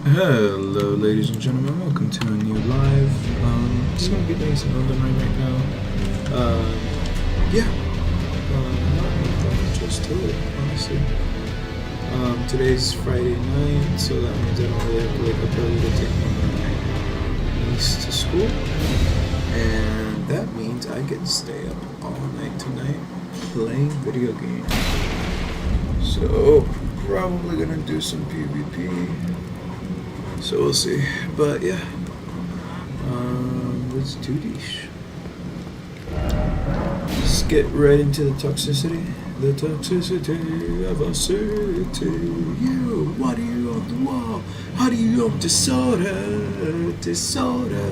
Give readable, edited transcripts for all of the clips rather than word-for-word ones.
Hello, ladies and gentlemen. Welcome to a new live. Just gonna be doing some Elden Ring right now. Yeah. Not anything just to it, honestly. Today's Friday night, so that means I don't really have to wake up early to take my niece to school, and that means I get to stay up all night tonight playing video games. So probably gonna do some PvP. So we'll see. But yeah. Let's do this. Let's get right into the toxicity. The toxicity of our city. You, what are you on the wall? How do you own disorder? Disorder.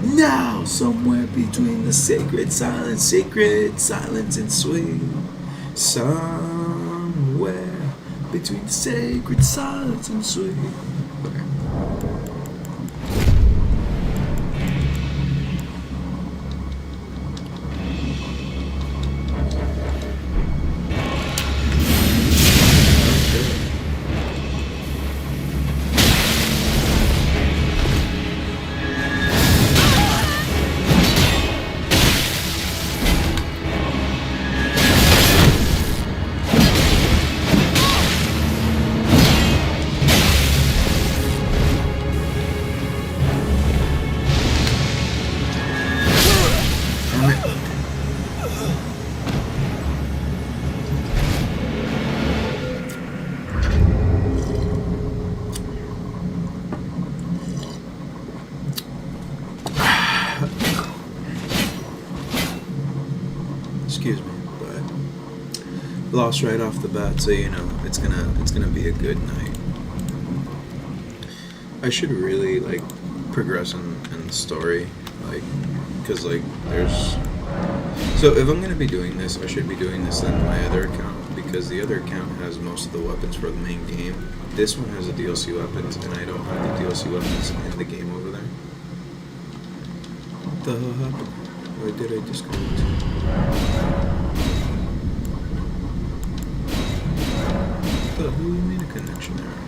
Now, somewhere between the sacred silence and sweet. Somewhere between the sacred silence and sweet. Okay. Excuse me, but lost right off the bat, so you know it's gonna be a good night. I should really like progress in the story, like, cause like there's. So if I'm gonna be doing this, I should be doing this on my other account because the other account has most of the weapons for the main game. This one has the DLC weapons, and I don't have the DLC weapons in the game over there. The hell happened? Or did I disconnect? What do you mean a connection error?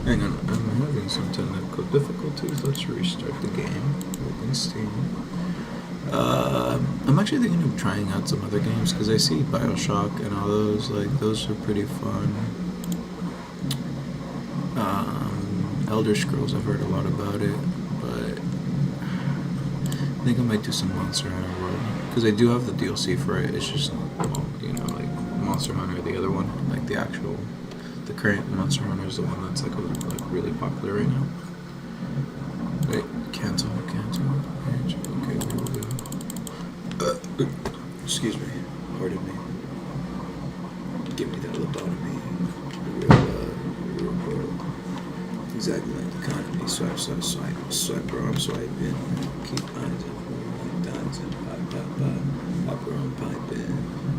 Hang on, I'm having some technical difficulties. Let's restart the game. Open Steam. I'm actually thinking of trying out some other games because I see Bioshock and all those. Like, those are pretty fun. Elder Scrolls, I've heard a lot about it, but I think I might do some Monster Hunter World because I do have the DLC for it. It's just, well, you know, like Monster Hunter, the other one, like the current Monster Hunter is the one that's like really popular right now. Wait, cancel. Okay, here we go. Excuse me, pardon me. Give me that lobotomy. Real. Exactly like the economy. Swipe, bro, I'm swiping. Keep eyes up, dots and pop, bro, I'm piping.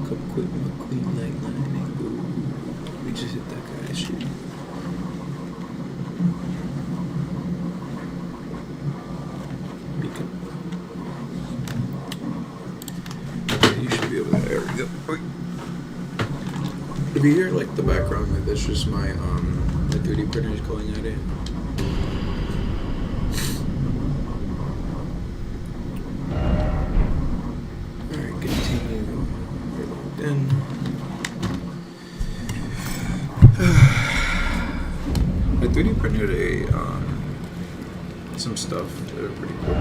Come quick, my queen like lightning. Ooh, we just hit that guy's shit. Okay, you should be able to. There we go. If you hear like the background, like that's just my 3D printer is going at it. Alright, continue. We're logged in. I 3D printed some stuff that are pretty cool.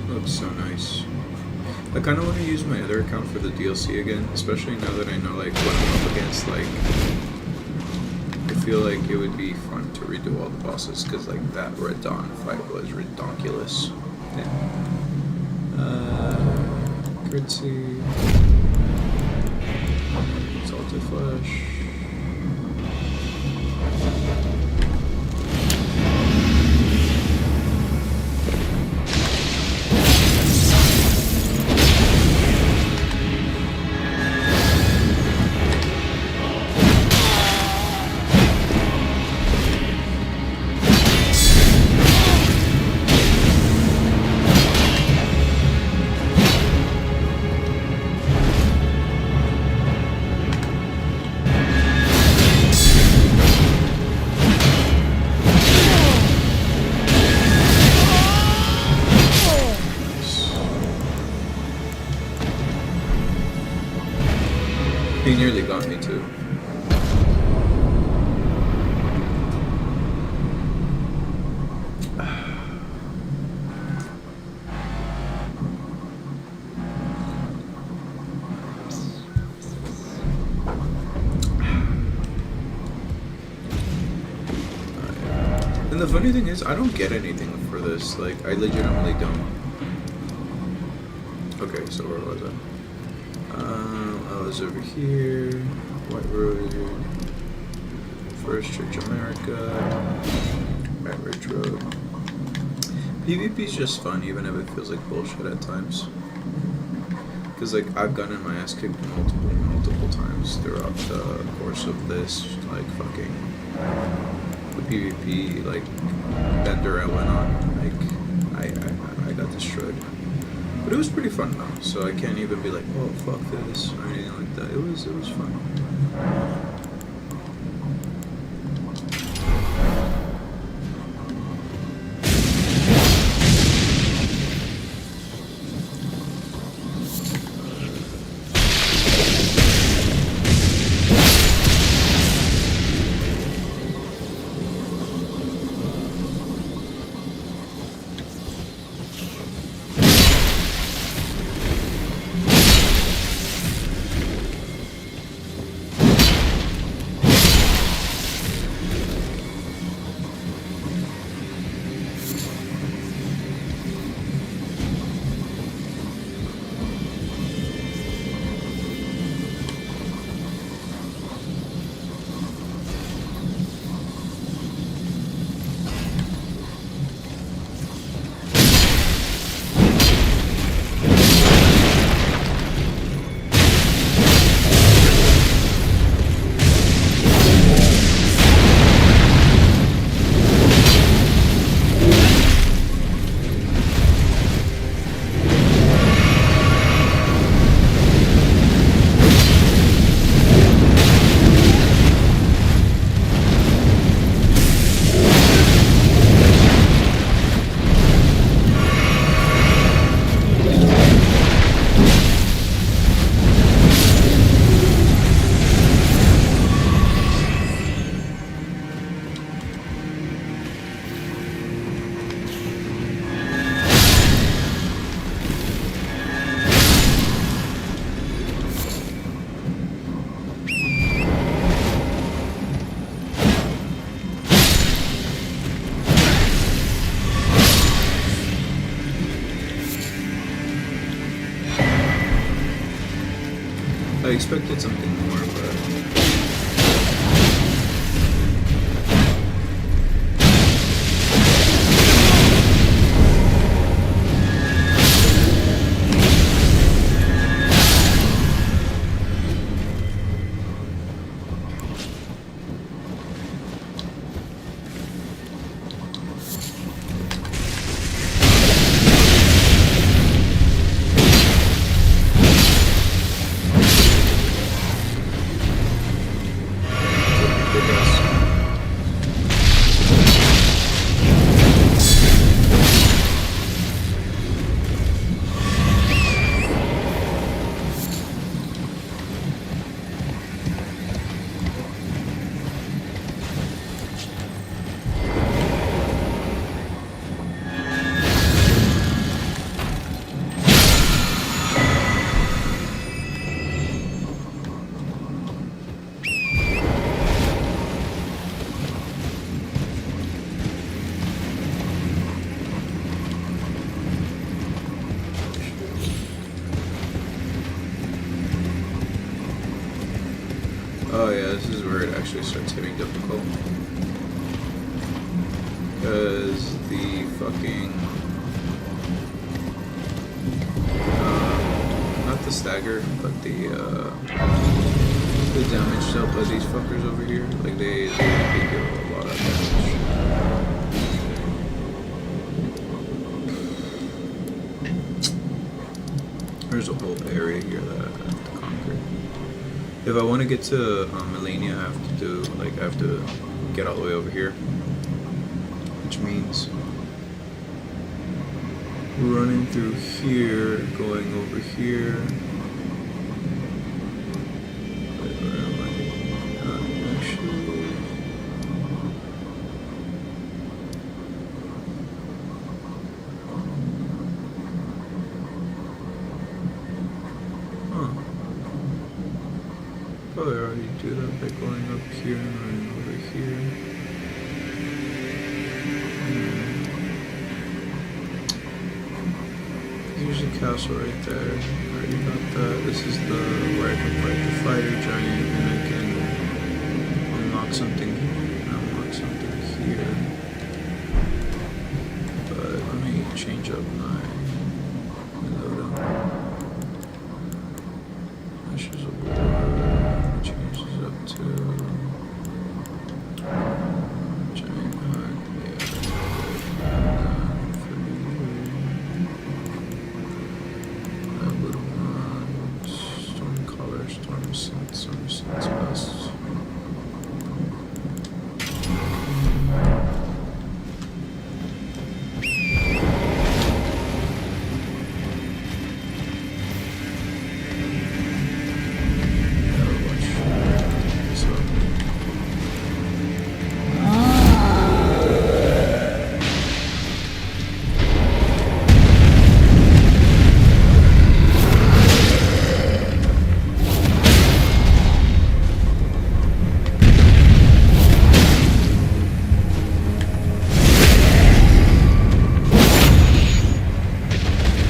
Looks so nice. I kind of want to use my other account for the DLC again, especially now that I know like what I'm up against. Like, I feel like it would be fun to redo all the bosses because like that Red Dawn fight was redonkulous. Yeah. Curtsy. Salted flesh. And the funny thing is, I don't get anything for this. Like, I legitimately don't. Okay, so where was I? I was over here. White Road. First Church America. Right Ridge Road. PvP is just fun, even if it feels like bullshit at times. Because, like, I've gotten my ass kicked multiple times throughout the course of this, like, fucking, the PvP, like, bender I went on. Like, I got destroyed. But it was pretty fun, though, so I can't even be like, oh, fuck this, or anything like that. It was fun. I expected something more, but... Oh yeah, this is where it actually starts getting difficult. Because the fucking... not the stagger, but the damage dealt by these fuckers over here. Like, they deal a lot of damage. There's a whole area here that I have to conquer. If I want to get to Melania, I have to get all the way over here, which means running through here, going over here. Wait, where am I? Actually. Huh. Probably already do that by going up here and running over here. There's a castle right there. I already got that. This is the where I can fight the fire giant and I can unlock something here. But let me change up my loadout. Ashes of War. Change this up to giant hut. Yeah, that's good. For you. Little one. Storm color, storm sense best.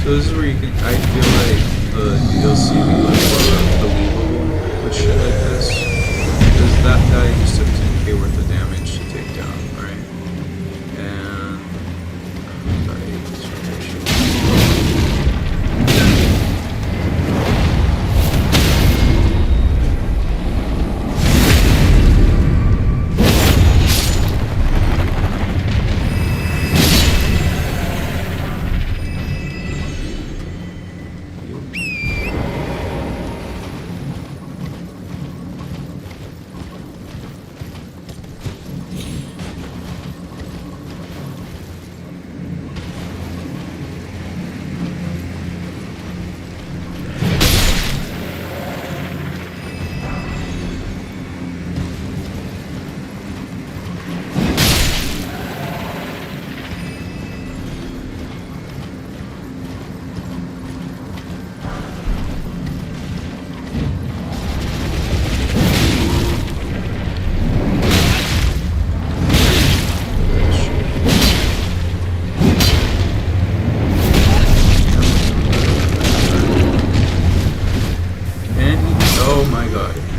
So this is where you can, I feel like the DLC becomes more believable with shit like this. Because that guy just took 10k worth of damage to take down, right?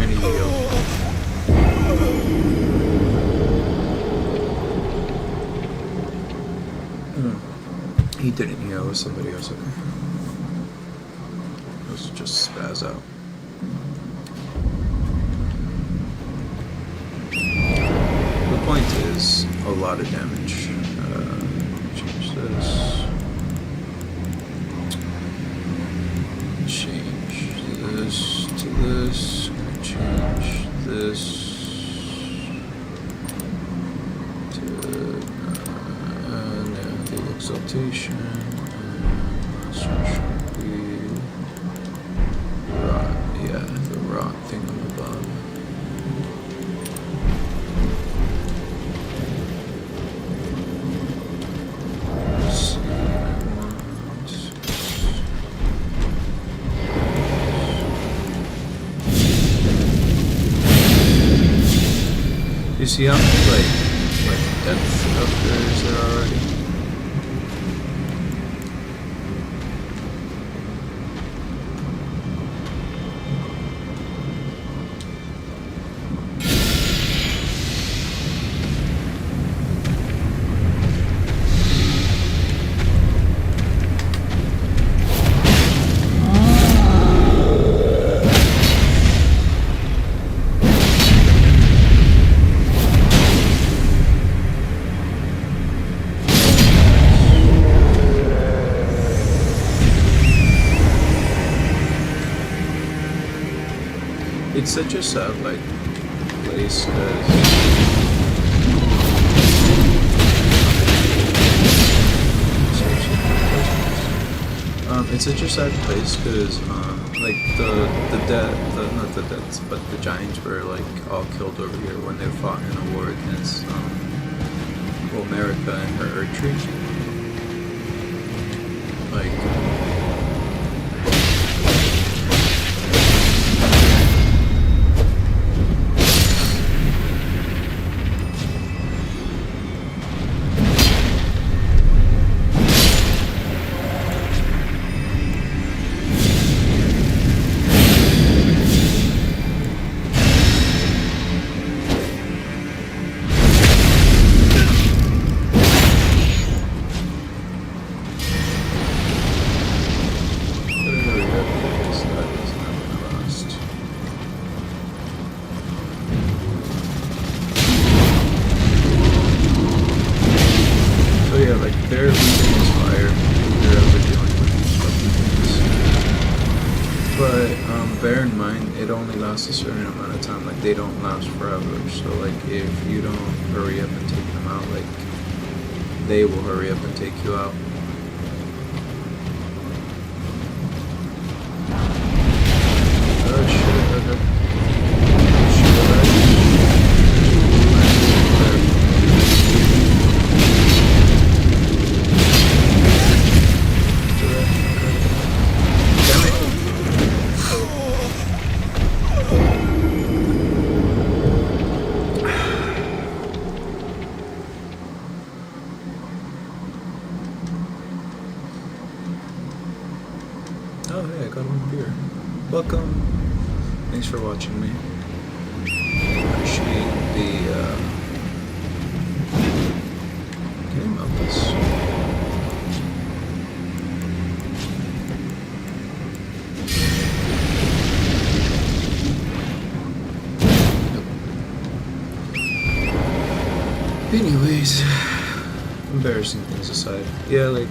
And he didn't heal, it was somebody else, okay. It was just spaz out. The point is, a lot of damage. Change this. Change this to this. Change this. Exaltation and should be rot, yeah, the rot thingamabobb. Let's see, you see how many like depth up there is there already? It's such a sad, like, place, it's such a sad place, because, like, not the deaths, but the giants were, like, all killed over here when they fought in a war against, well, America and her Erdtree. Like, it only lasts a certain amount of time. Like they don't last forever. So like if you don't hurry up and take them out, like they will hurry up and take you out. Oh shit! Okay. Oh, hey, I got one beer. Welcome. Thanks for watching me. Appreciate the, can I melt this? Anyways, embarrassing things aside. Yeah, like,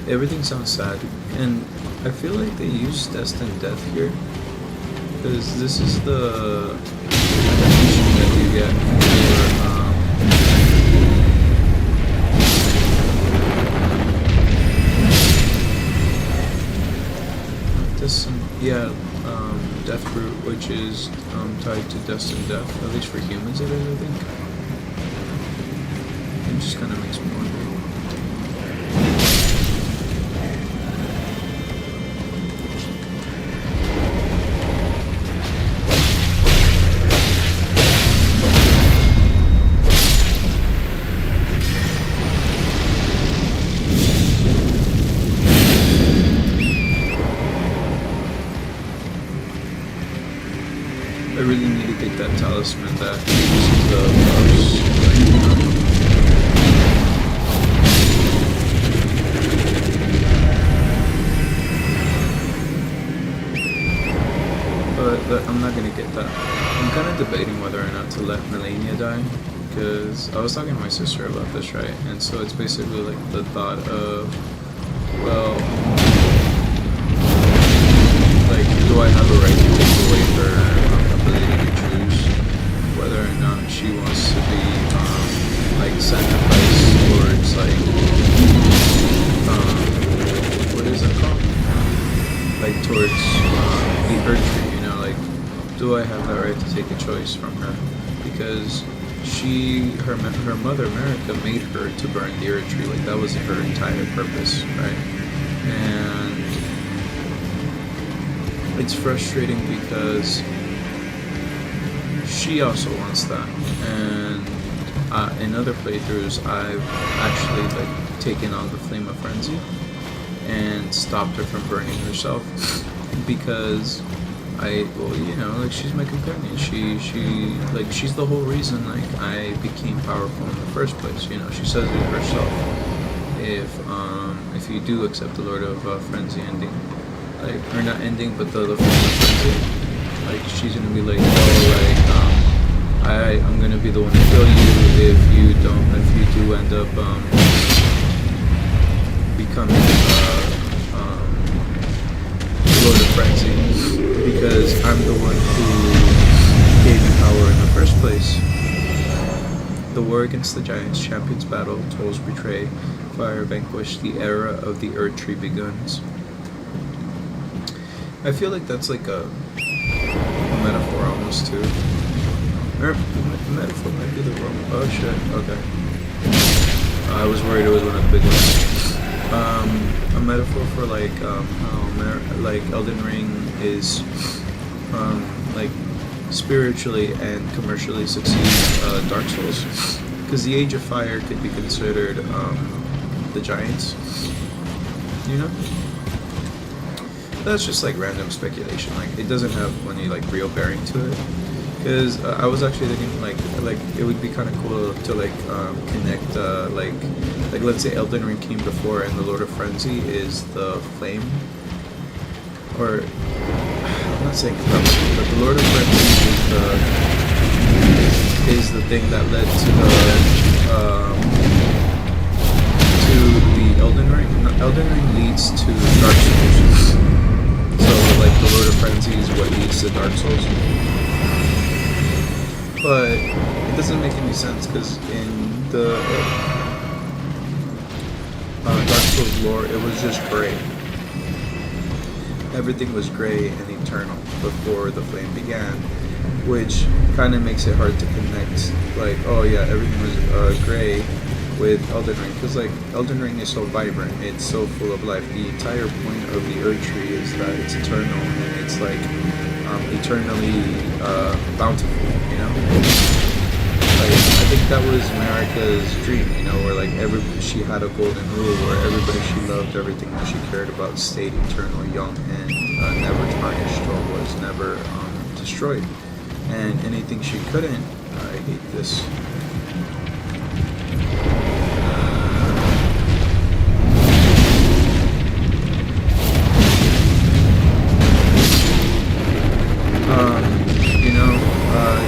everything sounds sad, and I feel like they use destined death here, because this is the animation that you get for, death fruit, which is tied to destined death, at least for humans it is, I think. It just kind of makes me wonder. I really need to get that talisman that uses the buffs. But I'm not gonna get that. I'm kind of debating whether or not to let Melania die, because I was talking to my sister about this, right? And so it's basically like the thought of, well, like, do I have a right to take away her ability to choose whether or not she wants to be like sacrificed towards like what is it called? Like towards the earth tree, you know, like do I have that right to take a choice from her? Because her mother America made her to burn the earth tree, like that was her entire purpose, right? And it's frustrating because she also wants that, and in other playthroughs I've actually like taken on the flame of frenzy and stopped her from burning herself because well, you know, like she's my companion. Like she's the whole reason like I became powerful in the first place. You know, she says it herself. If you do accept the Lord of Frenzy ending, like, or not ending, but the flame of frenzy, like she's gonna be like, oh, like I'm gonna be the one to kill you if you do end up becoming Lord of Frenzy, because I'm the one who gave you power in the first place. The war against the giants, champions battle, tolls betray, fire vanquish, the era of the earth tree begins. I feel like that's like a metaphor almost too. Or metaphor might be the wrong. Oh shit. Okay. I was worried it was one of the big ones. A metaphor for like like Elden Ring is like spiritually and commercially succeeds Dark Souls, because the Age of Fire could be considered the giants. You know. That's just like random speculation. Like it doesn't have any like real bearing to it. Because I was actually thinking like it would be kind of cool to like connect like let's say Elden Ring came before and the Lord of Frenzy is the flame, or I'm not saying probably, but the Lord of Frenzy is the thing that led to the Elden Ring. Elden Ring leads to Dark Souls. So like the Lord of Frenzy is what leads to Dark Souls, but it doesn't make any sense because in the Dark Souls lore, it was just gray. Everything was gray and eternal before the flame began, which kind of makes it hard to connect. Like, oh yeah, everything was gray with Elden Ring, because like Elden Ring is so vibrant, it's so full of life. The entire point of the Earth Tree is that it's eternal and it's like eternally bountiful, you know. Like, I think that was Marika's dream, you know, where like she had a golden rule where everybody she loved, everything that she cared about stayed eternal, young, and never tarnished or was never destroyed. And anything she couldn't, I hate this.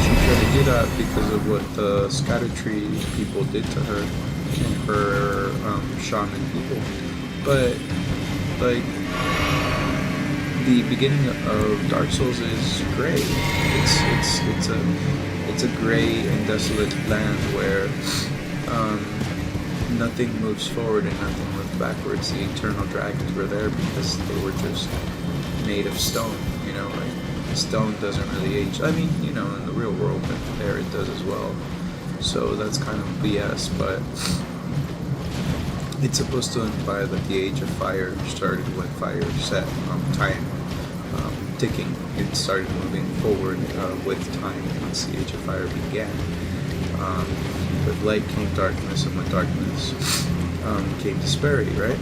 She tried to do that because of what the Scatter Tree people did to her and her shaman people. But like the beginning of Dark Souls is gray. It's a gray and desolate land where nothing moves forward and nothing moves backwards. The eternal dragons were there because they were just made of stone, you know, like stone doesn't really age. I mean, you know, in the real world, but there it does as well. So that's kind of BS, but it's supposed to imply that the age of fire started when fire set time ticking. It started moving forward with time once the age of fire began. With light came darkness, and with darkness came disparity, right?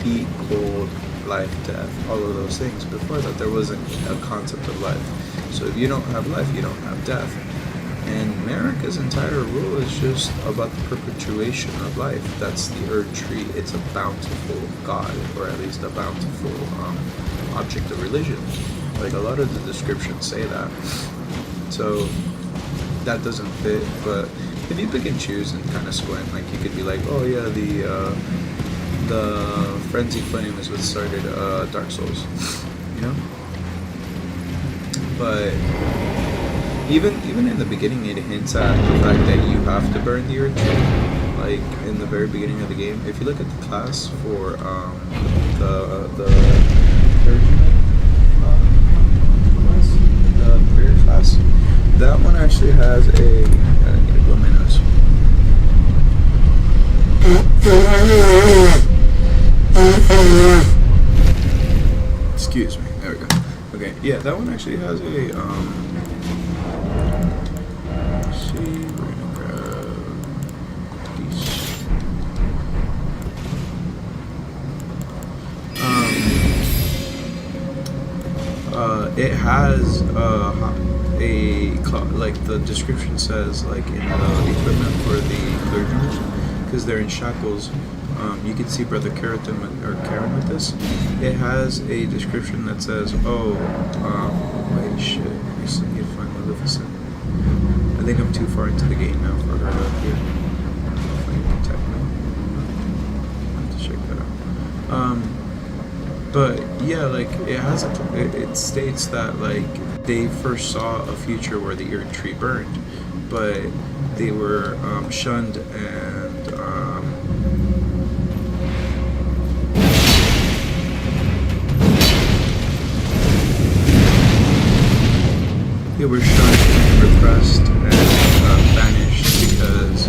Heat, cold, life, death, all of those things. Before that, there wasn't a concept of life. So if you don't have life, you don't have death. And Marika's entire rule is just about the perpetuation of life. That's the Earth Tree. It's a bountiful god, or at least a bountiful object of religion. Like a lot of the descriptions say that. So that doesn't fit, but if you pick and choose and kind of squint, like you could be like, oh yeah, the Frenzy Flame is what started Dark Souls, you know? But even in the beginning, it hints at the fact that you have to burn the Earth Tree. Like in the very beginning of the game, if you look at the class for the prayer class, that one actually has a. I need to blow my nose. Excuse me. There we go. Okay, yeah, that one actually has a let's see, we're gonna grab these. It has like the description says, like in the equipment for the clergymen, because they're in shackles. You can see Brother Karen with this. It has a description that says, wait, shit, I still need to find Maleficent. I think I'm too far into the game now for her to appear. Hopefully you can tech me. I have to check that out. But yeah, like it states that like they first saw a future where the Earth Tree burned, but they were shunned and they were shunned and repressed and banished because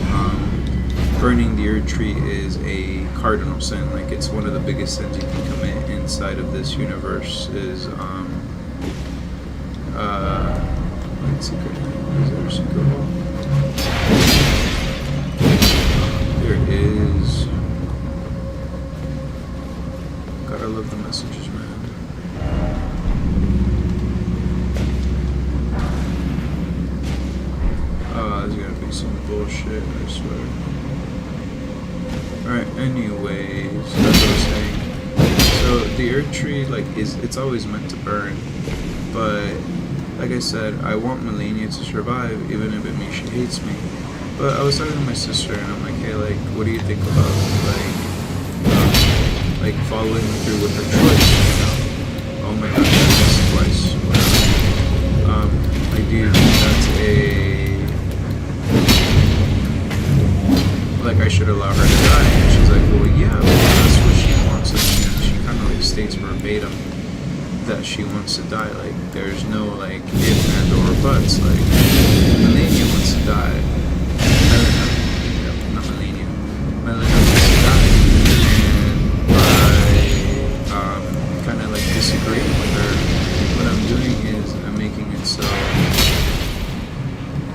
burning the Earth Tree is a cardinal sin. Like it's one of the biggest sins you can commit inside of this universe. Is secret? Is there a secret hole? There it is. God, I love the messages, man. There's gonna be some bullshit, I swear. Alright, anyways, that's what I was saying. So the Earth Tree, like, it's always meant to burn, but like I said, I want Melania to survive, even if it means she hates me. But I was talking to my sister, and I'm like, hey, like, what do you think about like following through with her choice? You know, oh my god, that's twice. I do think that's like, I should allow her to die. And she's like, well, yeah, that's what she wants. And she kind of like states verbatim that she wants to die. Like, there's no like if and or buts. Like, Melania wants to die. Melina, not Melania. Melina wants to die, and I kind of like disagreeing with her. What I'm doing is I'm making it so.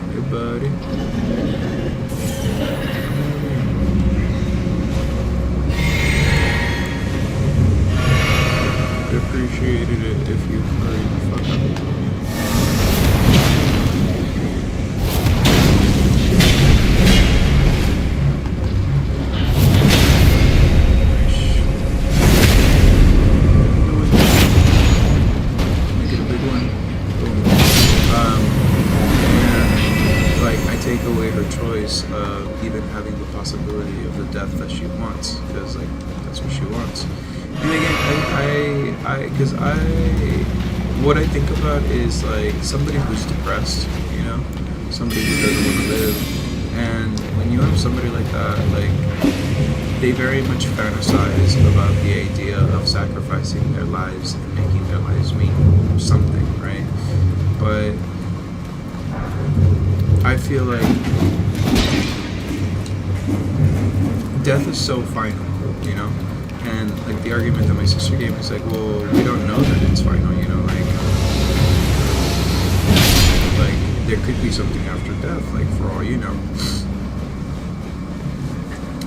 Hey, buddy. Appreciated it if you hurry the fuck up. Make it a big one. Boom. Yeah, like, I take away her choice of even having the possibility of the death that she wants, because like that's what she wants. And again, what I think about is like somebody who's depressed, you know, somebody who doesn't want to live, and when you have somebody like that, like they very much fantasize about the idea of sacrificing their lives and making their lives mean something, right? But I feel like death is so final, you know? And like the argument that my sister gave me is like, well, we don't know that it's final, you know, like there could be something after death, like for all you know.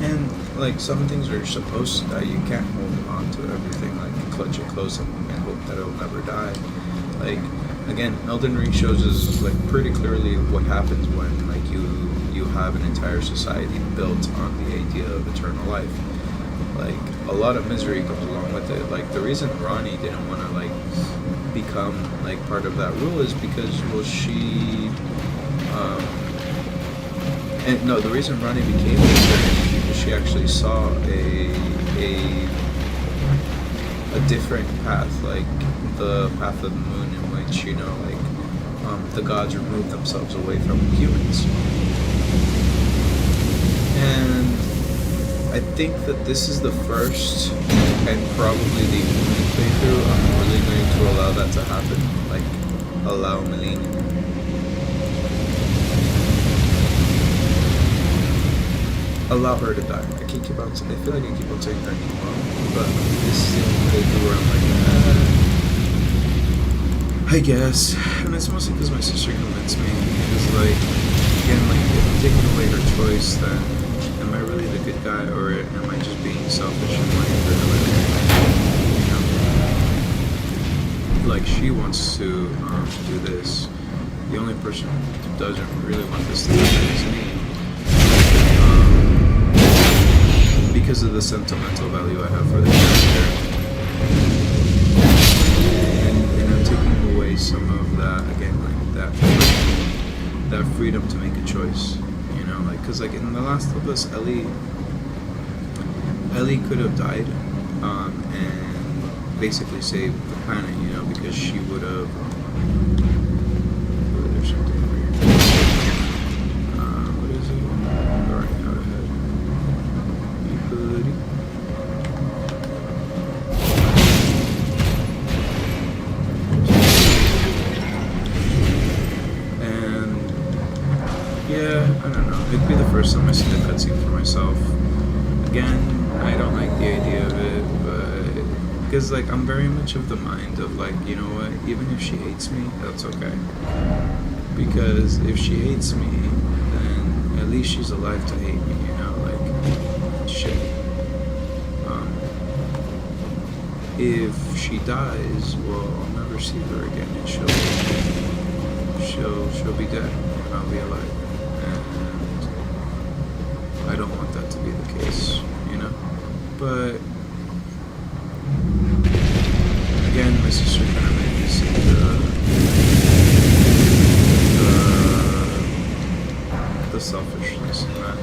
And like some things are supposed to die, you can't hold on to everything, like clutch it close and hope that it'll never die. Like again, Elden Ring shows us like pretty clearly what happens when like you have an entire society built on the idea of eternal life. Like a lot of misery comes along with it. Like the reason Ronnie didn't want to like become like part of that rule is because the reason Ronnie became vegetarian is because she actually saw a different path, like the path of the moon, in which, you know, like the gods removed themselves away from humans. And I think that this is the first and probably the only playthrough I'm really going to allow that to happen. Like, allow Melina. Allow her to die. I feel like I keep on saying her name wrong, but this is the only playthrough where I'm like, I guess. And it's mostly because my sister convinced me. Because, like, again, like, if I'm taking away her choice, then am I really the good guy, or am I just being selfish and wanting her to live? You know? Like, she wants to do this. The only person who doesn't really want this to happen is me. Because of the sentimental value I have for the character. And I'm taking away some of that, again, like, that freedom to make a choice. You know, like, because like in The Last of Us, Ellie could have died and basically saved the planet, you know, because she would have. Oh, there's something over here. What is it? Alright, out ahead. You could. And yeah, I don't know. It'd be the first time I see the cutscene for myself. Again, I don't like the idea of it, but because like I'm very much of the mind of like, you know what, even if she hates me, that's okay. Because if she hates me, then at least she's alive to hate me, you know, like shit. If she dies, well, I'll never see her again, and she'll be dead, and I'll be alive. I don't want that to be the case, you know? But again, my sister kind of made me see the selfishness in that.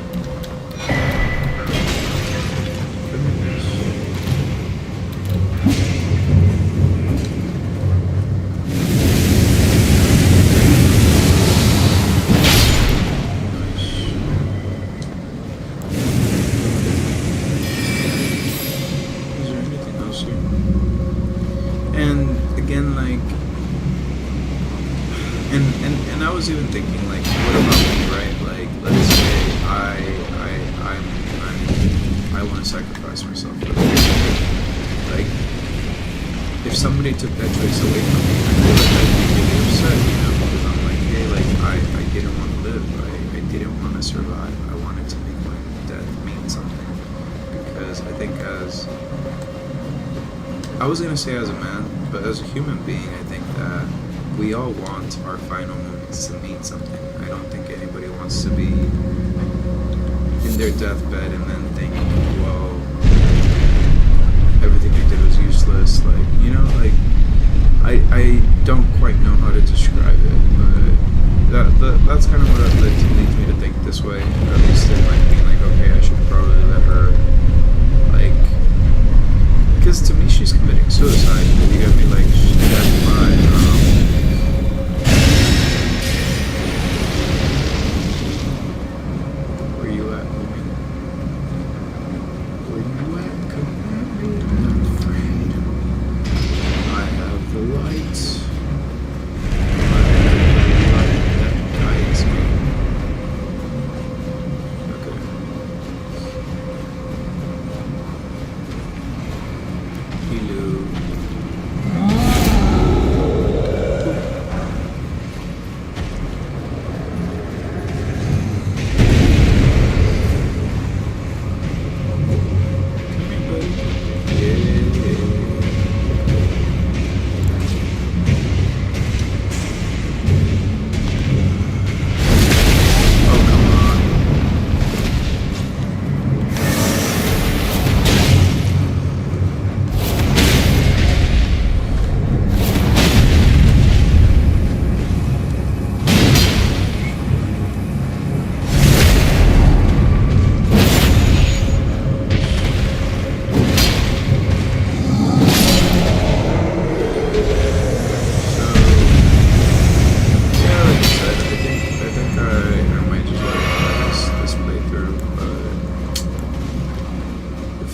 like, what about me, right? Like, let's say I want to sacrifice myself for the people. Like, if somebody took that choice away from me, I feel like I'd be really upset, you know, because I'm like, hey, like, I didn't want to live, I didn't want to survive, I wanted to make my death mean something, because I think I was gonna say as a man, but as a human being, I think that we all want our final moments to mean something. I don't think anybody wants to be in their deathbed and then think, well, everything I did was useless. Like, you know, like, I don't quite know how to describe it, but that's kind of what leads me to think this way. Or at least it might be like, okay, I should probably let her, like, because to me she's committing suicide. You get me? Like, she's dead by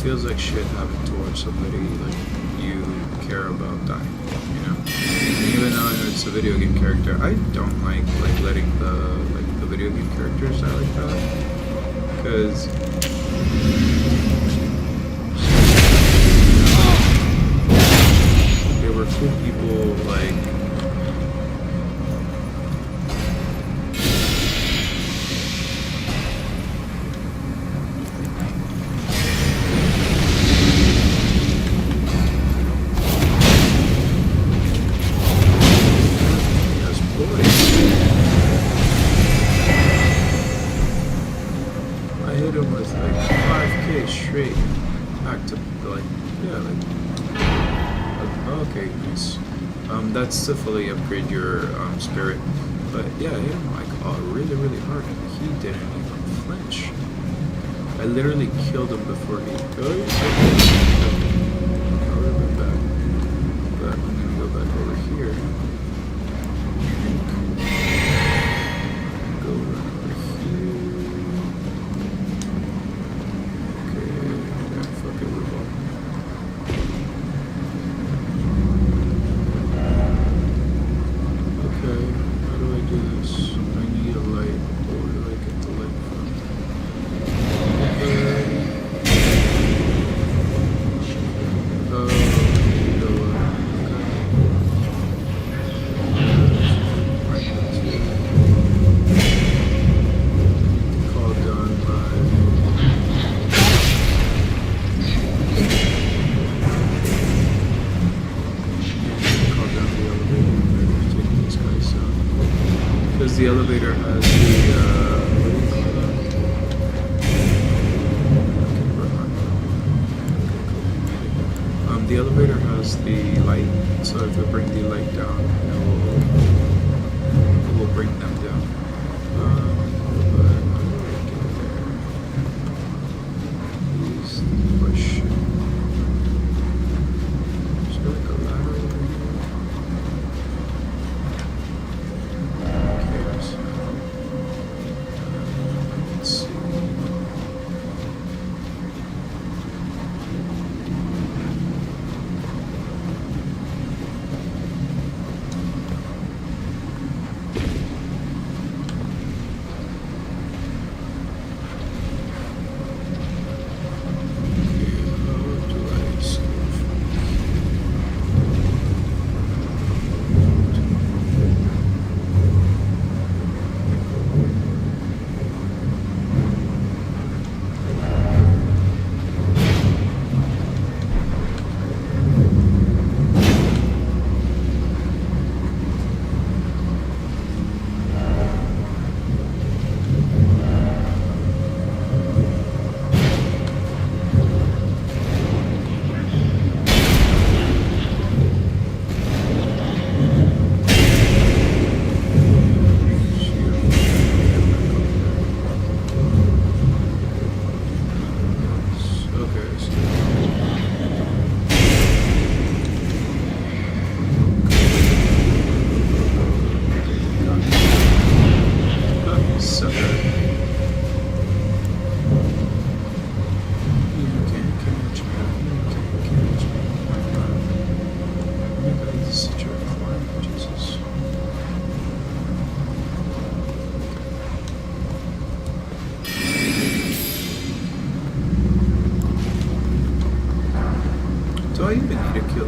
feels like shit having to watch somebody like you care about die, you know? Even though I know it's a video game character, I don't like letting the video game characters die like that. Because they were cool people, like straight back to like, yeah, like, okay, nice. That's to fully upgrade your spirit, but yeah, I hit him like really hard and he didn't even flinch. I literally killed him before he goes. I'll go back, but I'm gonna go back over here. Go run over here. The elevator has what do you call that? The elevator has the light, so if we bring the light down, it will bring them down. But how do I get there? Please push. Is there like a ladder over here?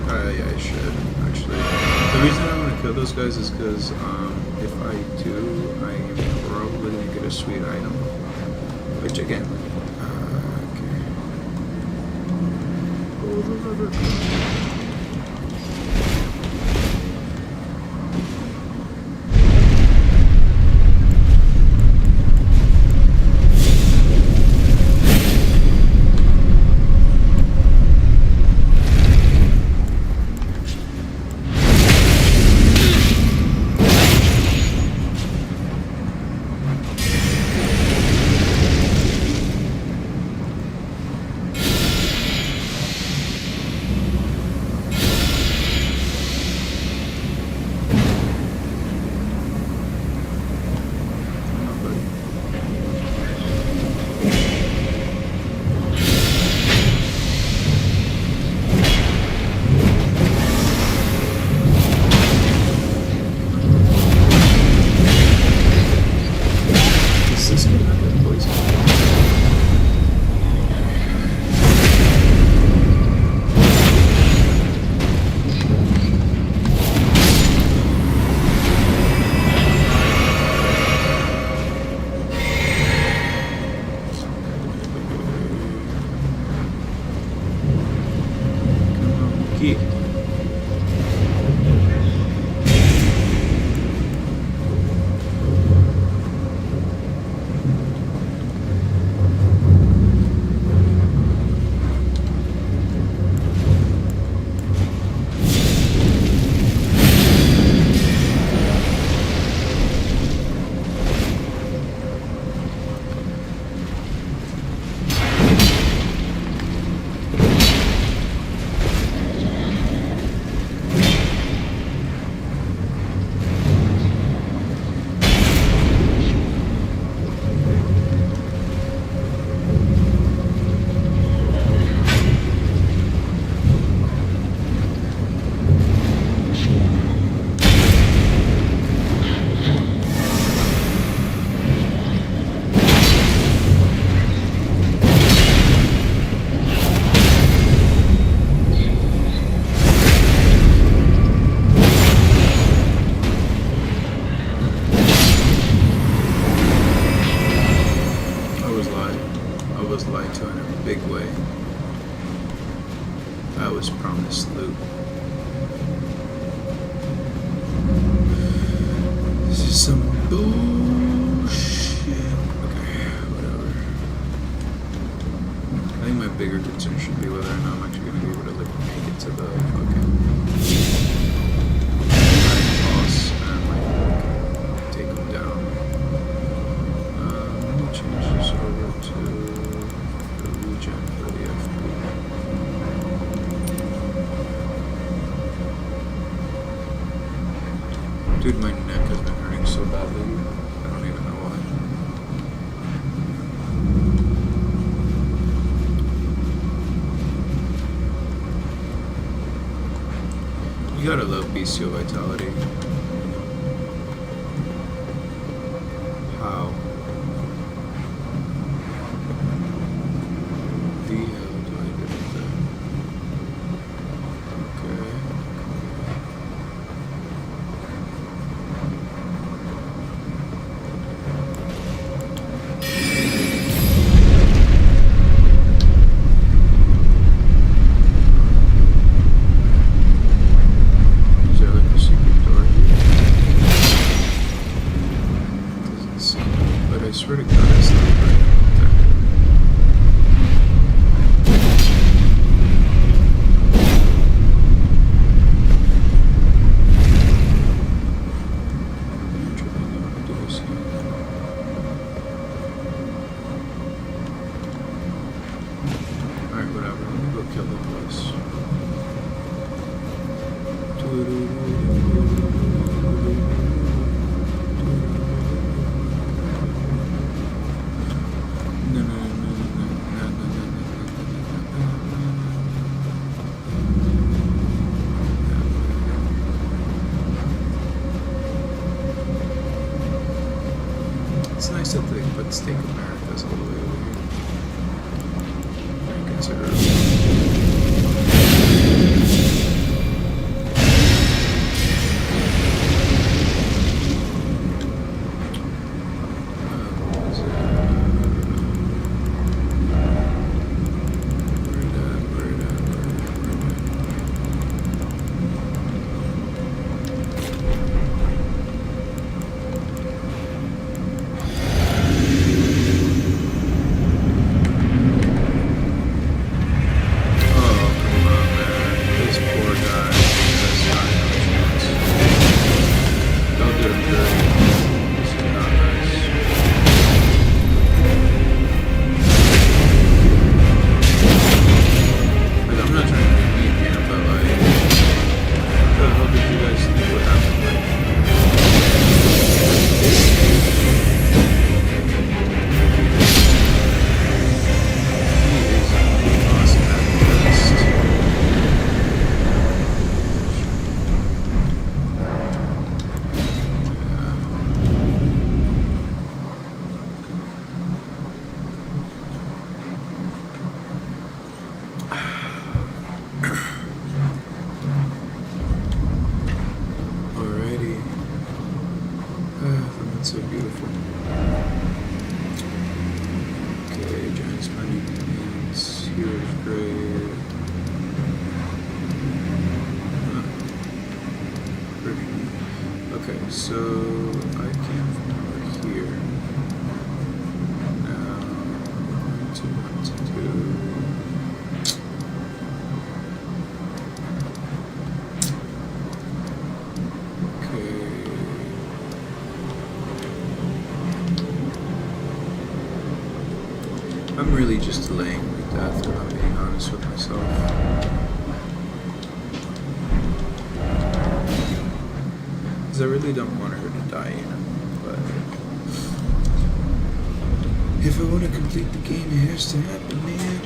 Yeah, I should, actually. The reason I want to kill those guys is because if I do, I am probably going to get a sweet item. Which, again, okay. Oh, the river. Dude, my neck has been hurting so badly. I don't even know why. You gotta love bestial vitality. How? The hell do I do with that? Okay. It's nice that they put Steak Americas all the way over here. I consider it. So I came from over here. Now I'm going to want to do. I'm really just delaying my death, if I'm being honest with myself. Because I really don't want her to die, you know. But if I want to complete the game, it has to happen, man.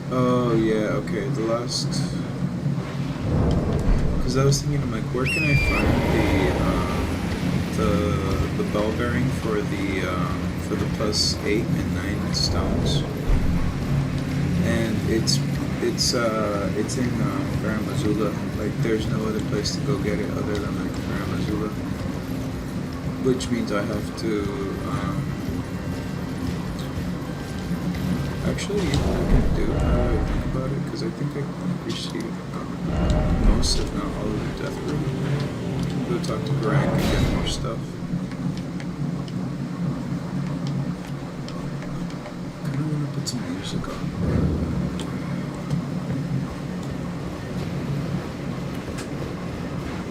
Oh yeah, okay. The last, because I was thinking, I'm like, where can I find the bell bearing for the +8 and 9 stones? And it's in Farum Azula. Like, there's no other place to go get it other than like Farum Azula, which means I have to. Actually, you know what I can do now that I think about it, because I think I received most, if not all, of the death room. I can go talk to Greg and get more stuff. I kind of want to put some music on.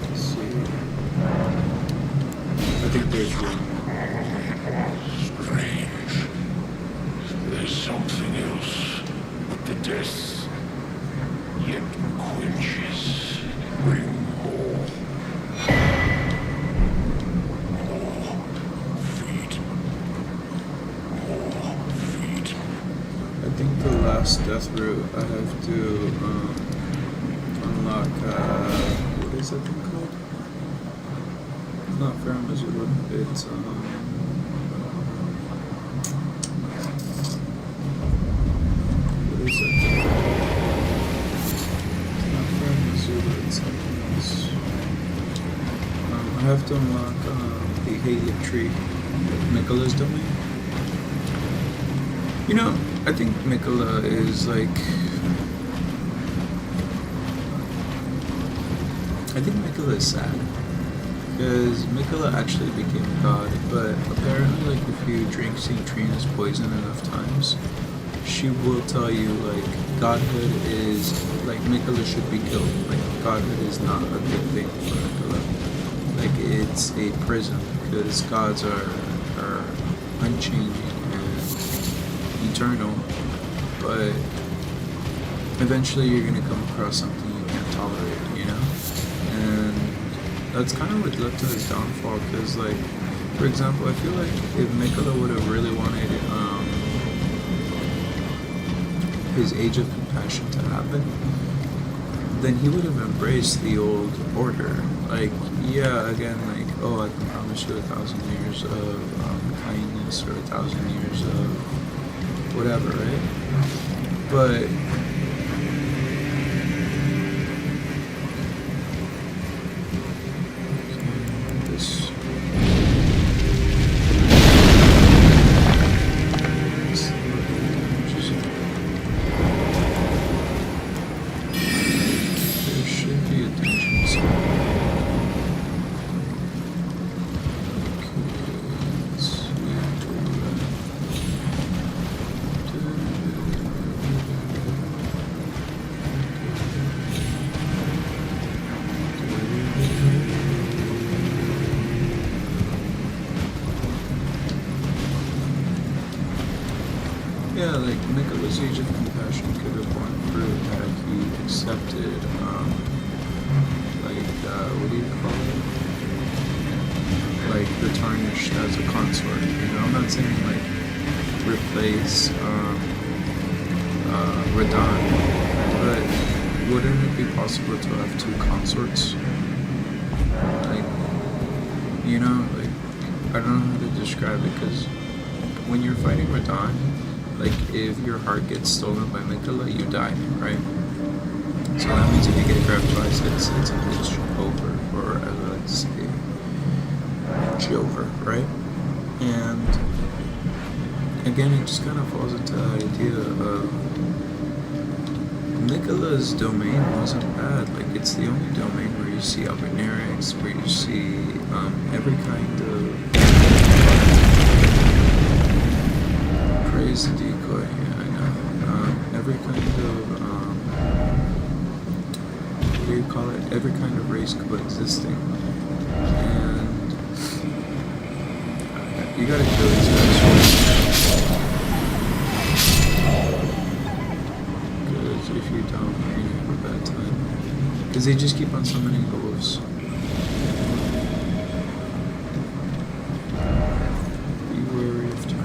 Let's see. I think there's room. There's something else with the death, yet quenches. Bring more. More feet. More feet. I think the last death route I have to unlock, what is that thing called? Not Farum Azula, it's what is that thing? Not Farum Azula, it's something else. I have to unlock the Haley tree, Miquella's domain. You know, I think Miquella is like, I think Miquella is sad. Because Miquella actually became a god, but apparently, like, if you drink St. Trina's poison enough times, she will tell you, like, godhood is, like, Miquella should be killed. Like, godhood is not a good thing for Miquella. Like, it's a prison, because gods are unchanging and eternal, but eventually you're going to come across something you can't tolerate, you know? And that's kind of what led to his downfall, because, like, for example, I feel like if Miquella would have really wanted his Age of Compassion to happen, then he would have embraced the old order. Like, yeah, again, like, oh, I can promise you 1,000 years of kindness or 1,000 years of whatever, right? But this. There should be a dungeon somewhere. Yeah, like, Miquella's Age of Compassion could have gone through had he accepted, what do you call it? Like, the Tarnished as a consort, you know? I'm not saying, like, replace, Radahn, but wouldn't it be possible to have 2 consorts? Like, you know, like, I I don't know how to describe it because when you're fighting Radon, like if your heart gets stolen by Mikola, you die, right? So that means if you get grabbed twice, it's over, or as I like to say, Jover, right? And again, it just kind of falls into the idea of Nicola's domain wasn't bad. Like, it's the only domain where you see Albinarics, where you see every kind of praise the decoy. Yeah, I know. Every kind of what do you call it? Every kind of race coexisting, and you gotta kill these guys. Because if you don't, you're gonna have a bad time. Because they just keep on summoning the wolves. Be wary of tarnished.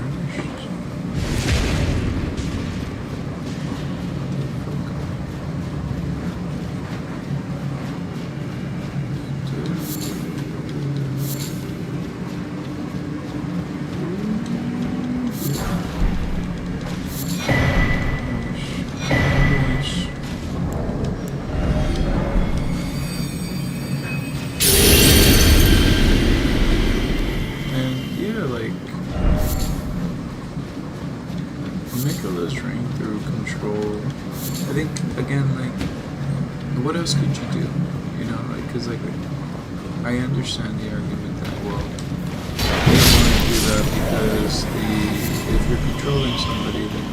Nicola's ring through control. I think again, like, what else could you do? You know, like, cause like, I understand the argument that well, you don't want to do that because if you're controlling somebody, then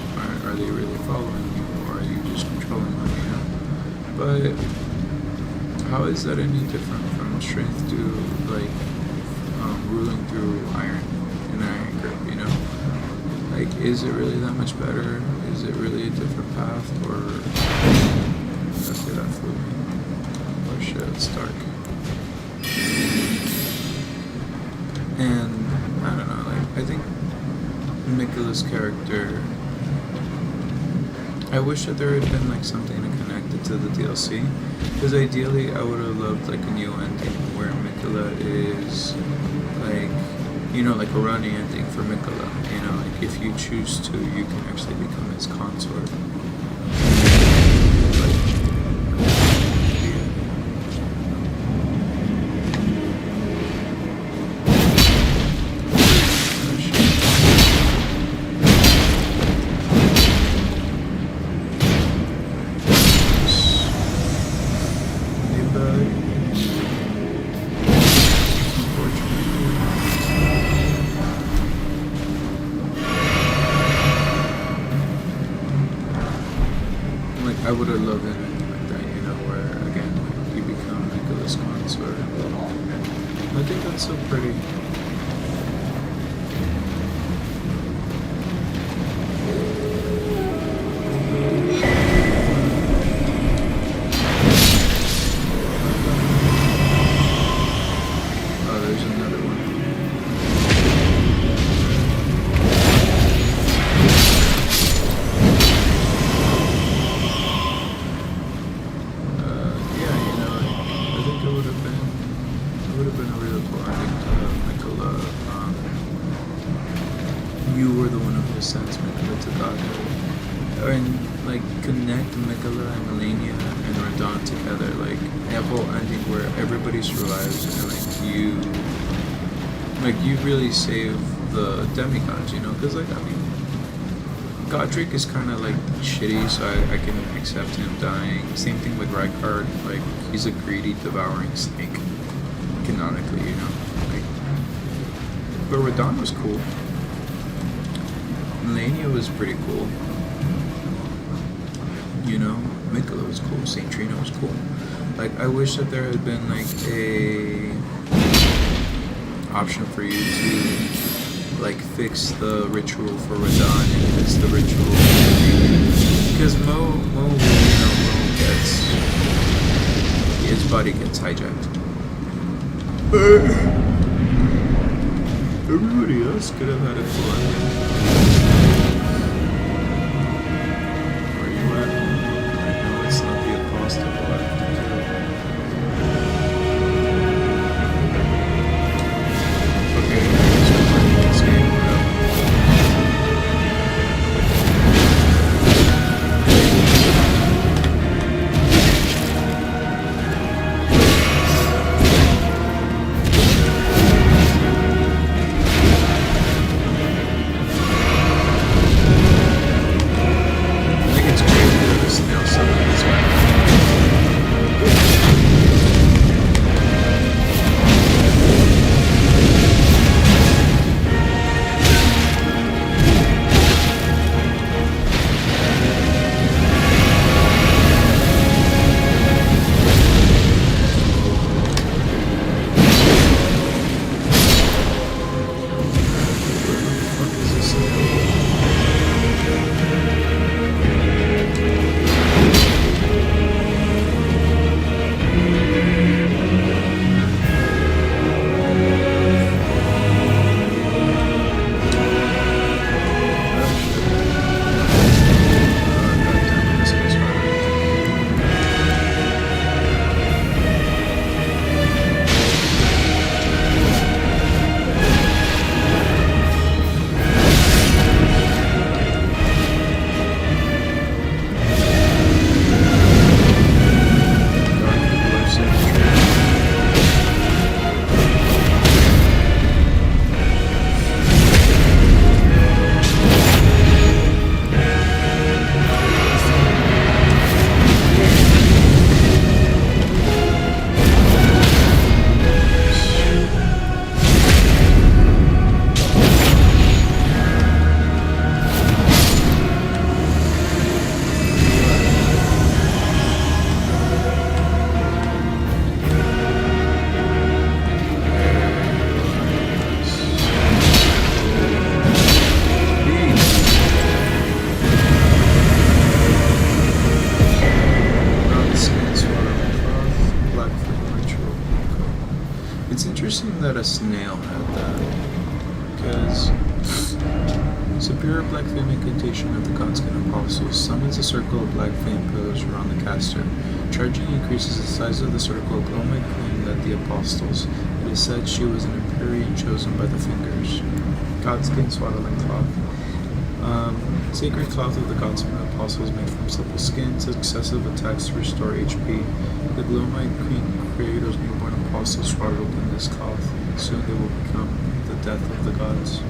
are they really following you, or are you just controlling them? You know, but how is that any different from strength to like ruling through iron and iron grip? You know. Like, is it really that much better? Is it really a different path? Or okay, that flew me. Oh shit, it's dark. And I don't know, like, I think Nicola's character, I wish that there had been like something to connect it to the DLC. Because ideally I would have loved like a new ending where Mikola is like, you know, like a running ending for Mikola. You know, like if you choose to, you can actually become his consort. I would have loved anything like that, you know, where again like, you become Nicola's consort. I think that's so pretty. Oh, there's another one. You were the one who just sends Mikola to Godhead. And like connect Mikola and Melania and Radon together, like that whole ending where everybody survives and like you really save the demigods, you know, because like I mean Godric is kind of like shitty, so I can accept him dying. Same thing with Rykard, like he's a greedy devouring snake, canonically, you know, like, but Radon was cool. Melania was pretty cool. You know, Mikola was cool. Saint Trina was cool. Like, I wish that there had been like a option for you to like fix the ritual for Radon and fix the ritual for because Mo gets his body gets hijacked. Everybody else could have had a cool ending. Okay, interesting that a snail had that, because superior black flame incantation of the Godskin Apostles summons a circle of black flame pillars around the caster. Charging increases the size of the circle. Glow might claim that the Apostles. It is said she was an Empyrean chosen by the Fingers. Godskin swaddling cloth. Sacred cloth of the Godskin Apostles made from supple skin. Successive attacks to restore HP. The Glowmite Queen Creator's newborn apostles swaddled in this cloth. Soon they will become the death of the gods.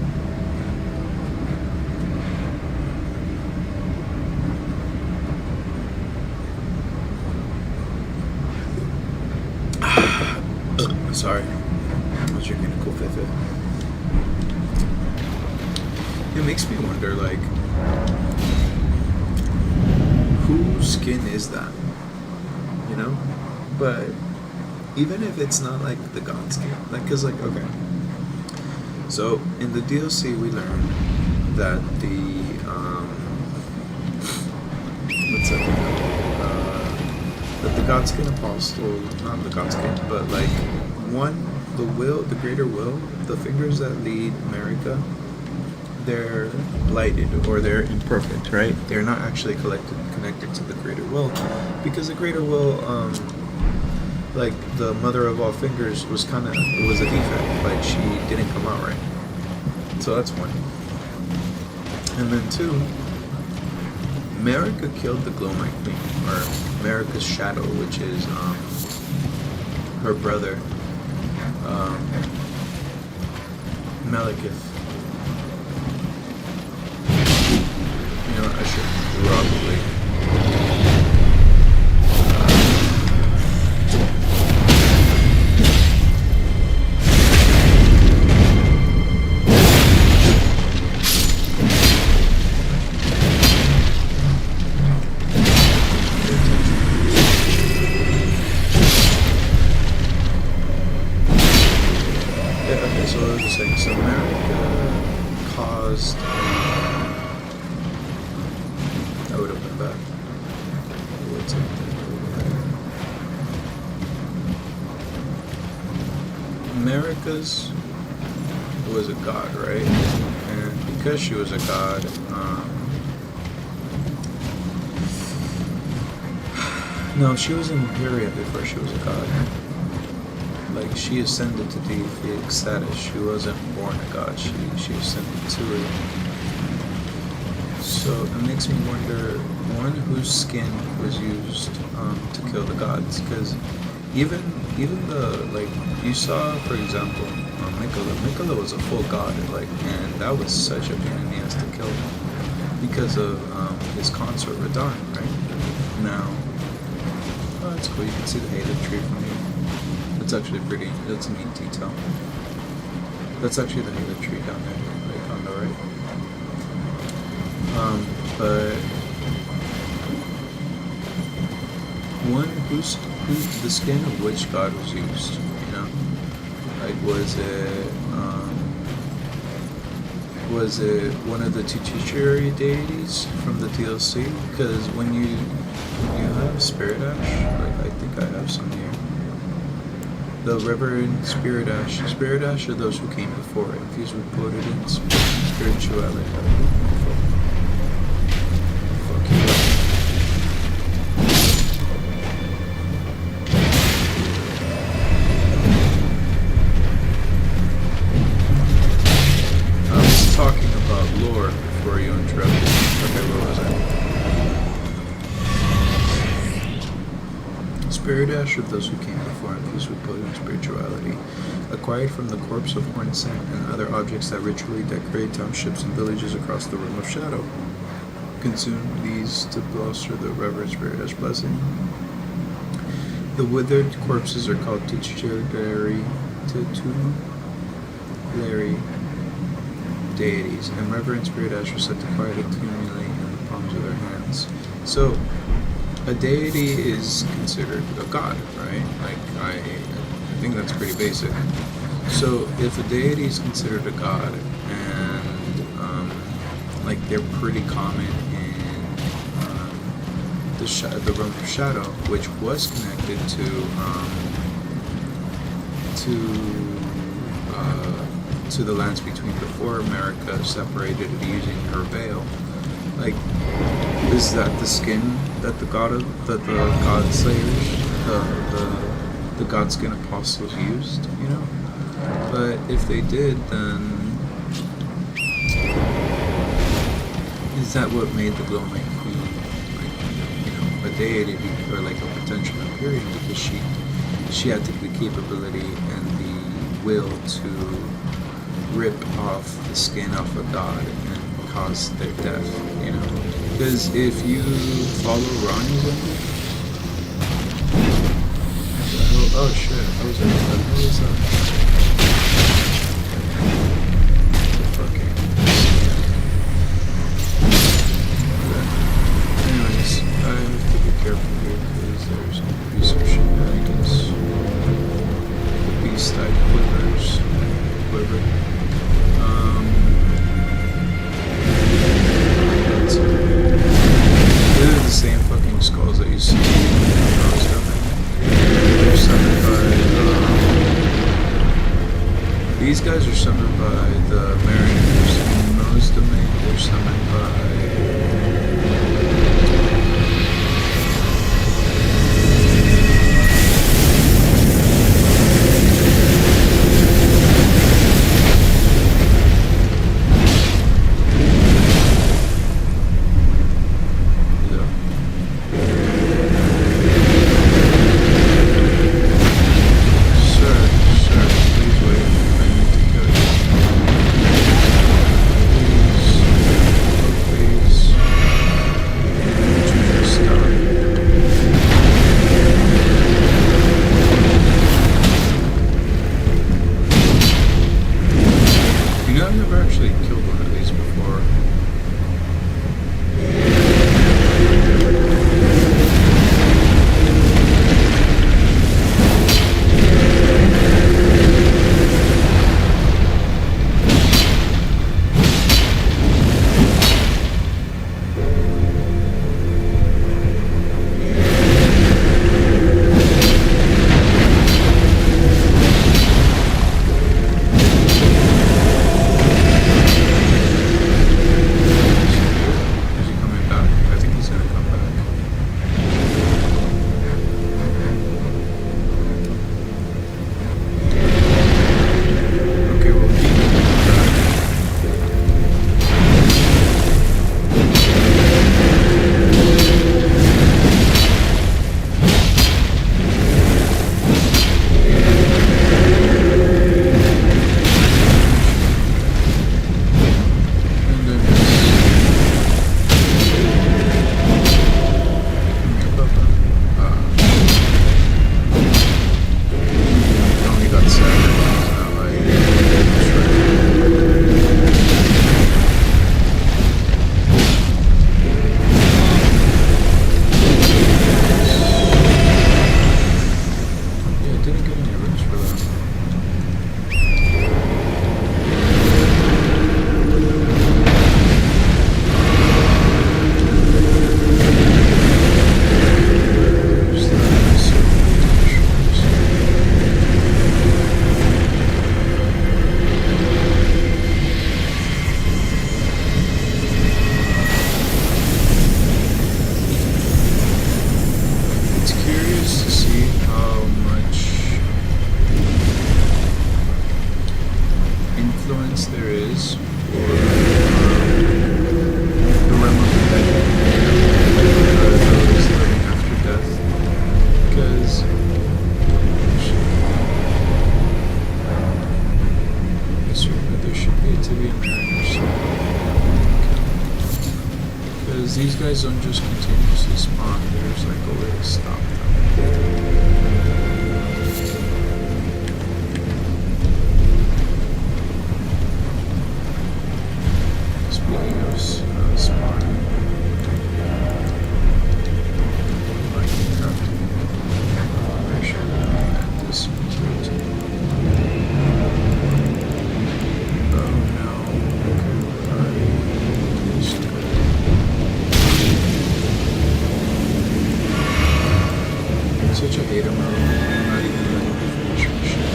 Sorry, I was drinking a cool Fefe. It makes me wonder, like, whose skin is that? You know? But even if it's not like the god skin, like, cause like, okay. So in the DLC we learned that the what's that thing called? That the Godskin Apostle, not the Godskin, but like the greater will, the fingers that lead America, they're blighted or they're imperfect, right? They're not actually connected to the greater will, because the greater will, like the mother of all fingers, was a defect, like she didn't come out right. So that's one. And then two, America killed the Glowmite Queen, or America's shadow, which is her brother, Malekith. You know, I should probably. So America caused. I would have been back. What's up there? America's was a god, right? And because she was a god, no, she was an Imperium before she was a god. Like, she ascended to deific status. She wasn't born a god. She ascended to it. So it makes me wonder, one, whose skin was used to kill the gods? Because even the, like, you saw, for example, Mikola was a full god, like, and that was such a pain in the ass to kill because of his consort Radon, right? Now, oh, that's cool. You can see the Halo tree from here. It's actually pretty. That's a neat detail. That's actually the Halo tree down there, like on the right. But one, who's the skin of which god was used? You know, like was it one of the tutelary deities from the DLC? Because when you have Spirit Ash, like I think I have some here. The Reverend Spirit Ash. Spirit Ash are those who came before, infused with potent spirituality. Fuck you. I was talking about lore before you interrupted. Okay, where was I? Spirit Ash of those who came before, infused with potent spirituality, acquired from the corpse of horn scent and other objects that ritually decorate townships and villages across the Room of Shadow. Consume these to bolster the Reverend Spirit Ash blessing. The withered corpses are called tutelary deities, and Reverend Spirit Ash are said to quietly accumulate in the palms of their hands. So, a deity is considered a god, right? Like, I think that's pretty basic. So if a deity is considered a god, and like they're pretty common in the Realm of Shadow, which was connected to to the lands between before America separated using her veil. Like, is that the skin that the god slayers, the god skin apostles used? You know, but if they did, then is that what made the Glow Knight Queen, like, you know, a deity or like a potential Imperium, because she had the capability and the will to rip off the skin off a god and cause their death, you know? Because if you follow Ronnie's ending, oh shit, what was that? What was that? Anyways, I have to be careful here because there's going to be some shenanigans. The beast type quivers. These are the same fucking skulls that you see in Rose Domain. They're summoned by these guys are summoned by the Mariners. In Rose Domain, they're summoned by I've never actually killed one of these before. These guys don't just continuously spawn, there's like a way to stop them. Speaking of spawning, like crafting, make sure that I add this material to oh no, such a hater mode. I'm not even letting me finish my shit.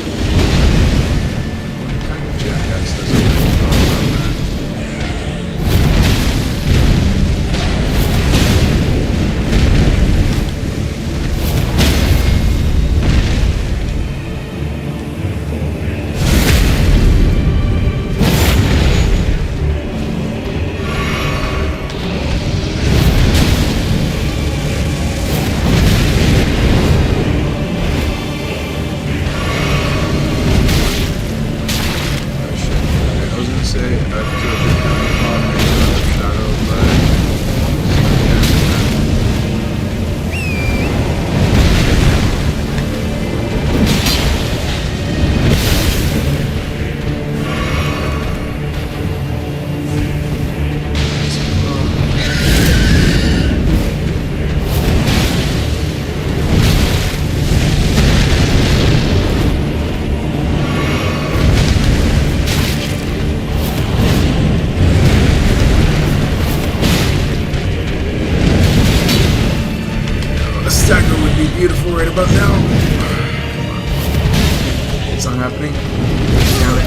beautiful right about now. It's not happening. Damn it.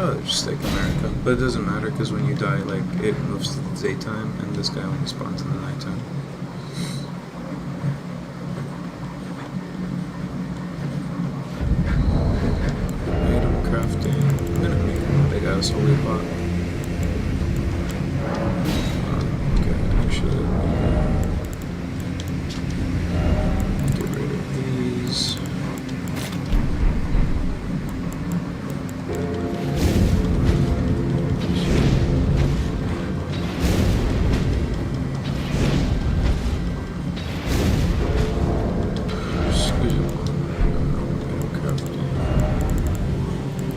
Oh, they're just like America. But it doesn't matter because when you die, like, it moves to the daytime and this guy only spawns in the nighttime. Item crafting. I'm gonna make a big ass holy pot. Okay, actually, get rid of these.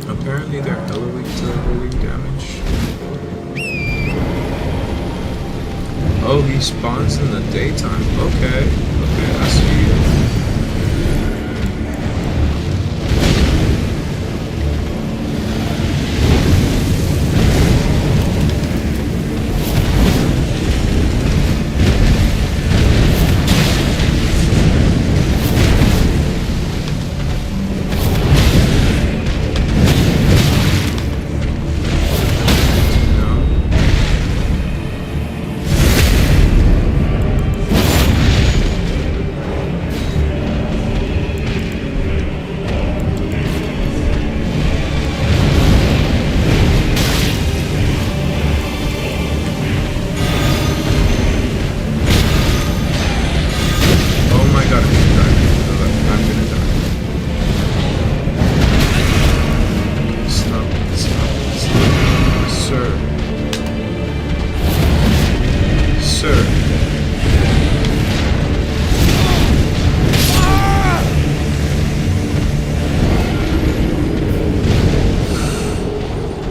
Apparently they're hella weak to holy damage. Oh, he spawns in the daytime. Okay, I see you.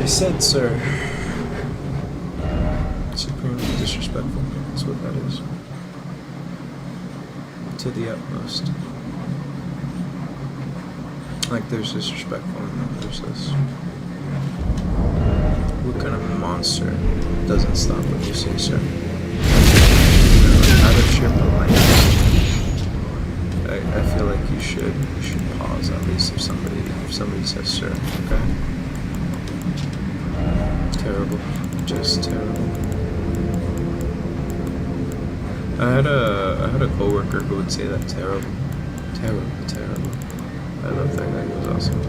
Said, sir. Supremely disrespectful. That's what that is. To the utmost. Like there's disrespectful and then there's this. What kind of monster doesn't stop when you say sir? You know, out of sheer politeness. I feel like you should pause at least if somebody says sir, okay? Terrible, just terrible. I had a coworker who would say that terrible. I love that guy. He was awesome.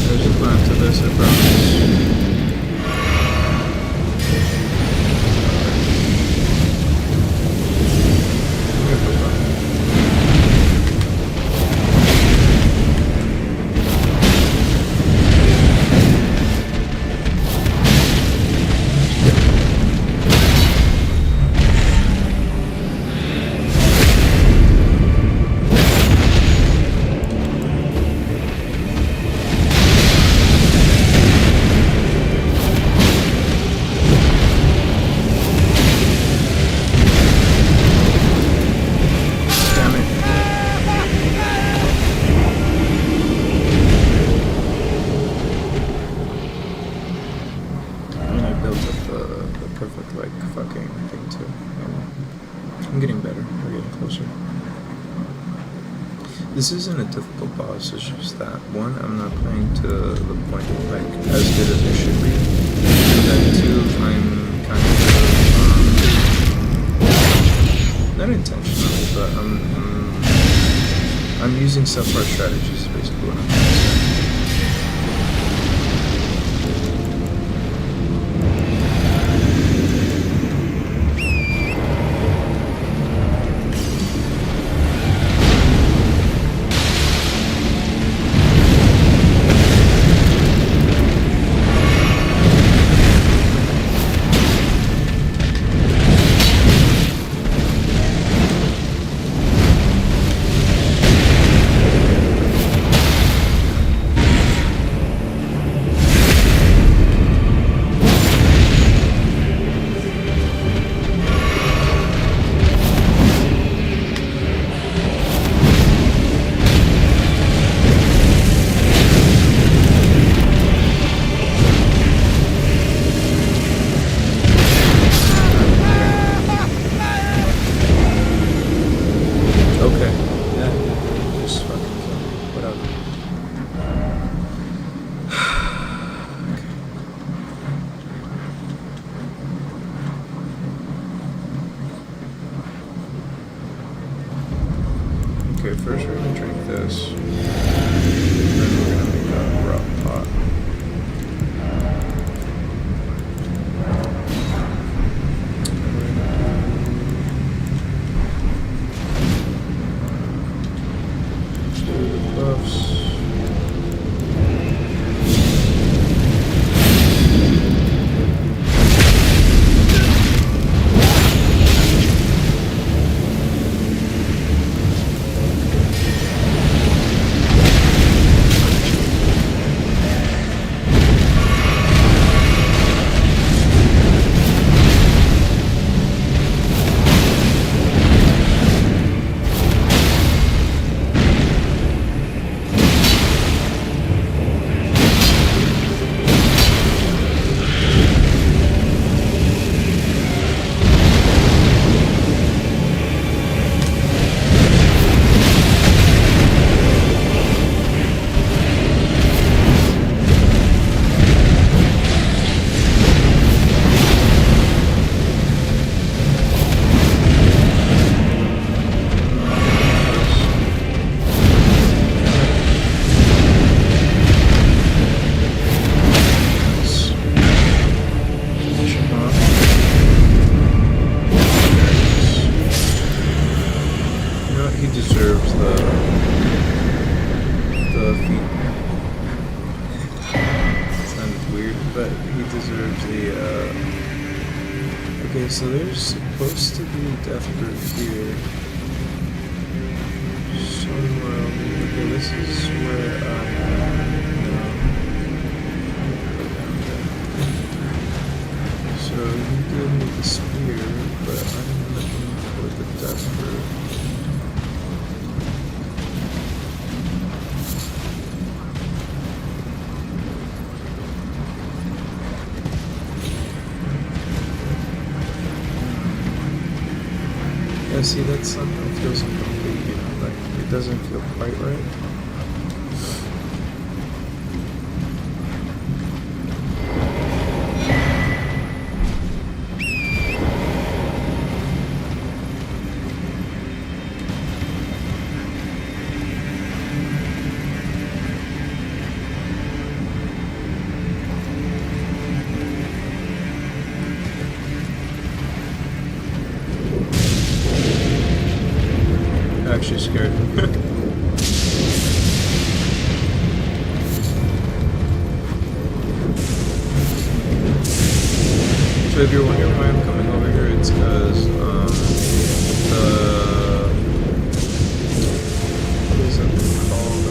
There's a plan to this, I promise. I'm getting better. We're getting closer. This isn't a difficult boss, it's just that one, I'm not playing to the point of like as good as I should be. And then two, I'm kind of not intentionally, but I'm using subpart strategies is basically what I'm trying to say. first we're gonna drink this. Then we're gonna make a rock pot. Do the buffs. He deserves the feet. Sounded weird, but he deserves the okay, so there's supposed to be a death group here. Somewhere over here. Okay, this is where I so he gave me the spear, but I'm looking for the death group. Yeah, see, that's something that feels incomplete, you know, like, it doesn't feel quite right. Actually scared me. So if you're wondering why I'm coming over here, it's because what is that thing called?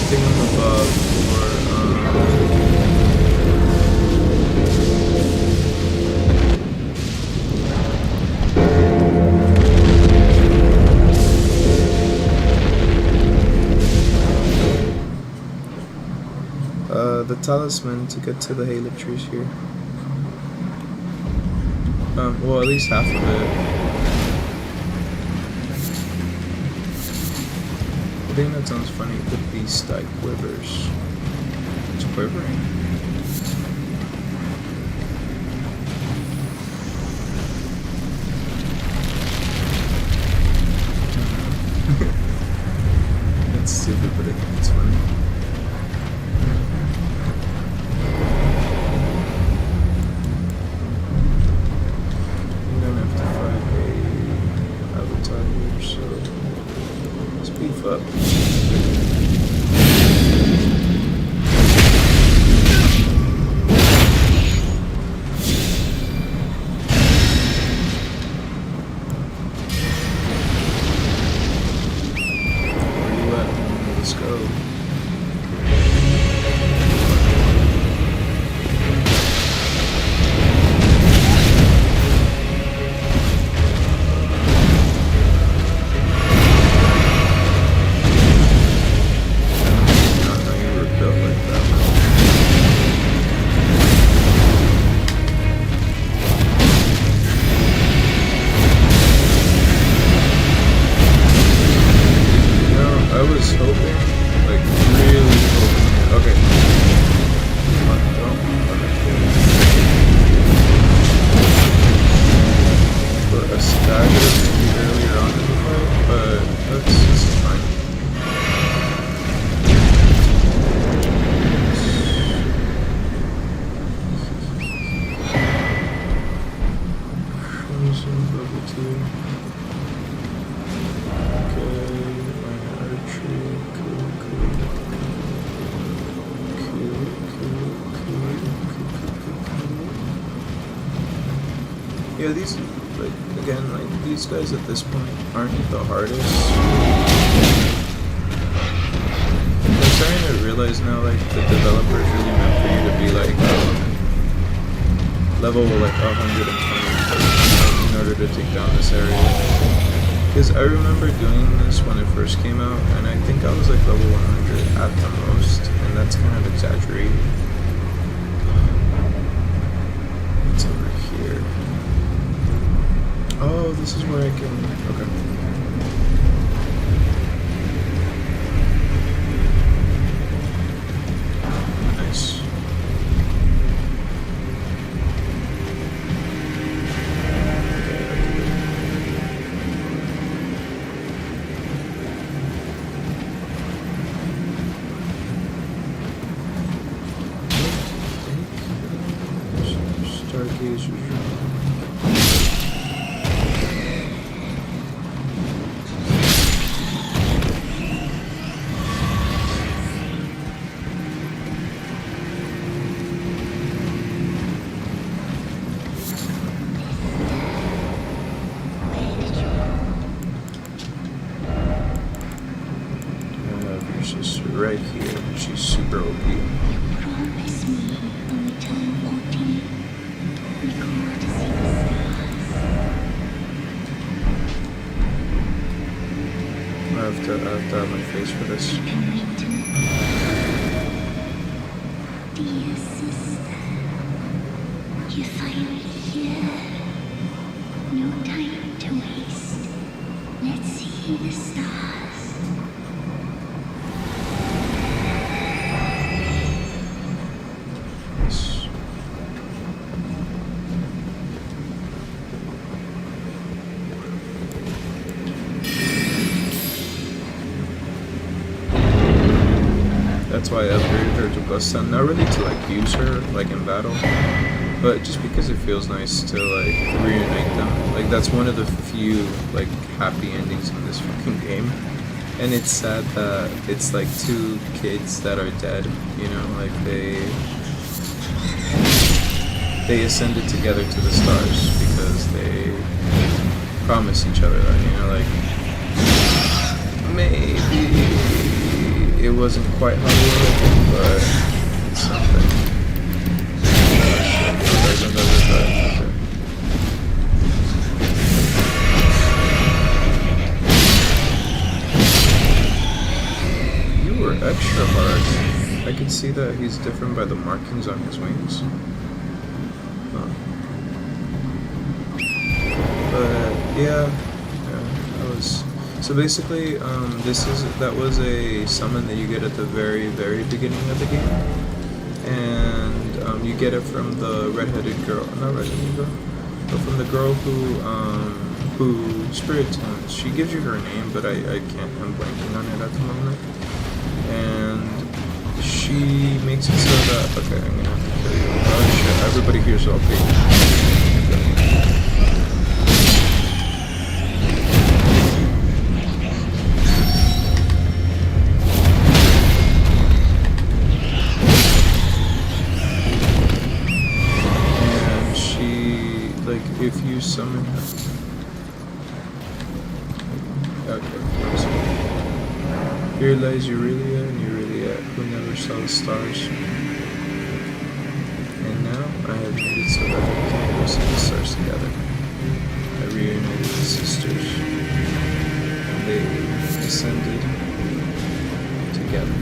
Thingamabog for the talisman to get to the Halip trees here. Well, at least half of it. I think that sounds funny. The beast like quivers. It's quivering. It's stupid, but I think it's funny. Up. Where you at? Let's go. Yeah, these, like, again, like, these guys at this point aren't the hardest. I'm starting to realize now, like, the developers really meant for you to be, like, level, like, 120 in order to take down this area. Because I remember doing this when it first came out, and I think I was, like, level 100 at the most, and that's kind of exaggerated. It's over here. Oh, this is where I can... Okay. Nice. Stargazers. Your sister right here. She's super OP. Promise me when we turn 14, we go to see the stars. I have to have my face for this. You can wait to dear sister. You're finally here. No time to waste. Let's see the stars. Yes. That's why I upgraded her to +10. Not really to like use her like in battle, but just because it feels nice to like reunite them. Like that's one of the few like happy endings in this fucking game. And it's sad that it's like two kids that are dead, you know, like they ascended together to the stars because they promised each other that, you know, like maybe it wasn't quite how they were looking, but it's something. There's another guy. You were extra hard. I could see that he's different by the markings on his wings. Huh. But yeah, that was. So basically, that was a summon that you get at the very beginning of the game, and you get it from the redheaded girl, not redheaded girl, but from the girl who spirit tones. She gives you her name, but I can't. I'm blanking on it at the moment, and she makes it so that okay, I'm gonna have to kill you. Oh shit! Everybody here's OP. If you summon her. Okay. Here lies Aurelia and Aurelia, who never saw the stars. And now I have made it so that we can go see the stars together. I reunited the sisters, and they ascended together.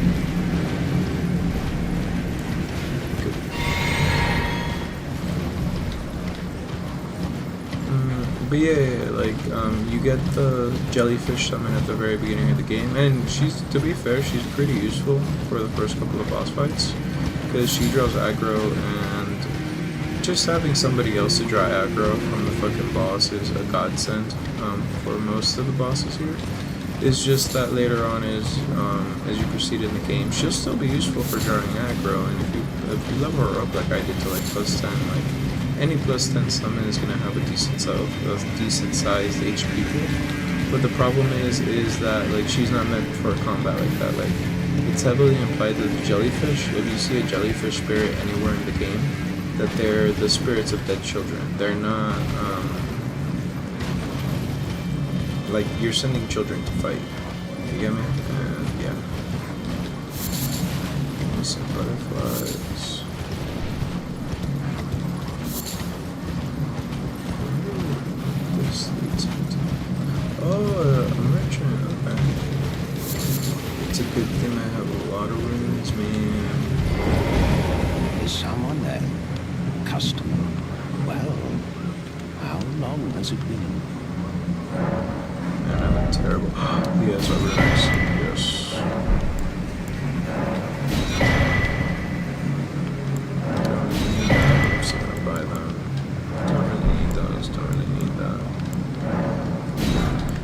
But yeah, like, you get the jellyfish summon at the very beginning of the game, and to be fair, she's pretty useful for the first couple of boss fights, because she draws aggro, and just having somebody else to draw aggro from the fucking boss is a godsend, for most of the bosses here. It's just that later on as you proceed in the game, she'll still be useful for drawing aggro, and if you level her up like I did to like +10, like, any +10 summon is going to have a decent sized HP pool, but the problem is that like she's not meant for combat like that. Like it's heavily implied that the jellyfish, if you see a jellyfish spirit anywhere in the game, that they're the spirits of dead children. They're not like you're sending children to fight. You get me? And yeah. Some butterflies. This leads into a merchant. Okay. It's a good thing I have a lot of runes, man. Is someone there? Customer? Well, how long has it been? Man, I'm terrible. Yes, my runes. Yes. I'm still gonna buy them. Don't really need those. Don't really need that.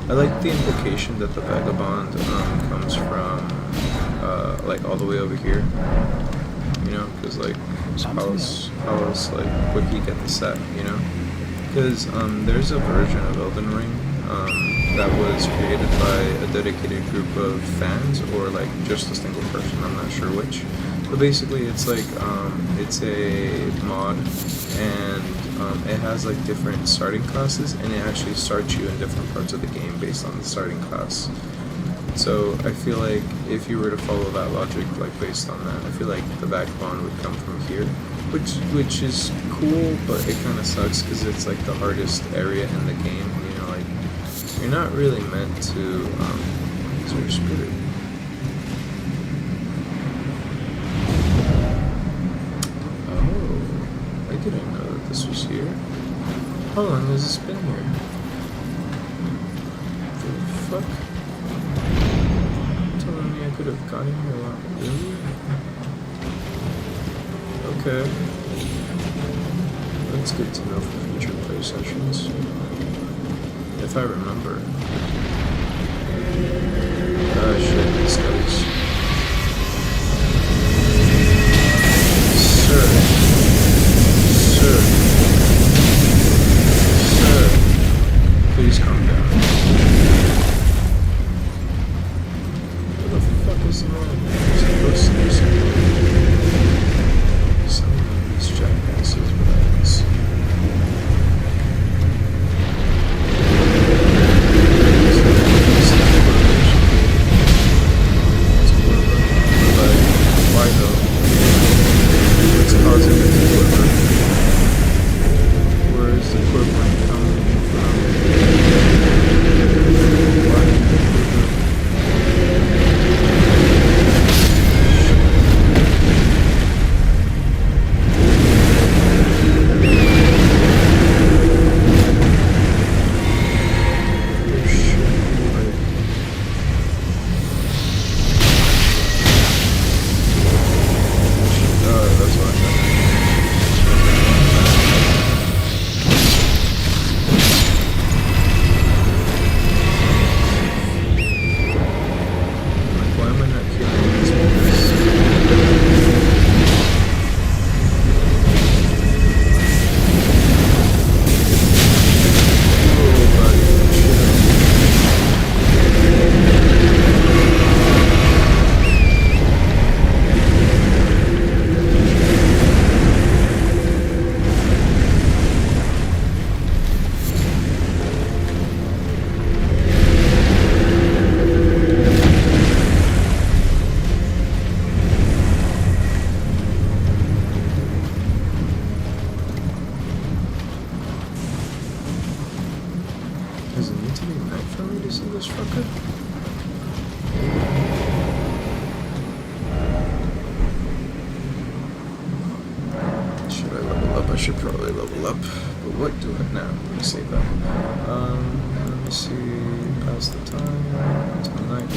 I like the implication that the vagabond comes from like all the way over here. You know, because like how else like would he get the set? You know, because there's a version of Elden Ring that was created by a dedicated group of fans or like just a single person. I'm not sure which. But basically, it's like it's a mod, and it has like different starting classes, and it actually starts you in different parts of the game based on the starting class. So I feel like if you were to follow that logic, like based on that, I feel like the vagabond would come from here, which is cool, but it kind of sucks because it's like the hardest area in the game. You know, like you're not really meant to sort of spirit. I didn't know that this was here. How long has this been here? The fuck? Telling me I could have gotten here a lot earlier? Okay. That's good to know for future play sessions. If I remember. Ah shit, these guys. Sir. Sir, please calm down. What the fuck is the matter? I'm supposed to do something. Some of these jackasses, relax. Why though? What's causing it to quiver? Where is the quiver coming from? Why did it quiver? Oh shit, like... that's what I got. Why am I not killing these ones? Oh, buddy, chill. Does it need to be night for me to see this fucker? Should I level up? I should probably level up. But what do I now? Let me save that. Let me see. Pass the time. It's midnight.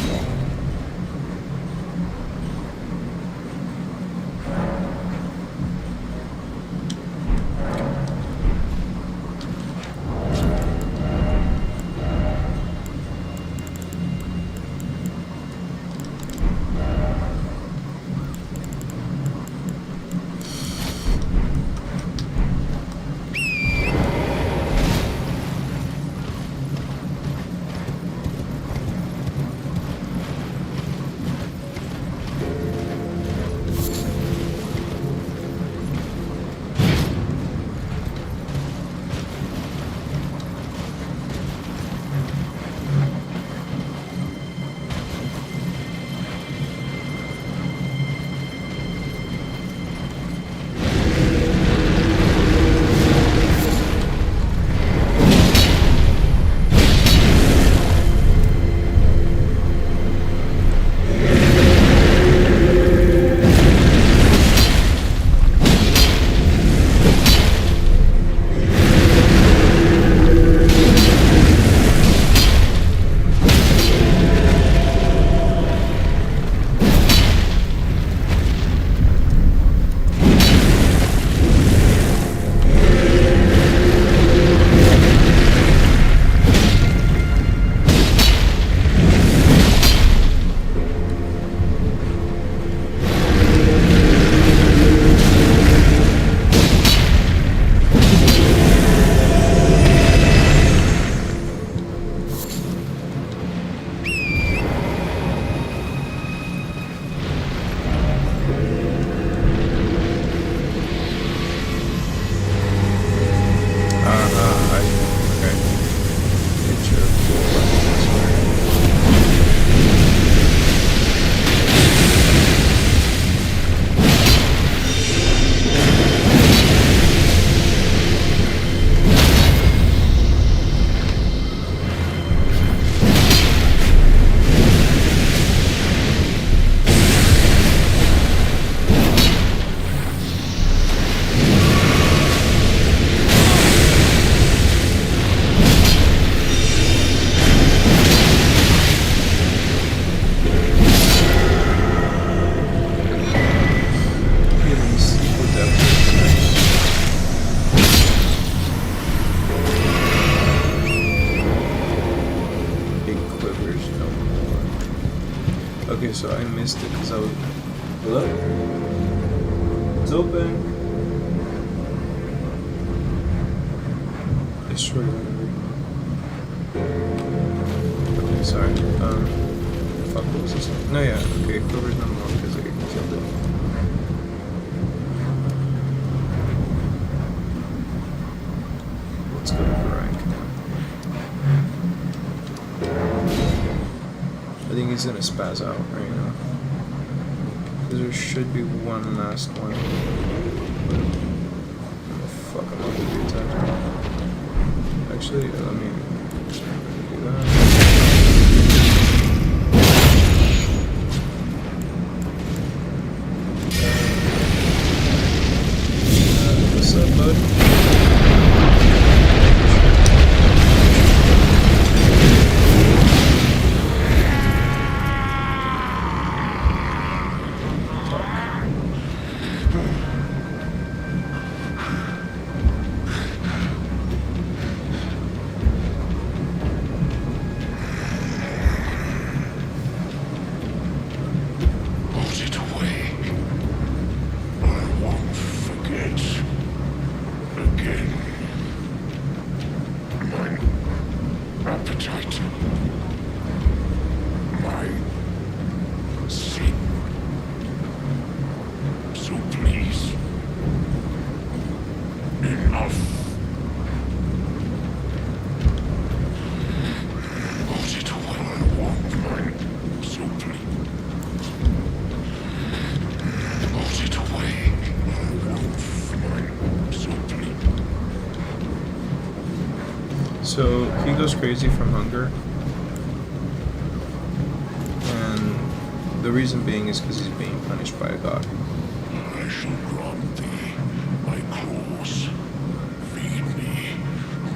because I was. Hello? It's open. I swear to God. Okay, sorry. Fuck, what was this? No, yeah, okay, Clover's not more because I killed it. Let's go to rank. I think he's gonna spaz out right now. Because there should be one last one. Oh, fuck, I'm not gonna do that. Actually, let me do that. What's up, bud? Put it away. I won't forget. Again. My appetite. My sin. So please. Enough. Put it away. I want mine. So please. Put it away. I want mine. So please. So he goes crazy from hunger, and the reason being is because he's being punished by a god. I shall grant thee my claws. Feed me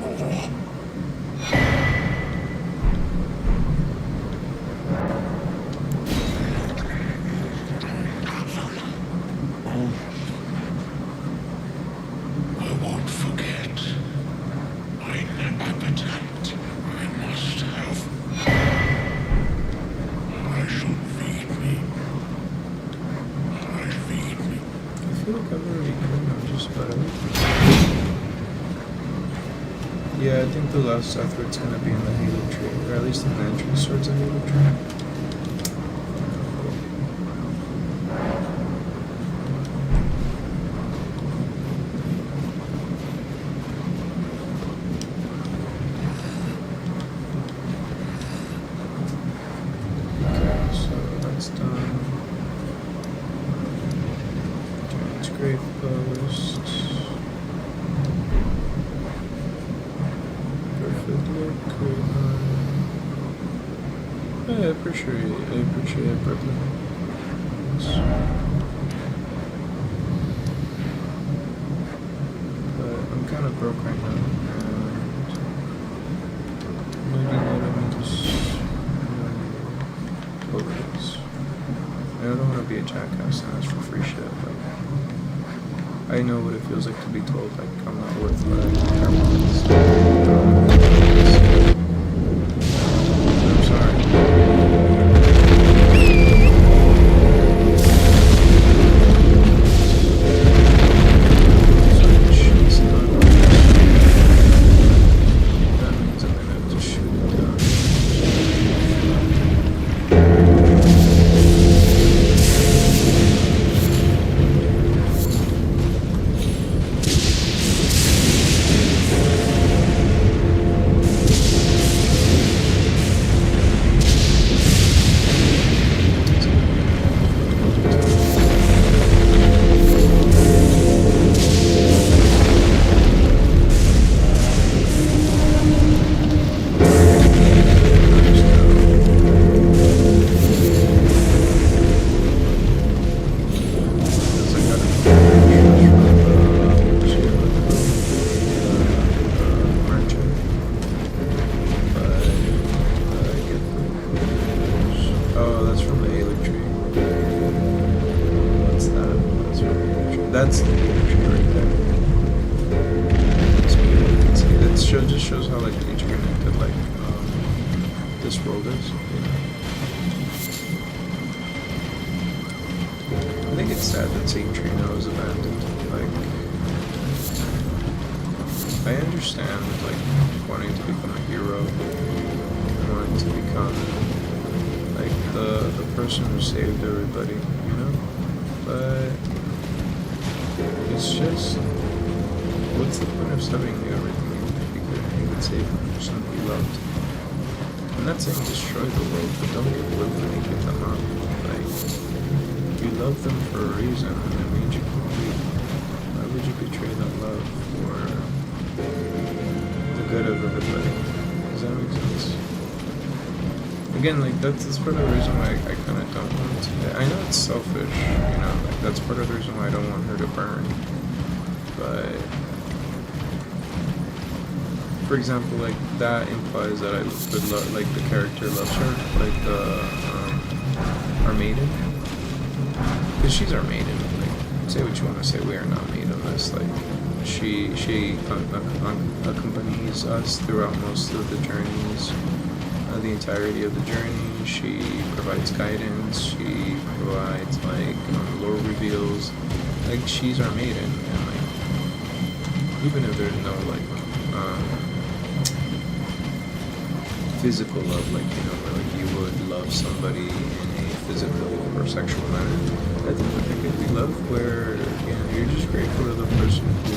more. I won't forget. Mine appetite I must have. I shall feed me. I feed me. I feel like I've already done just about everything. Yeah, I think the last effort's gonna be in the Halo tree, or at least in the entrance towards the Halo tree. Okay, so that's done. Giant's Grave Post. Perfect look. I appreciate Brooklyn. But I'm kind of broke right now, and maybe let me just focus. I don't want to be a jackass and ask for free shit, but I know what it feels like to be told like I'm not worth what I care about. I'm sorry. Shit's not on. That means I'm gonna have to shoot it down. Oh, that's from the Halo tree. What's that? That's from the Halo tree. That's the Halo tree right there. So you can see that just shows how like interconnected like this world is. You know? think it's sad that Saint Trina was abandoned. Like, I understand, like, wanting to become a hero, and wanting to become, like, the person who saved everybody, you know? But it's just, what's the point of having everything if you could save somebody you loved? I'm not saying destroy the world, but don't willfully give them up. Like, you love them for a reason, and it made you complete. Why would you betray that love for the good of everybody? Does that make sense? Again, like, that's part of the reason why I kind of don't want to. I know it's selfish, you know, like, that's part of the reason why I don't want her to burn. But, for example, like, that implies that I would love, like, the character loves her, like, our maiden. Because she's our maiden, like, say what you want to say, we are not maidenless, like, she accompanies us throughout most of the journeys, the entirety of the journey. She provides guidance, she provides, like, lore reveals, like, she's our maiden, and, like, even if there's no, like, physical love, like, you know, where, like, you would love somebody in a physical or sexual manner, I think it'd be love where, you know, you're just grateful to the person who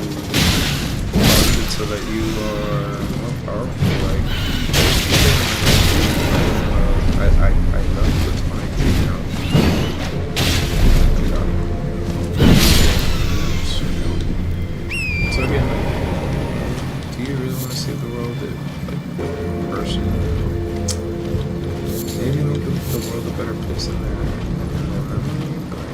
loves it so that you are more powerful, like, I love platonic, you know, so again, like, do you really want to save the world if, like, the person maybe make the world a better place than their memory, but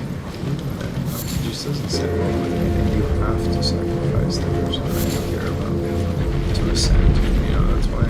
even then, it just doesn't sit well with me, and you have to sacrifice the person that you care about to ascend, you know, that's why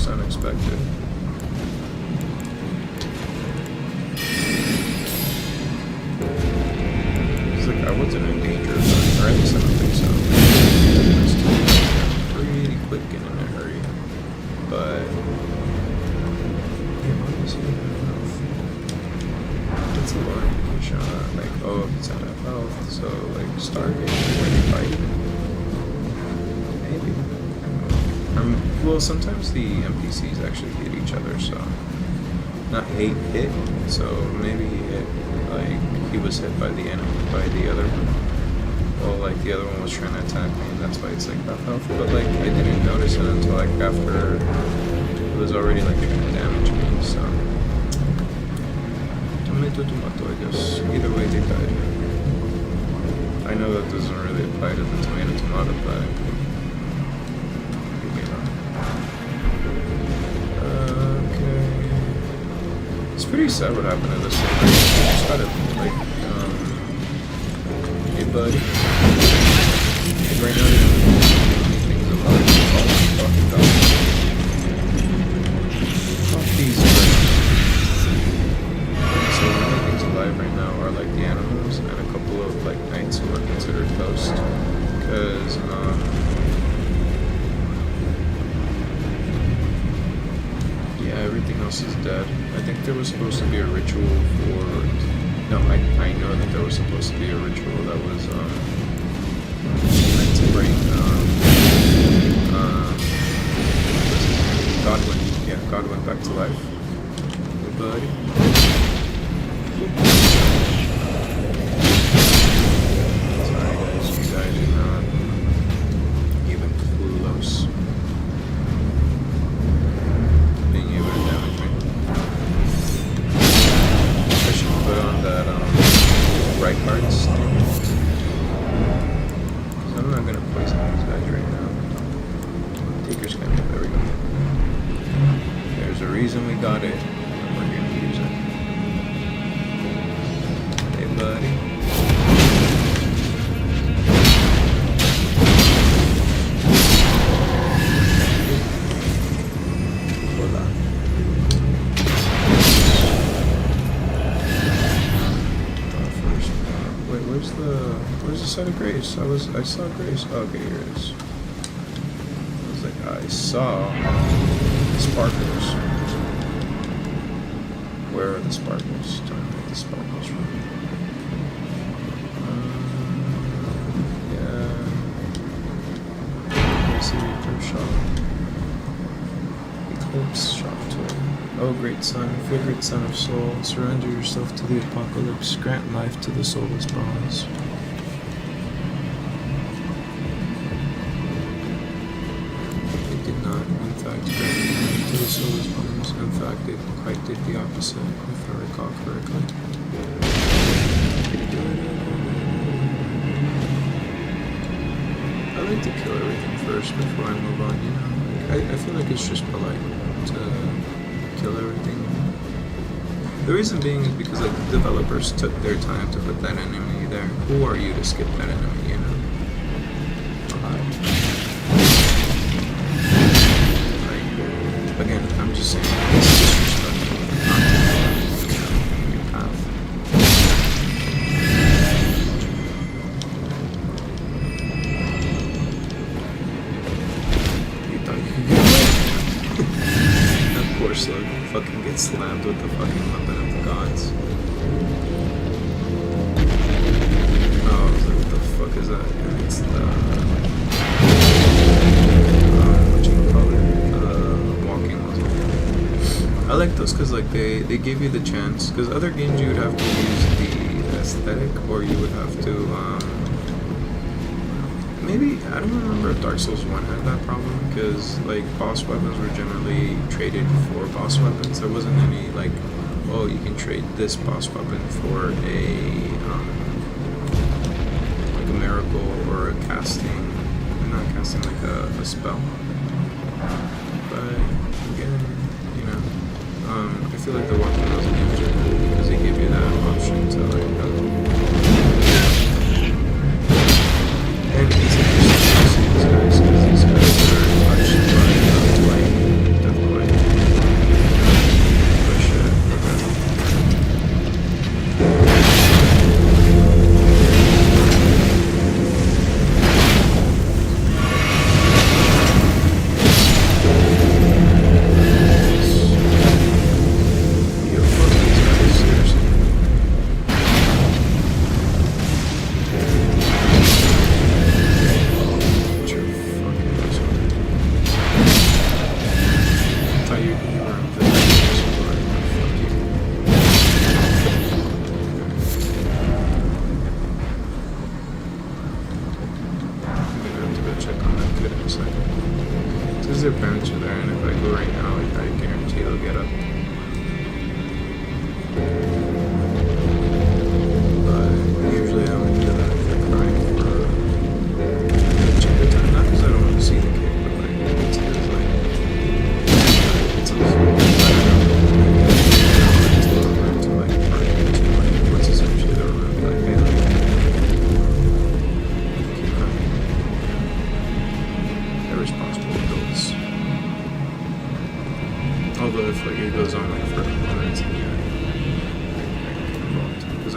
unexpected. It's like I wasn't in danger of dying, or at least I don't think so. I was pretty quick and in a hurry. But yeah, what was he in health? That's a lot of indication on that. Like, oh, if it's out of health, so like starving when you fight. Maybe. Well, sometimes the NPCs actually hit each other, so not hit, so maybe he hit, like, he was hit by the enemy, by the other one, well, like, the other one was trying to attack me, and that's why it's, like, half health, but, like, I didn't notice it until, like, after it was already, like, trying to damage me, so, tomato, I guess, either way they died. I know that doesn't really apply to the tomato, but it's pretty sad what happened to this thing. I just gotta, like, hey buddy. Like, right now, they don't do anything about it. Fuck these guys. So, alive right now are like the animals and a couple of like knights who are considered ghosts. Because yeah, everything else is dead. I think there was supposed to be a ritual for. No, I know that there was supposed to be a ritual that was meant to bring Godwin. Yeah, Godwin back to life. Hey, buddy. Sorry guys, you guys are not even close being able to damage me. I should put on that right hearts thing. Because I'm not gonna poison these guys right now. Taker's coming. There we go. There's a reason we got it. And we're gonna use it. Hey buddy. Hold on. First, wait, where's the site of Grace? I saw Grace. Oh, okay, here it is. I was like, I saw the sparkles. Where are the sparkles? Tell me where the sparkles from. Yeah. I see Reaper Shop. Eclipse Shop Tool. Oh, great sun, favorite son of soul, surrender yourself to the apocalypse, grant life to the soulless bones. It did not, in fact, grant life to the soulless bones. In fact, it quite did the opposite, if I recall correctly. I like to kill everything first before I move on, you know? Like, I feel like it's just polite to kill everything. The reason being is because like the developers took their time to put that enemy there. Who are you to skip that enemy, you know? Like, again, I'm just saying, it's disrespectful not to follow your path. You thought you could get away? Of course, like, fucking get slammed with the fucking weapon of the gods. Oh, I was like, what the fuck is that? And it's the walking muzzle. I like those because like they give you the chance. Because other games you would have to use the aesthetic, or you would have to maybe I don't remember if Dark Souls 1 had that problem, because like boss weapons were generally traded for boss weapons. There wasn't any like, oh, you can trade this boss weapon for a like a miracle or a casting, not casting, like a spell. But again, you know, I feel like the weapon was games are cool because they give you that option to like. And it's interesting to see these guys because these guys are touched by light, death light. But shit,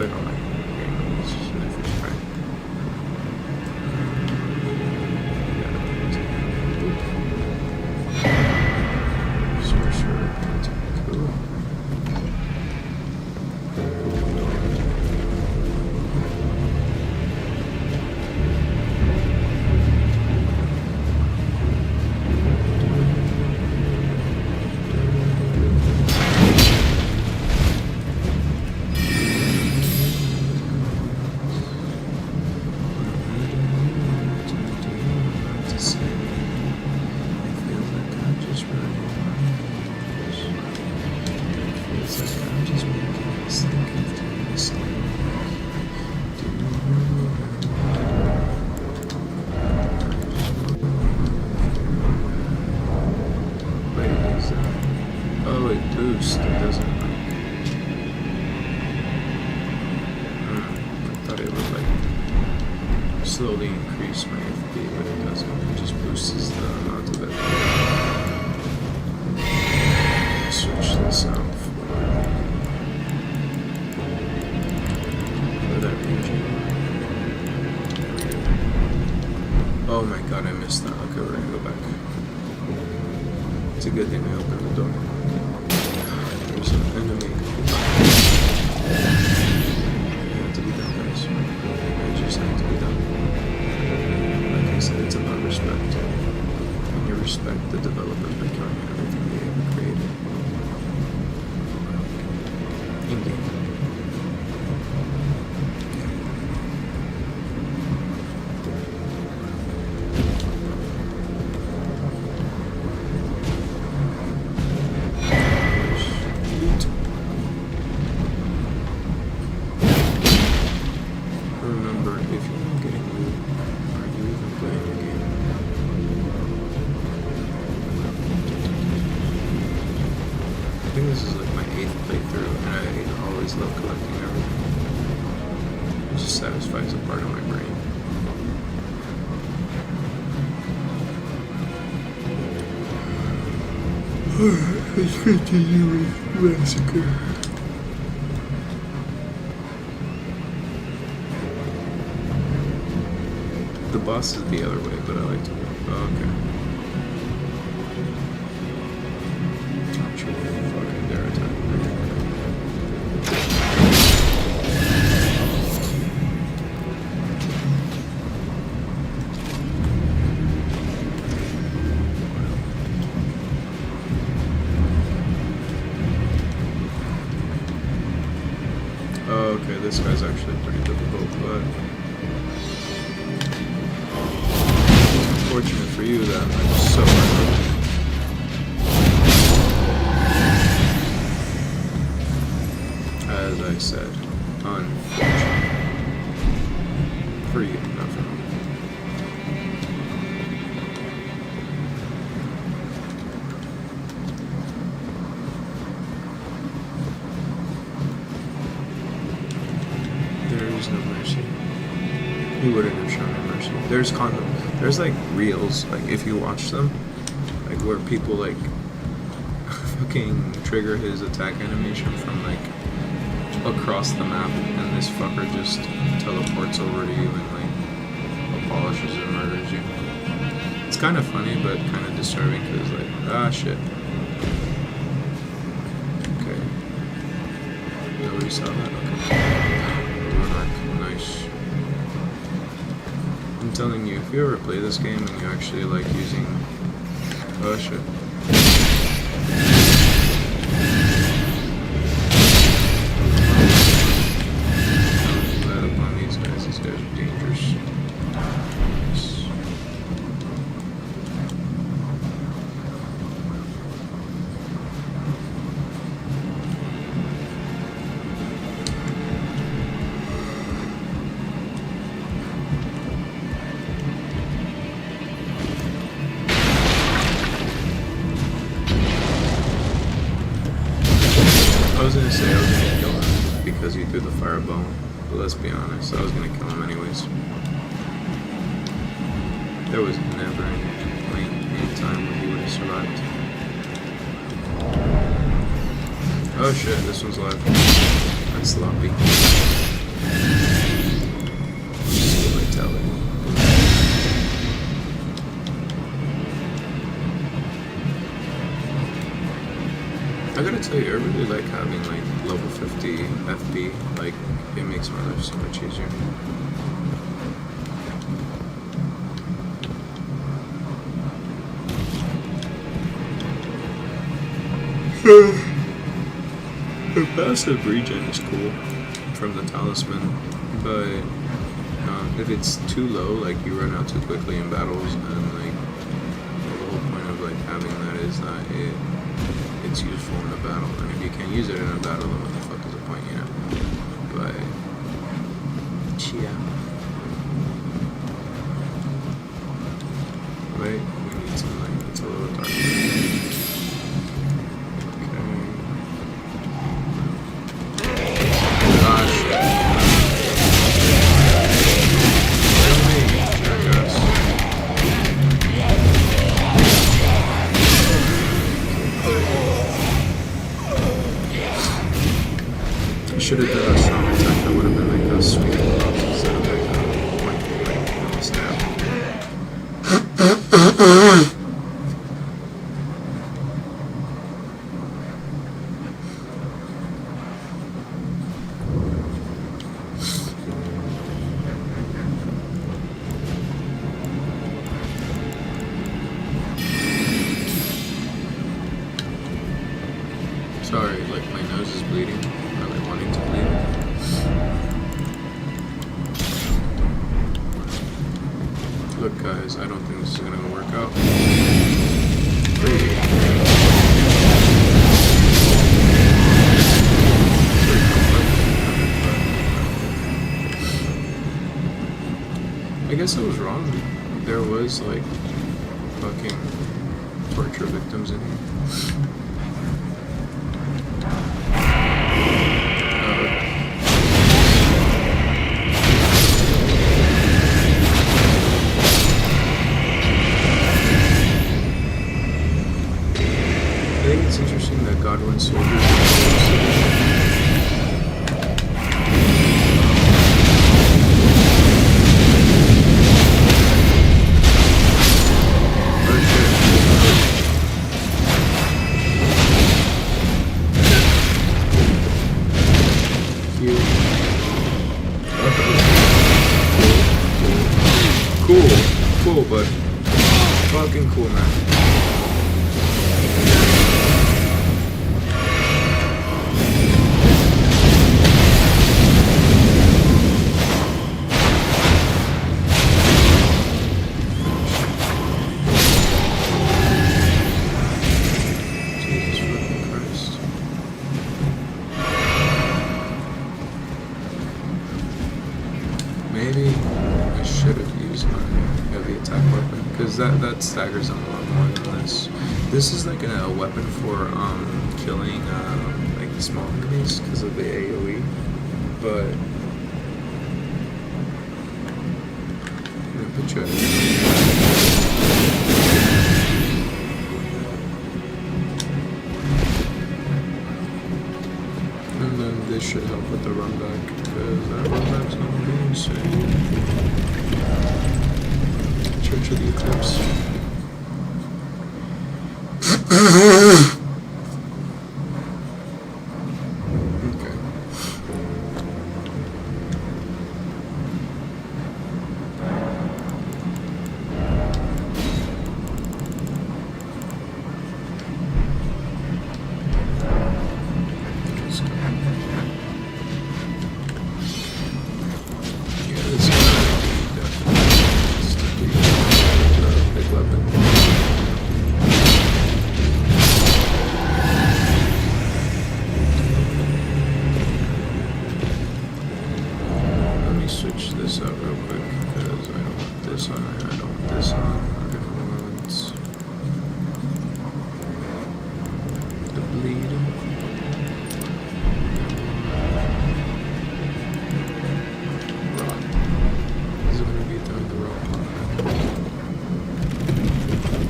because I don't like hearing noises in the fish fry. Sorcerer painting. Cool. Oh, it boosts, it doesn't like... I thought it would like slowly increase my FP, but it doesn't. It just boosts the amount of it. Switch this out for that region. Oh my god, I missed that. Okay, we're gonna go back. It's a good thing I opened the door. There's an enemy. It had to be done, guys. It just had to be done. Like I said, it's about respect. When you respect the developers by killing everything they ever created. In-game. Remember, if you're not getting loot, are you even playing the game? I think this is like my 8th playthrough, and I always love collecting everything. It just satisfies a part of my brain. Let's continue with Massacre. The boss is the other way, but I like to go. Oh, okay. Don't you fucking dare attack me. Oh, okay, this guy's actually pretty difficult, but... Fortunate for you that I'm so as I said, unfortunate for you, not for me. There is no mercy. He wouldn't have shown no mercy. There's like reels, like if you watch them, like where people like fucking trigger his attack animation from like across the map, and this fucker just teleports over to you and like abolishes and murders you. It's kind of funny, but kind of disturbing because like, ah shit. Okay. Nobody saw that? Okay. Monarch, nice. I'm telling you, if you ever play this game and you actually like using... Oh shit. Let up on these guys are dangerous. Nice. I was gonna say I was gonna kill him because he threw the fireball, but let's be honest, I was gonna kill him anyways. There was never any point in time where he would have survived. Oh shit, this one's alive. That's sloppy. say I really like having like level 50 FP. Like it makes my life so much easier. The passive regen is cool from the talisman, but if it's too low, like you run out too quickly in battles, and like the whole point of like having that is that it's useful in a battle, and if you can't use it in a battle, then what the fuck is the point, you know? But yeah, right? We need some light. It's a little dark. Should have done a strong attack. That would have been like a sweet pop instead of like a stab. Sorry, like my nose is bleeding. Really wanting to bleed. Look, guys, I don't think this is gonna work out. I guess I was wrong. There was like fucking torture victims in here. I think it's interesting that Godwin soldiers cool, but fucking cool, man. Maybe I should have used my heavy attack weapon, because that staggers them a lot more than this. This is like a weapon for killing like small enemies because of the AoE, but I'm gonna put you and then this should help with the run back, because that run back's gonna be insane. Church of the Eclipse. Okay. Switch this out real quick, because I don't want this on, I don't want this on. Okay, the bleeding. Rock. This is gonna be down the rock.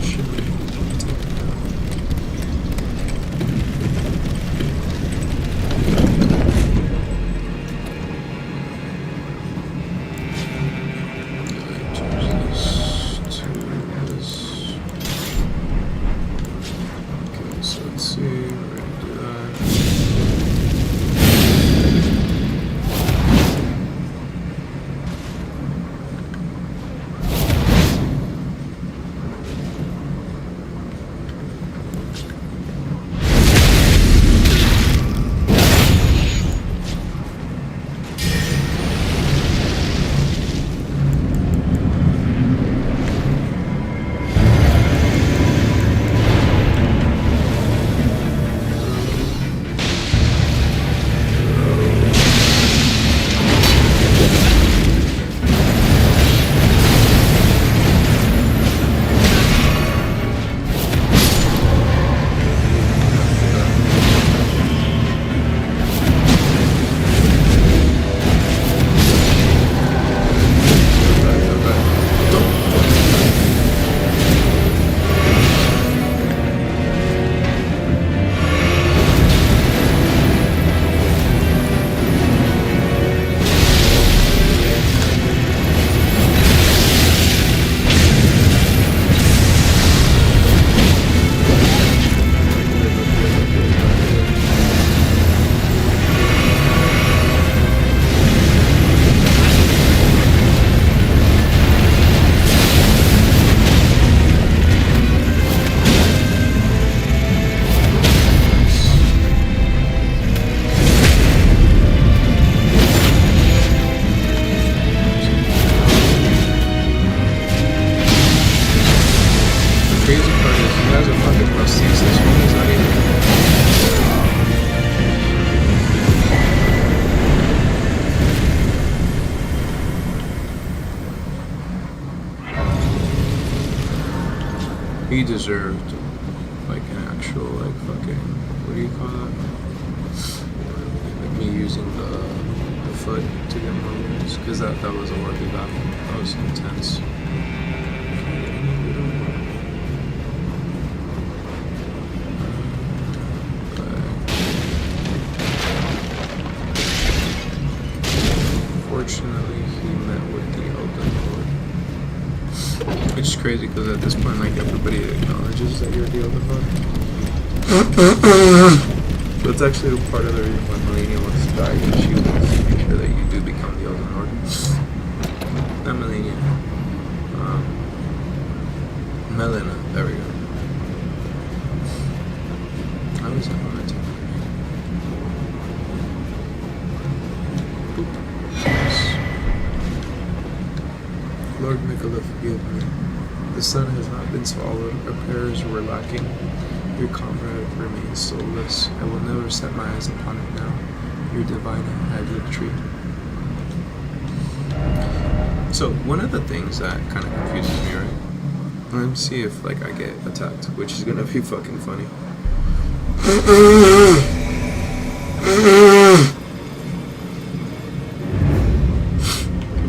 Should be taken out. Change this to He deserved like an actual like fucking what do you call that? Like me using the foot to get more wounds because that was a worthy battle. That was intense. Fortunately, he met with the Elden Lord. Which is crazy because at this point, like, everybody acknowledges that you're the Elden Lord. That's actually a part of the reason why Melania wants to die, because she wants to make sure that you do become the Elden Lord. Not Melania. Melina. There we go. I was on my team. Lord Mikola, forgive me. The sun has not been swallowed, our prayers were lacking. Your comrade remains soulless. I will never set my eyes upon it now. Your divine had victory. So, one of the things that kind of confuses me, right? Let me see if, like, I get attacked, which is gonna be fucking funny.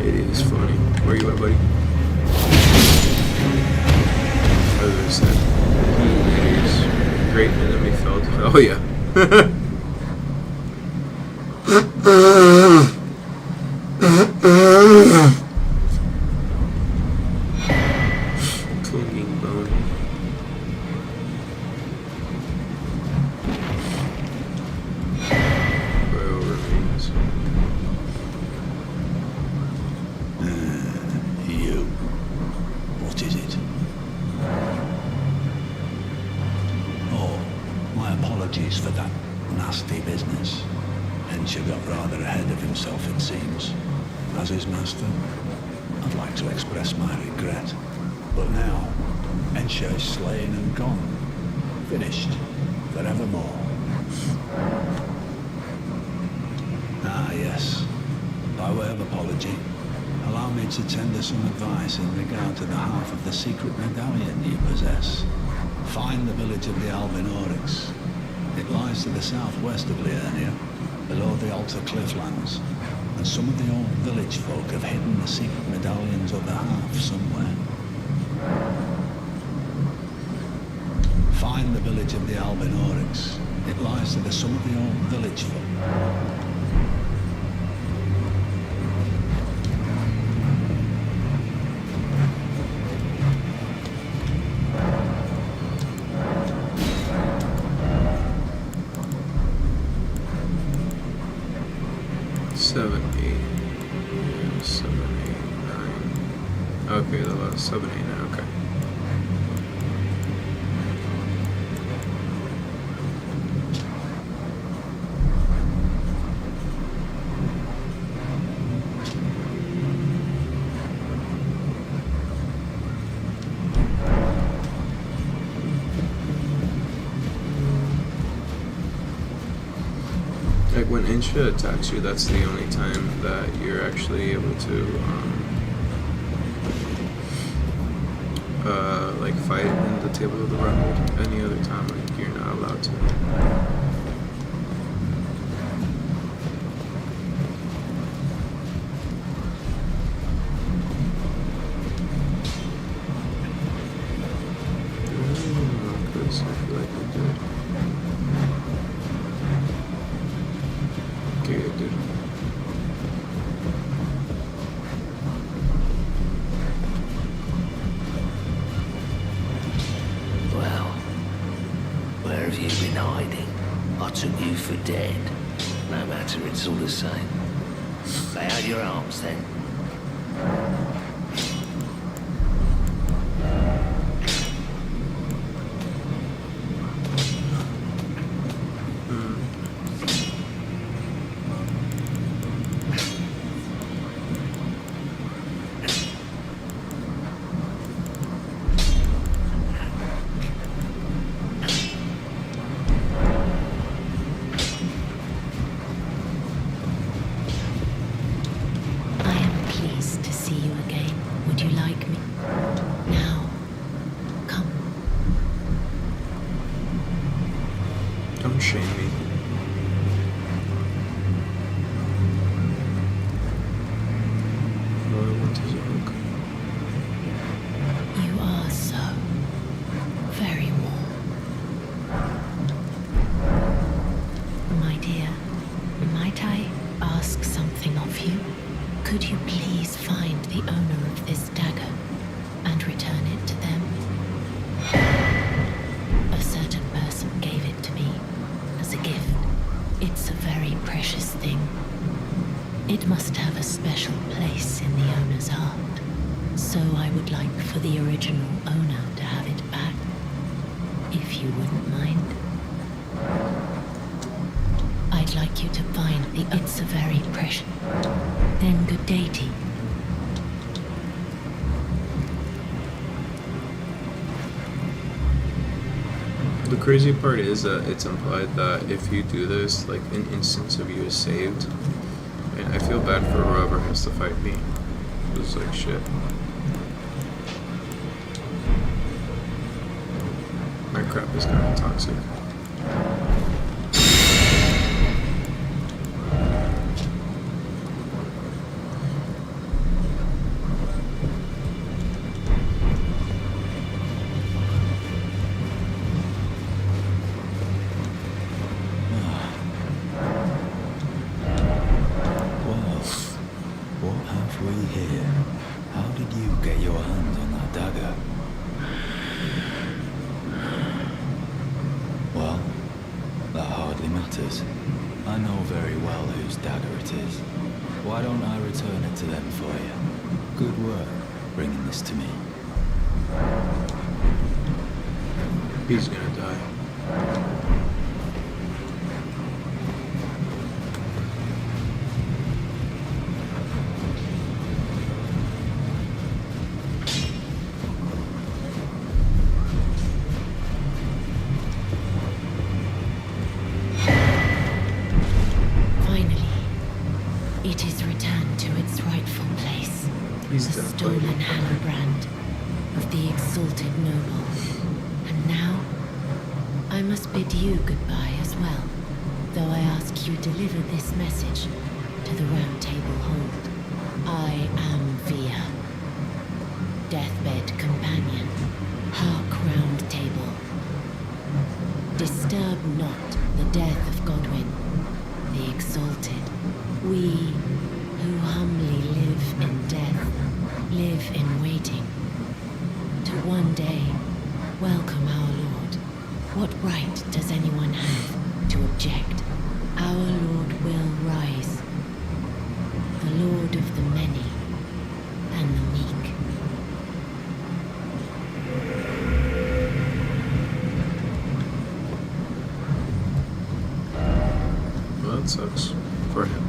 It is funny. Where you at, buddy? As I said, it is great enemy felt. Oh yeah. Clinging bone. Royal remains. You. What is it? Oh, my apologies for that nasty business. Ensha got rather ahead of himself, it seems. As his master, I'd like to express my regret. But now, Ensha is slain and gone. Finished. Forevermore. Ah, yes. By way of apology, allow me to tender some advice in regard to the half of the secret medallion you possess. Find the village of the Albinaurix. It lies to the southwest of Liurnia, below the Alta Clifflands, and some of the old village folk have hidden the secret medallions of the half somewhere. Find the village of the Albinaurix. It lies to the some of the old village folk. Seven, 8. Yeah, 7, 8, 9. Okay, the last 7, 8, 9. Okay. Like when Insha attacks you, that's the only time that you're actually able to like fight in the Table of the Realm. Any other time, like you're not allowed to. Because I feel like I did. Okay, I did. Well, where have you been hiding? I took you for dead. No matter, it's all the same. Lay out your arms then. I am pleased to see you again. of you, could you please find the owner of this dagger and return it to them? A certain person gave it to me as a gift. It's a very precious thing. It must have a special place in the owner's heart. So I would like for the original owner to have it back, if you wouldn't mind. I'd like you to find the... It's a very precious... Then good day to you. The crazy part is that it's implied that if you do this, like an instance of you is saved. And I feel bad for whoever has to fight me. It's like shit. My crap is kind of toxic. What have we here? How did you get your hands on that dagger? Well, that hardly matters. I know very well whose dagger it is. Why don't I return it to them for you? Good work bringing this to me. He's gonna die. It is returned to its rightful place. He's the dead, stolen buddy. Halbrand of the exalted noble. And now, I must bid you goodbye as well, though I ask you deliver this message to the Round Table Hold. I am Via, deathbed companion, hark Round Table. Disturb not the death of Godwin, the exalted. We who humbly live in death, live in waiting, to one day welcome our Lord. What right does anyone have to object? Our Lord will rise, the Lord of the many and the meek. Well, that sucks for him.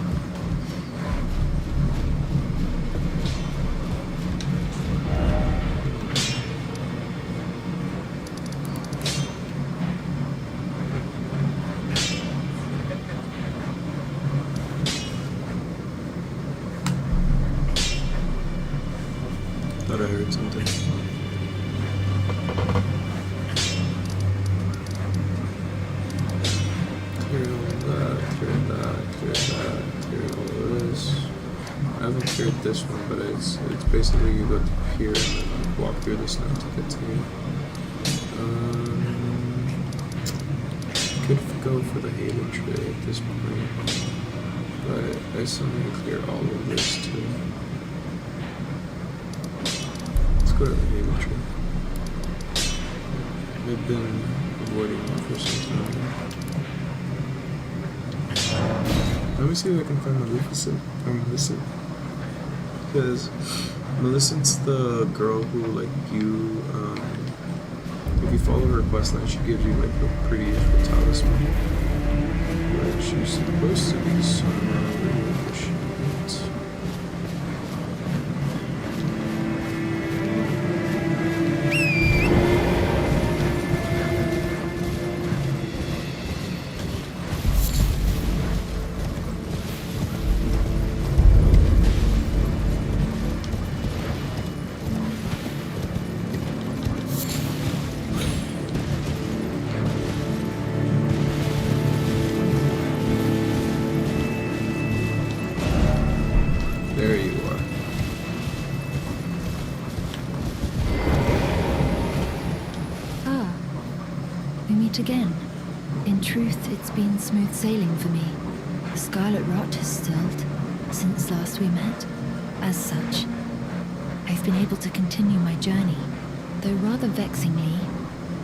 Thought I heard something. Clear all that, clear that, clear that, clear all of this. I haven't cleared this one, but it's basically you go here and then walk through the snow to get to here. Could go for the Haven Tree at this point, but I still need to clear all of this too. Let's go to the Haven Tree. I've been avoiding it for some time. Let me see if I can find Maleficent. Or Millicent. Because Millicent's the girl who, like, you, if you follow her quest line, she gives you, like, the prettiest talisman. But she's supposed to be somewhere over here. Where she is. There you are. Ah, we meet again. In truth, it's been smooth sailing for me. The Scarlet Rot has stilled. since last we met. As such, I've been able to continue my journey. Though rather vexingly,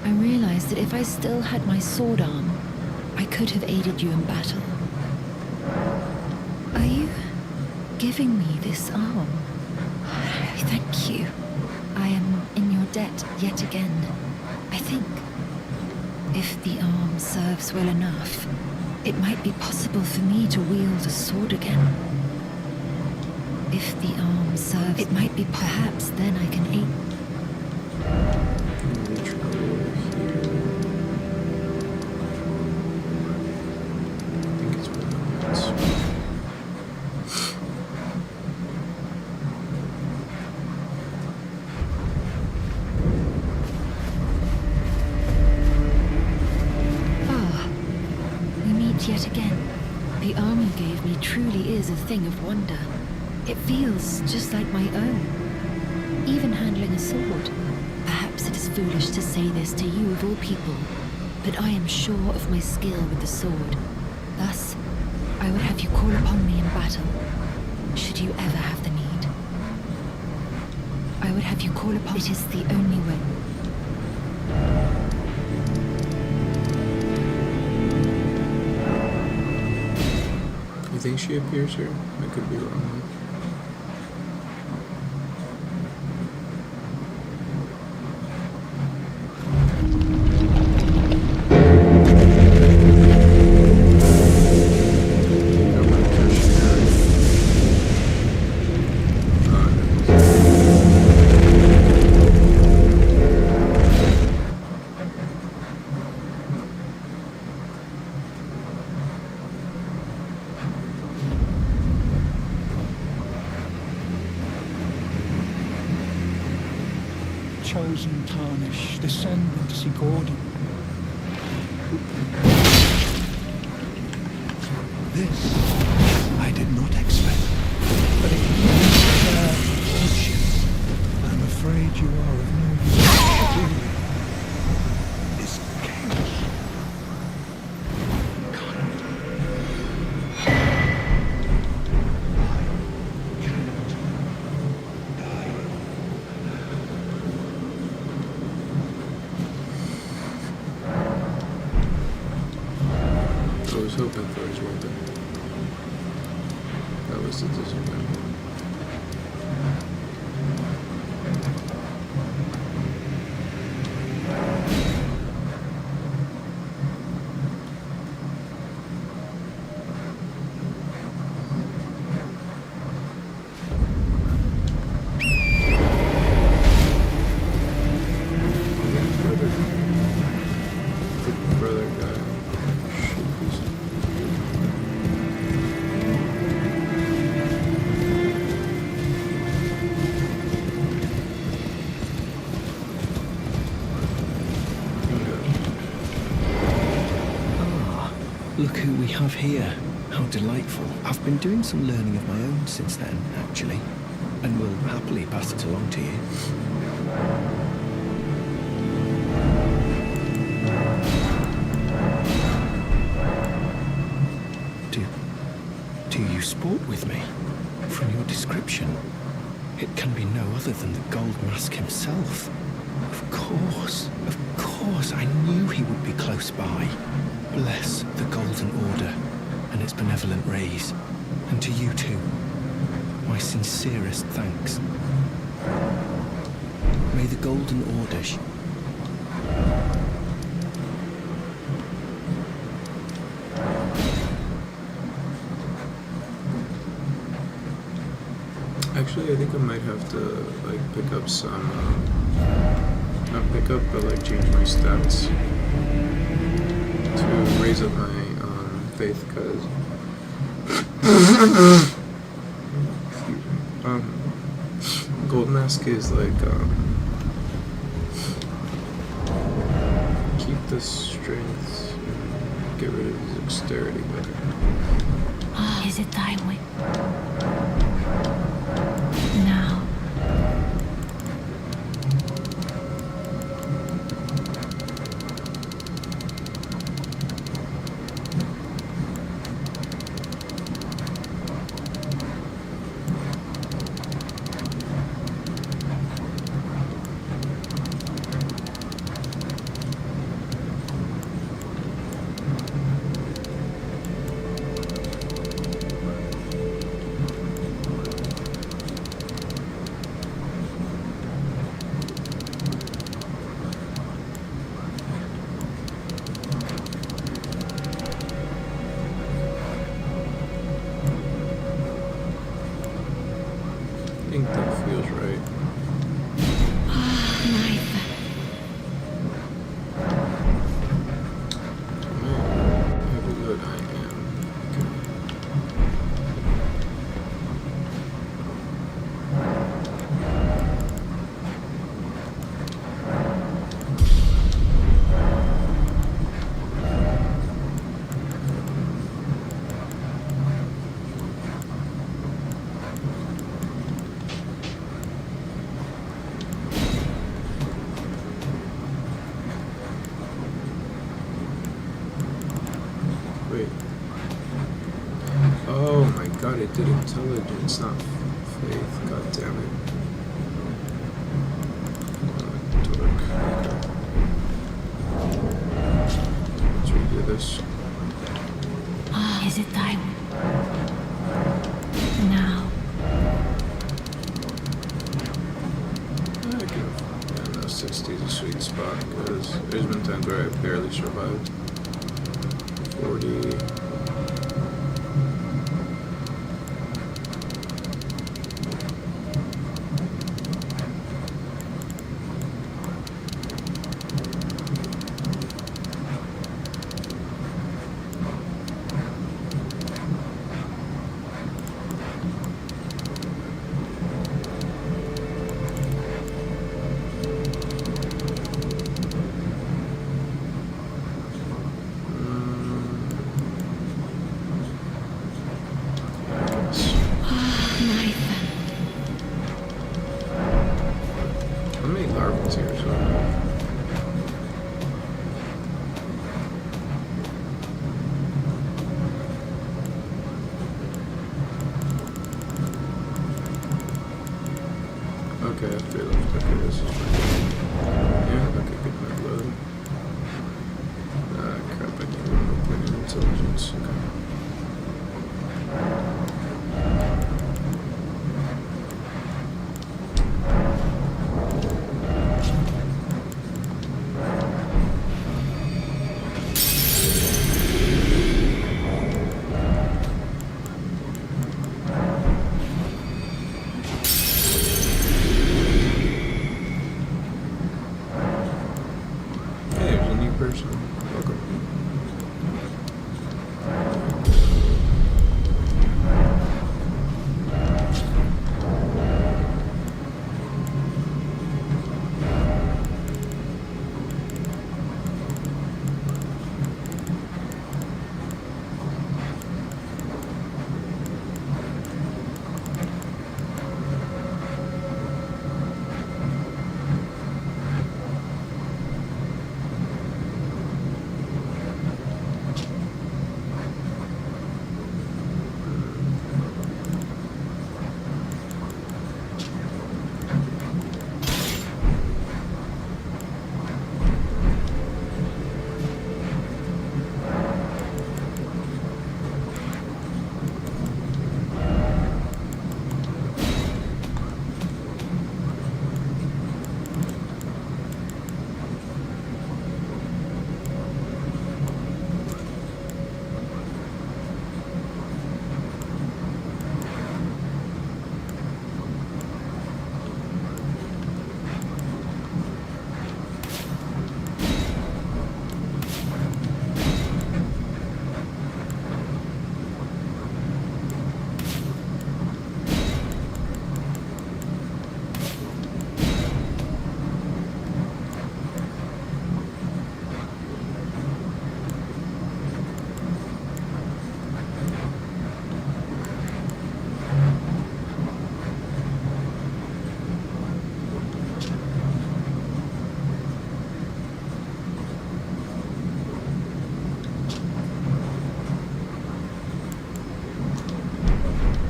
I realized that if I still had my sword arm, I could have aided you in battle. Are you giving me this arm? Thank you. I am in your debt yet again. I think if the arm serves well enough, it might be possible for me to wield a sword again. If the arm serves, it might be perhaps then I can aid. Yet again, the arm you gave me truly is a thing of wonder. It feels just like my own. Even handling a sword. Perhaps it is foolish to say this to you of all people, but I am sure of my skill with the sword. Thus, I would have you call upon me in battle, should you ever have the need. I would have you call upon. It is the only way. You think she appears here? I could be wrong. Chosen tarnish, descendant to see Gordon. This I did not expect. But it is I'm afraid you are of no use to me. This chaos. I was hoping for his weapon. That was the disappointment. Brother guy. Look who we have here. How delightful. I've been doing some learning of my own since then, actually, and will happily pass it along to you. Do you sport with me? From your description, it can be no other than the Gold Mask himself. Of course, I knew he would be close by. Bless the Golden Order and its benevolent rays, and to you too, my sincerest thanks. May the Golden Order Actually, I think I might have to like pick up some. Not pick up, but like change my stats to raise up my faith, because Gold Mask is like keep the strength, get rid of his dexterity better. Is it thy way? Now. think that feels right. Knife. Man, how good I am. Wait. Oh my god, it did intelligence, not faith. God damn it. Torque. Okay. Let's redo this. Is it time? Now. I give, yeah, no, 60 is a sweet spot because there's been times where I barely survived. 40. How many larvas here? So okay, I have 3 left. Okay, this is fine. Yeah, okay, good my load. Crap, I need to open in intelligence. Okay. Hey, there's a new person. Welcome.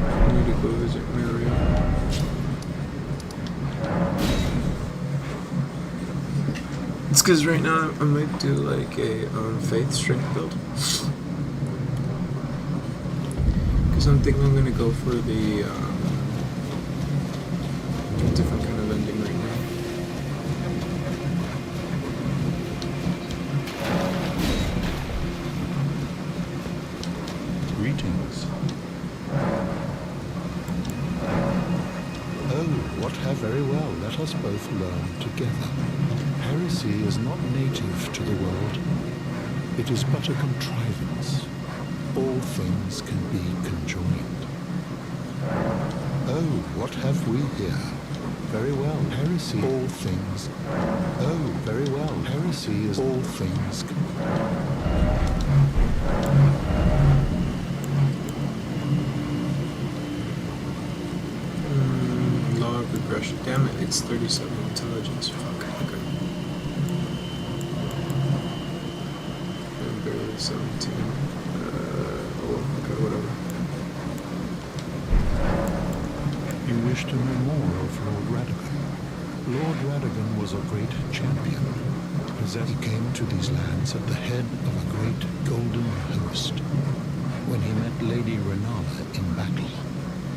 I need to go visit Mario. It's because right now I might do like a faith strength build. Because I'm thinking I'm gonna go for the different kind of ending right now. Greetings. what have very well, let us both learn together. Heresy is not native to the world. It is but a contrivance. All things can be conjoined. Oh, what have we here? Very well, heresy, all things. Oh, very well, heresy is all things. Law of regression. Damn it, it's 37 intelligence. Fuck. Okay. And barely 17. Okay, whatever. You wish to know more of Lord Radagon? Lord Radagon was a great champion. He came to these lands at the head of a great golden host. When he met Lady Renala in battle,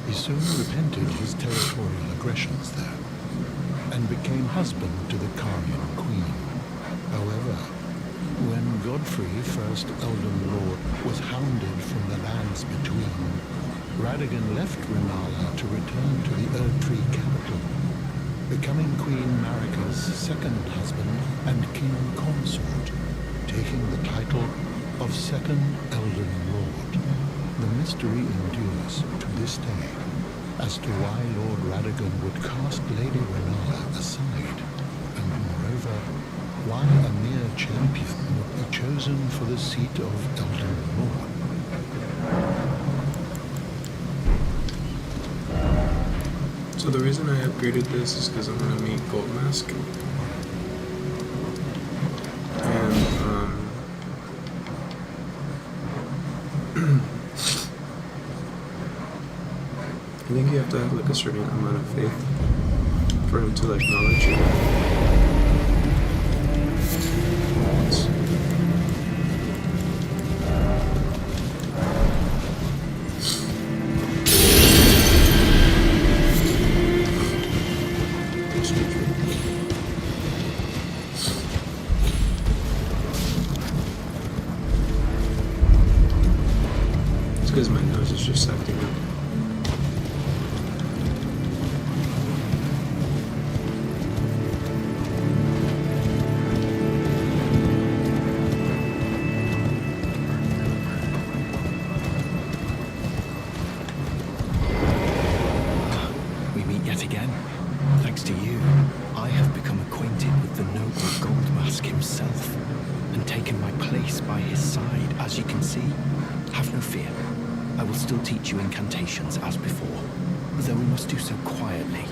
he soon repented his territorial aggressions there, and became husband to the Carian queen. However, when Godfrey, first Elden Lord, was hounded from the lands between, Radagon left Renala to return to the Erdtree capital, becoming Queen Marika's second husband and king consort, taking the title of Second Elden Lord. The mystery endures to this day as to why Lord Radagon would cast Lady Renala aside, and moreover, why a mere champion would be chosen for the seat of Elden Lord. So the reason I upgraded this is because I'm going to meet Goldmask. And, I think you have to have like a certain amount of faith for him to acknowledge you. It's because my nose is just acting up. We meet yet again. Thanks to you, I have become acquainted with the noble Goldmask himself, and taken my place by his side, as you can see. Have no fear. I will still teach you incantations as before, though we must do so quietly,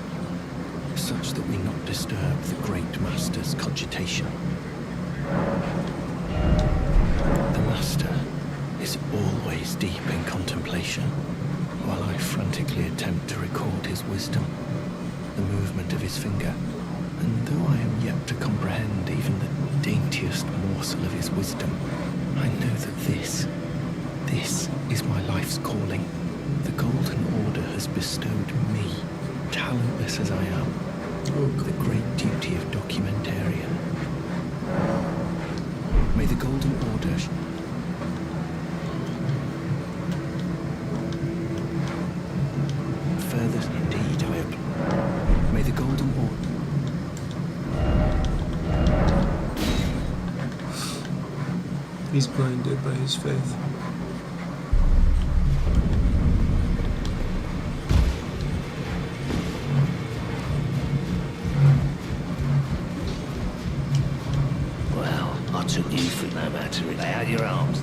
such that we not disturb the great master's cogitation. The master is always deep in contemplation, while I frantically attempt to record his wisdom, the movement of his finger, and though I am yet to comprehend even the daintiest morsel of his wisdom, I know that this is my life's calling. The Golden Order has bestowed me, talentless as I am, the great duty of documentarian. May the Golden Order further indeed, I have. May the Golden Order. He's blinded by his faith. Well, I took you for no matter. Lay out your arms.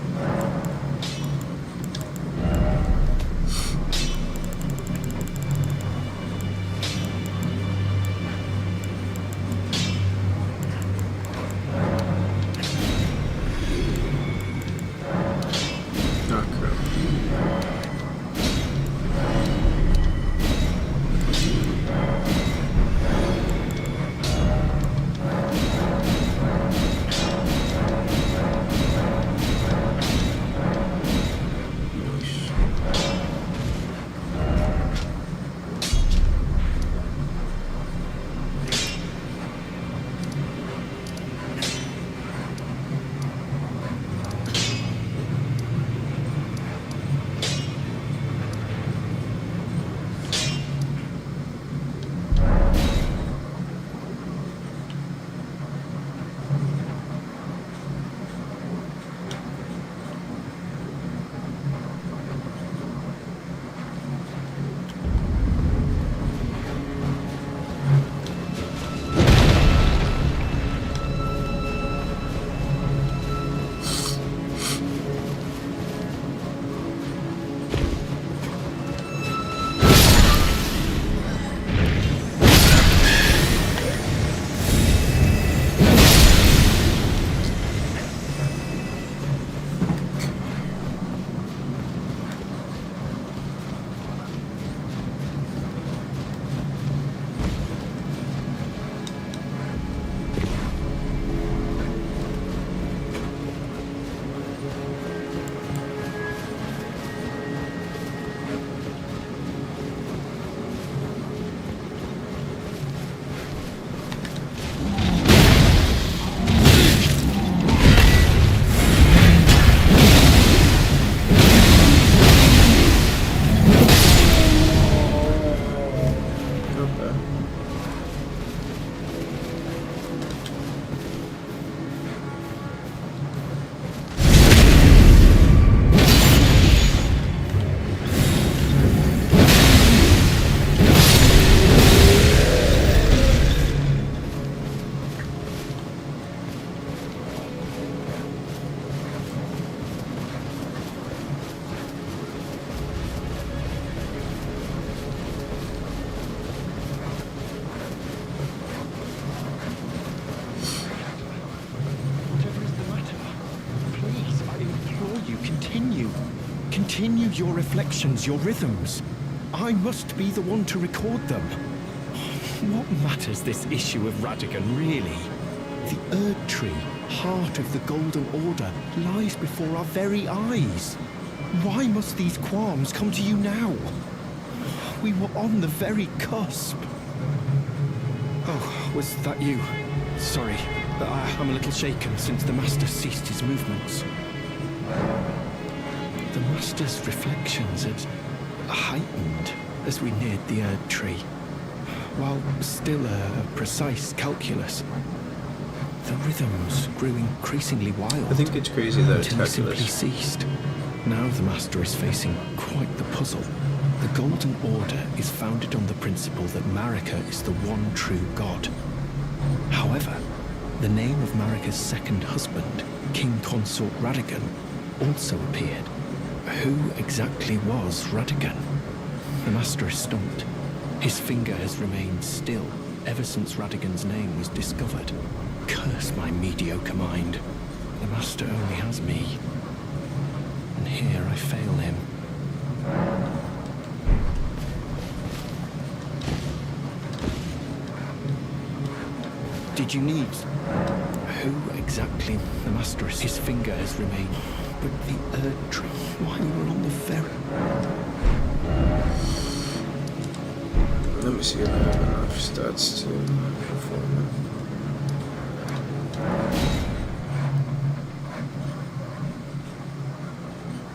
Oh, crap. continue your reflections, your rhythms. I must be the one to record them. What matters this issue of Radigan, really? The Erd Tree, heart of the Golden Order, lies before our very eyes. Why must these qualms come to you now? We were on the very cusp. Oh, was that you? Sorry, but I'm a little shaken since the Master ceased his movements. The Master's reflections had heightened as we neared the Erd Tree. While still a precise calculus, the rhythms grew increasingly wild. I think it's crazy that it's until it simply calculus. ceased. Now the Master is facing quite the puzzle. The Golden Order is founded on the principle that Marika is the one true god. However, the name of Marika's second husband, King Consort Radigan, also appeared. Who exactly was Radigan? The Master is stumped. His finger has remained still ever since Radigan's name was discovered. Curse my mediocre mind. The Master only has me. And here I fail him. Did you need... Who exactly? The Master is... His finger has remained. But the Erd Tree, why we were on the very... Let me see if I have enough stats to perform it.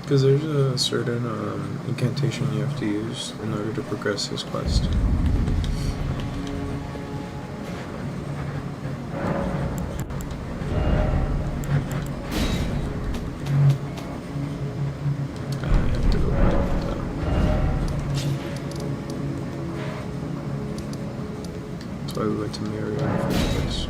Because there's a certain incantation you have to use in order to progress this quest. That's why we went to Mary in the first place.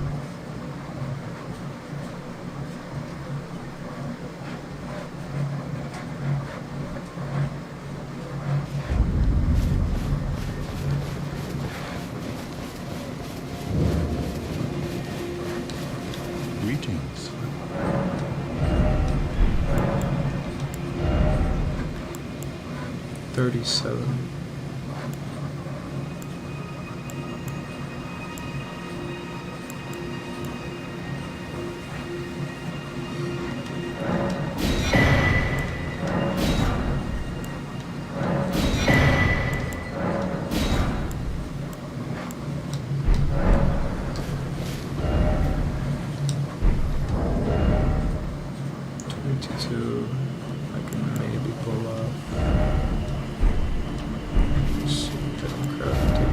Greetings. $37. I can maybe pull off. Let's see if I can craft it.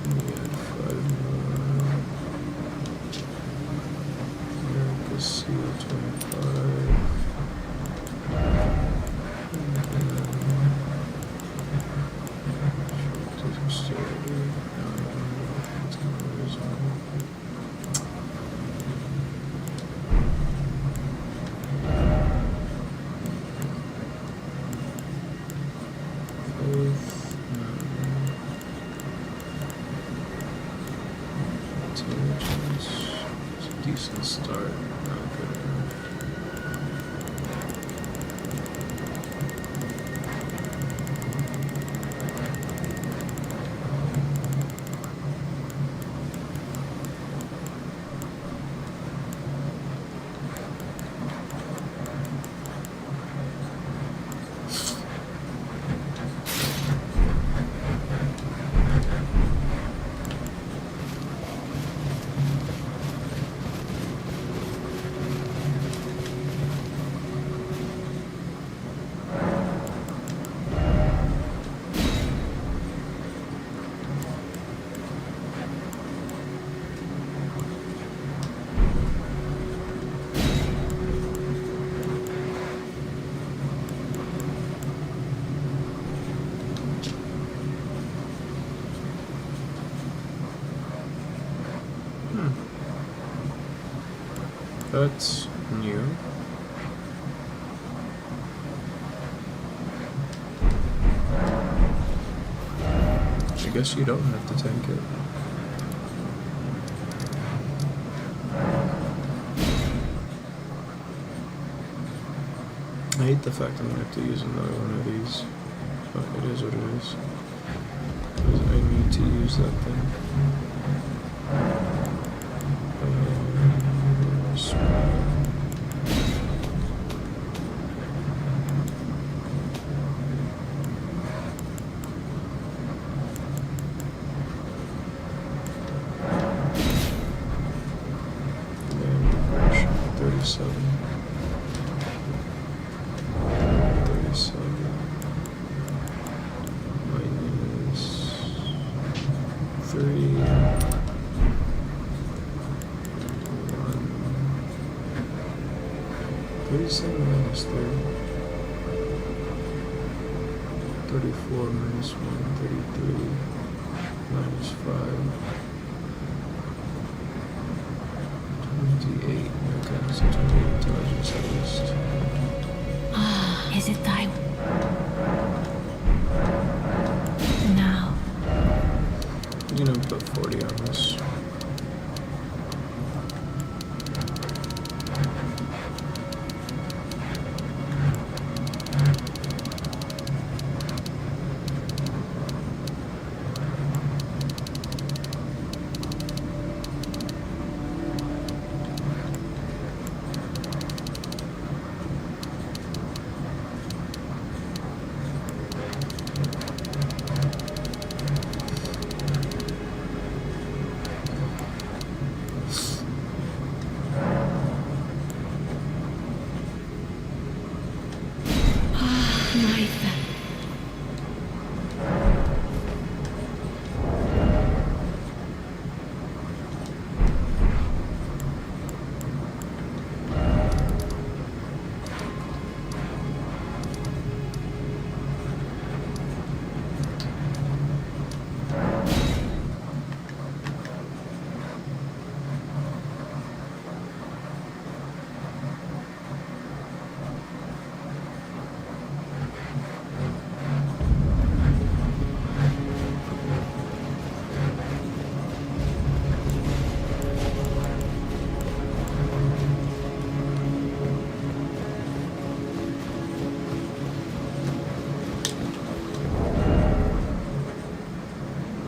We had 5 more. America Seal 25. It's a decent start, not good enough. That's new. guess you don't have to tank it. I hate the fact I'm gonna have to use another one of these, but it is what it is. 'Cause I need to use that thing. Then 37. 37 minus 3 1 37 minus 3 34 minus 1 33 minus 5 28. Okay, so 28 intelligence at least. Is it thy now? You know, put 40 on this. Knife.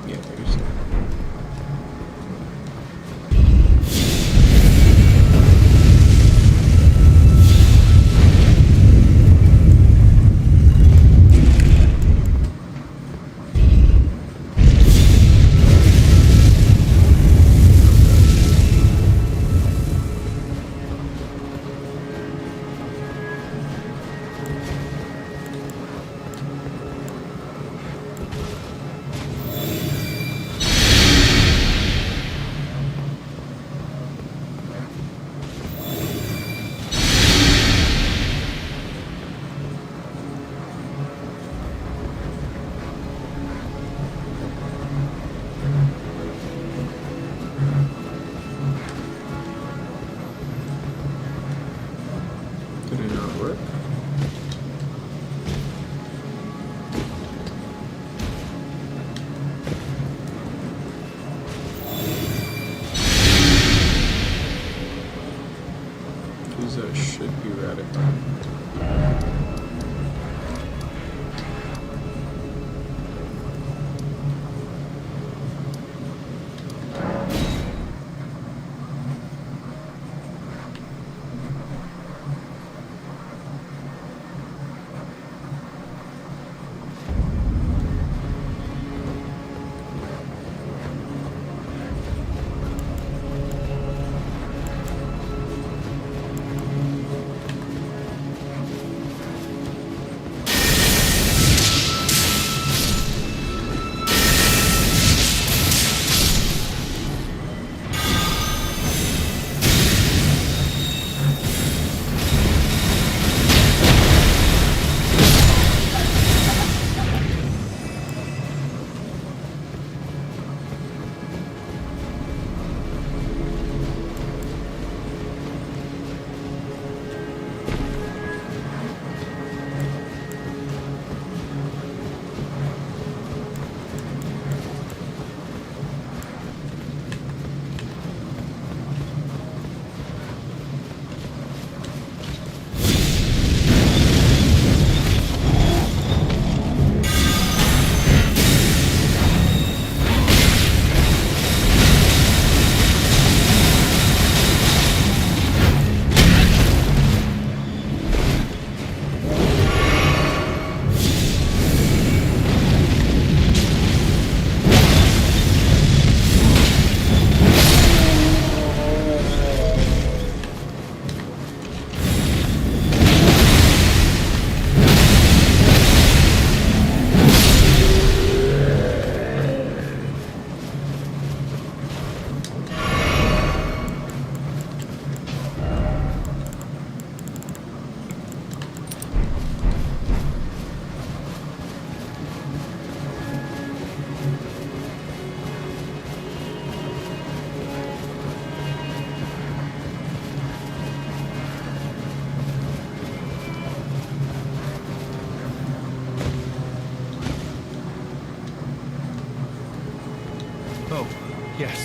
Yeah, there's that. Did it not work? Because that should be radical.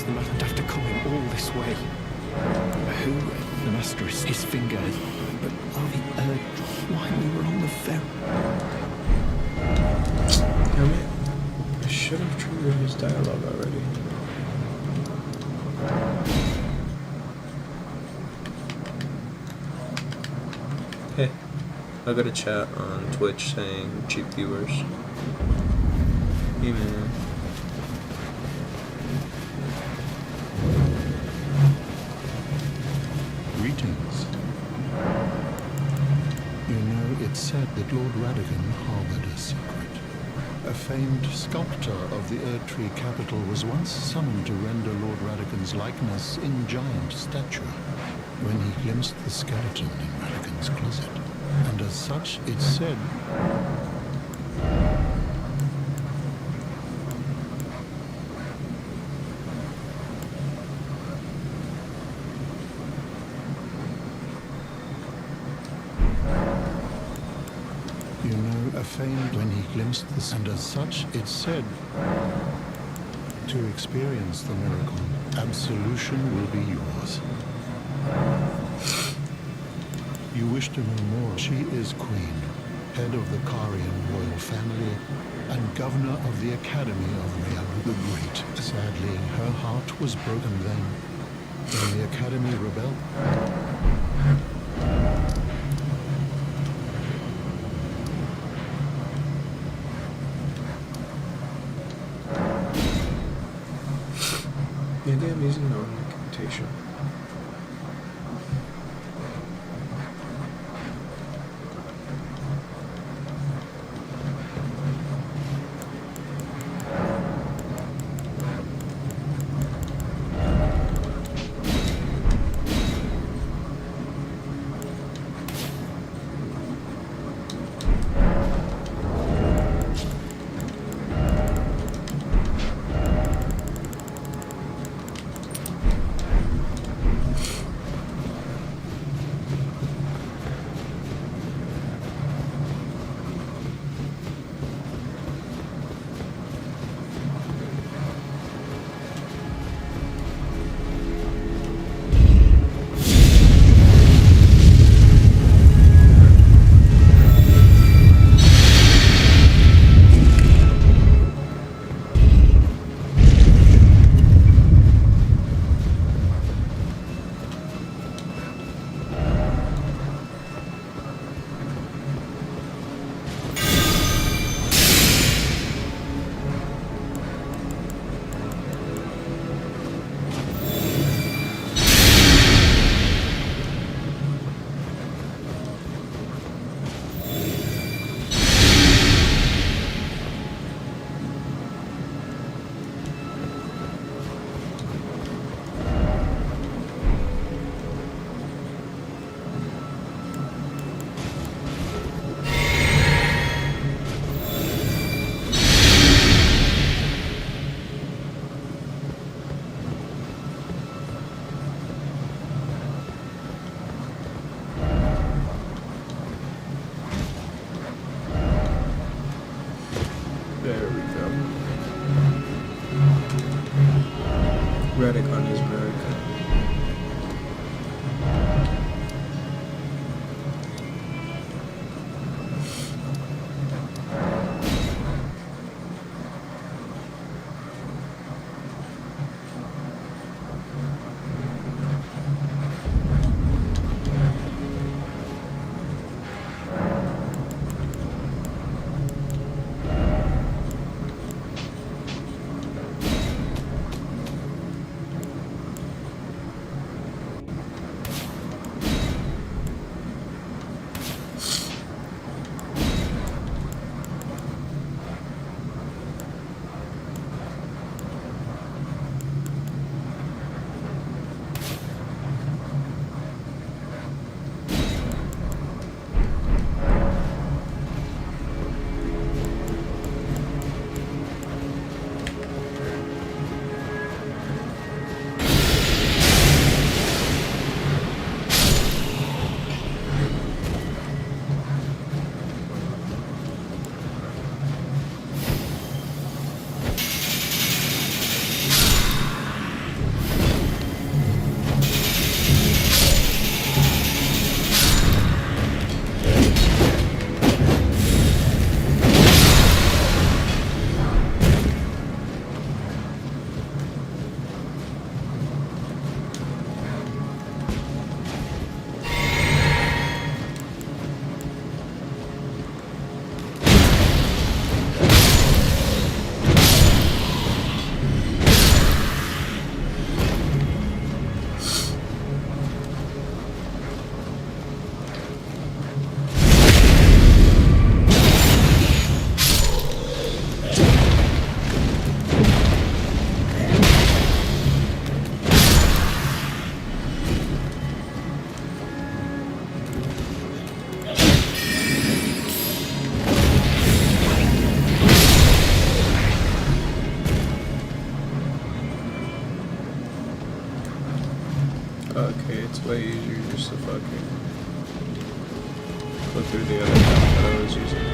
the land after coming all this way? Who, the master is his finger, but are the why we were on the ferry? Damn it. I should have triggered his dialogue already. Hey, I got a chat on Twitch saying cheap viewers. Hey man. Greetings. You know, it's said that Lord Radigan harbored a secret. A famed sculptor of the Erdtree capital was once summoned to render Lord Radigan's likeness in giant stature when he glimpsed the skeleton in Radigan's closet. And as such, it's said famed when he glimpsed this, and as such it's said, to experience the miracle, absolution will be yours. You wish to know more? She is queen, head of the Karian royal family, and governor of the Academy of Realu the Great. Sadly, her heart was broken then, when the Academy rebelled. Maybe I'm using the wrong incantation. There we go. Radigan is America. Okay, it's way easier just to fucking go through the other path that I was using.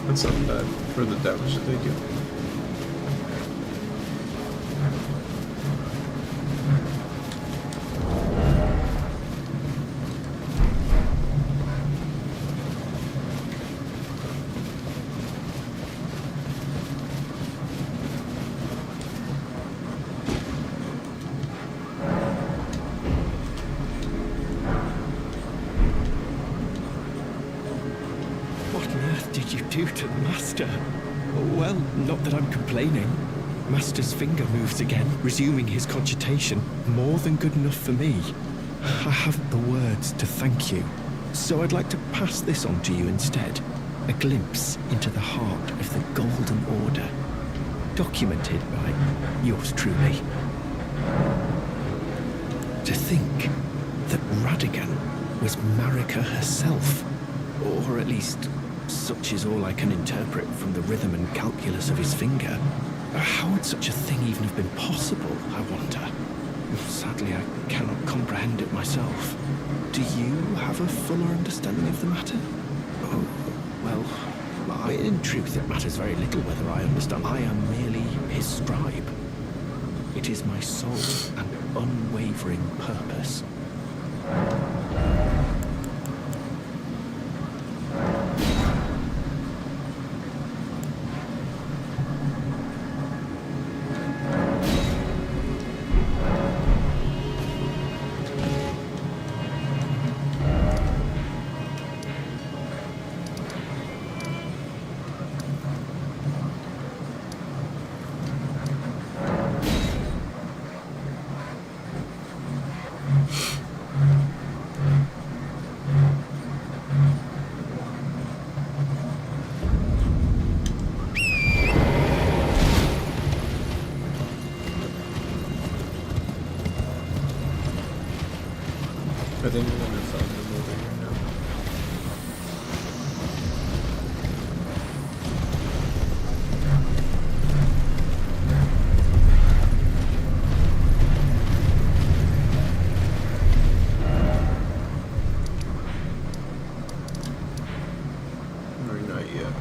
That's not bad for the damage that they do. What on earth did you do to Master? Well, not that I'm complaining. Master's finger moves again, resuming his cogitation. More than good enough for me. I haven't the words to thank you, so I'd like to pass this on to you instead. A glimpse into the heart of the Golden Order. Documented by yours truly. To think that Radigan was Marika herself. Or at least, such is all I can interpret from the rhythm and calculus of his finger. How would such a thing even have been possible, I wonder? Sadly, I cannot comprehend it myself. Do you have a fuller understanding of the matter? Oh, well, in truth, it matters very little whether I understand. I am merely his scribe. It is my sole and unwavering purpose. I think we're gonna find them over here now. Or not yet.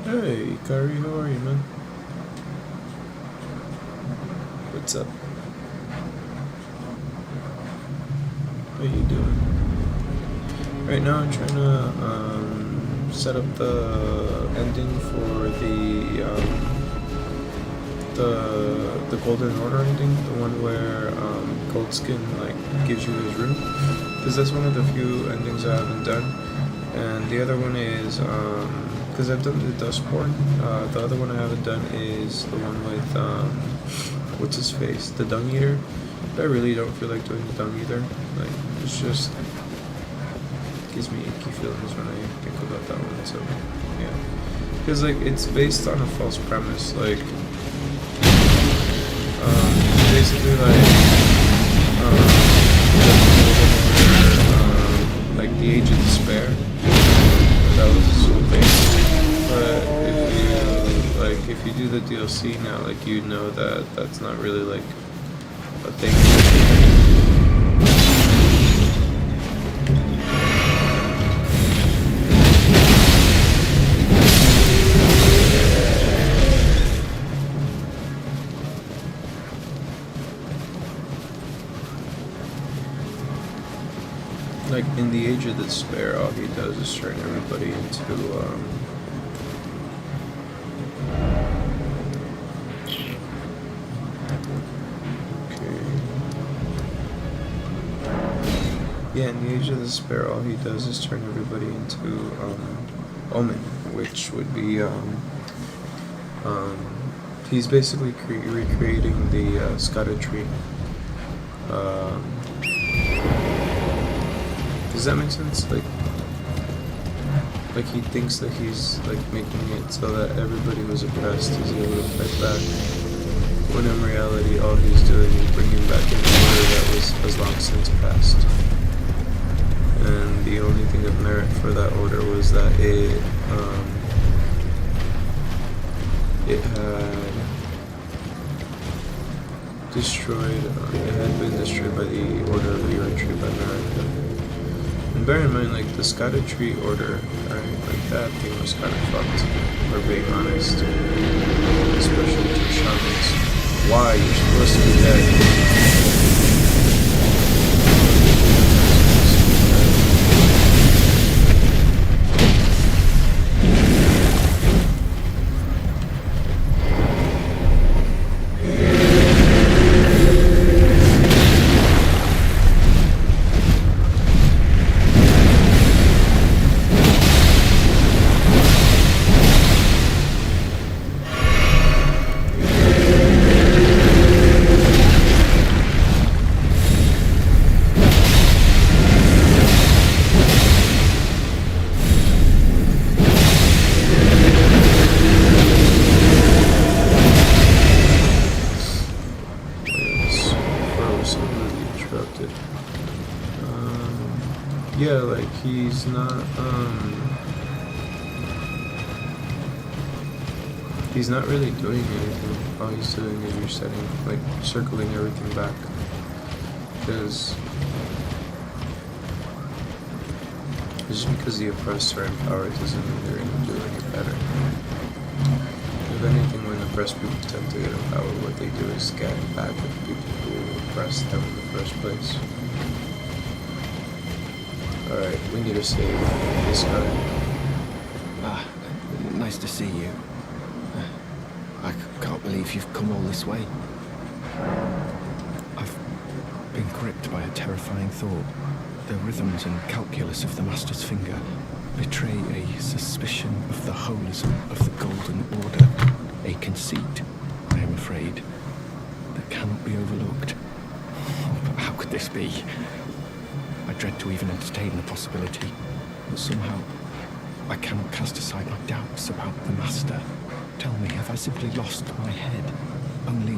Hey, Kari, how are you, man? What's up? How you doing? Right now I'm trying to set up the ending for the Golden Order ending, the one where Goldskin like gives you his room, because that's one of the few endings I haven't done. And the other one is because I've done the Dustborn. The other one I haven't done is the one with what's his face, the Dung Eater. But I really don't feel like doing the Dung Eater. Like it's just gives me icky feelings when I think about that one. So yeah, because like it's based on a false premise. Like basically like the Age of Despair. That was the whole thing. But if you do the DLC now, like you know that that's not really like a thing. Like in the Age of Despair, all he does is turn everybody into yeah, in the Age of Despair, all he does is turn everybody into Omen, which would be he's basically recreating the Scada tree. Does that make sense? Like he thinks that he's like making it so that everybody who's oppressed is able to fight back, when in reality all he's doing is bringing back an order that has long since passed. And the only thing of merit for that order was that it had destroyed, it had been destroyed by the Order of the Retreat by America. And bear in mind, like, the Scada Tree Order, right, like, that thing was kind of fucked, if we're being honest. Especially to shamans. Why? You're supposed to be dead. Yeah, like he's not really doing anything. All he's doing is resetting, like circling everything back. Because just because the oppressed are in power doesn't mean they're going to do any better. If anything, when oppressed people tend to get in power, what they do is scatter back at people who oppressed them in the first place. Alright, we need to save this guy. Ah, nice to see you. I can't believe you've come all this way. I've been gripped by a terrifying thought. The rhythms and calculus of the Master's finger betray a suspicion of the holism of the Golden Order. A conceit, I am afraid, that cannot be overlooked. But how could this be? I dread to even entertain the possibility, but somehow I cannot cast aside my doubts about the Master. Tell me, have I simply lost my head? Only,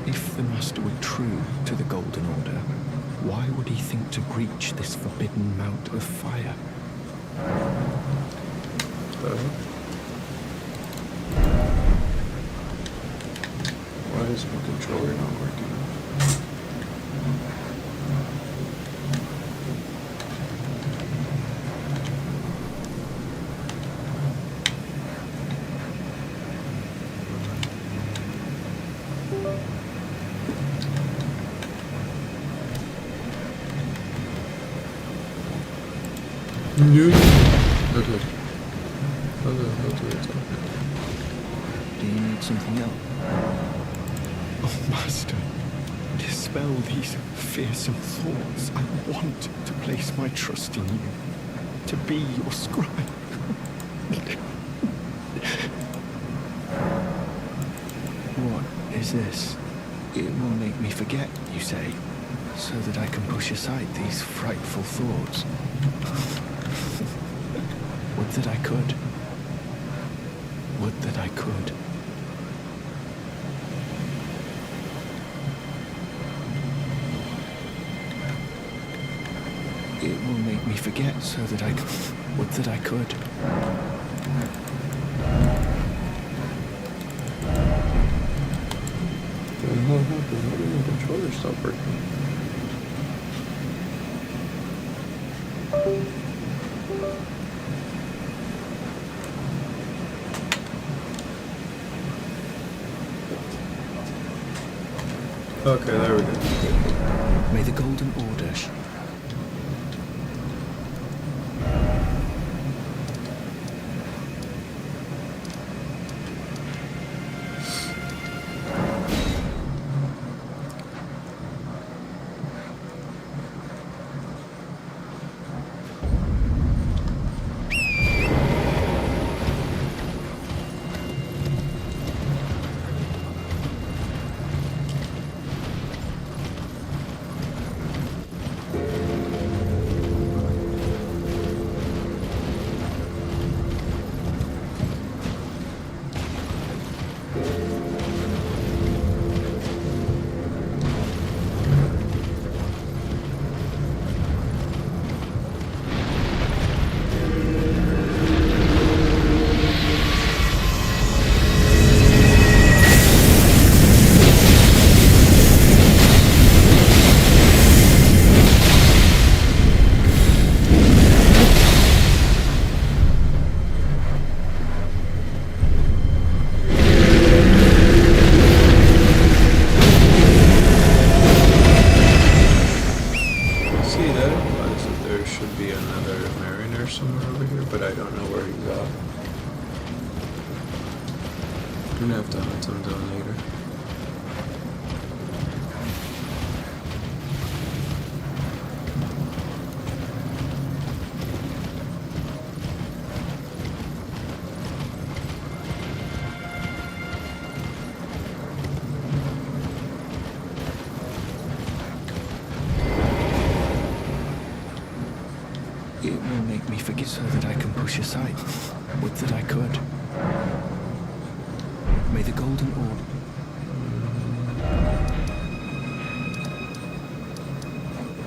if the Master were true to the Golden Order, why would he think to breach this forbidden mount of fire? Why is my controller not working? Okay. I'll do it. Do you need something else? Oh, Master, dispel these fearsome thoughts. I want to place my trust in you, to be your scribe. What is this? It will make me forget, you say, so that I can push aside these frightful thoughts. Would that I could. Would that I could. It will make me forget so that I could. Would that I could. What the hell happened? Why did my controller stop working? Okay, there we go. May the Golden Order We're gonna have to hunt him down later. It will make me forget so that I can push aside. Would that I could. May the Golden Orb.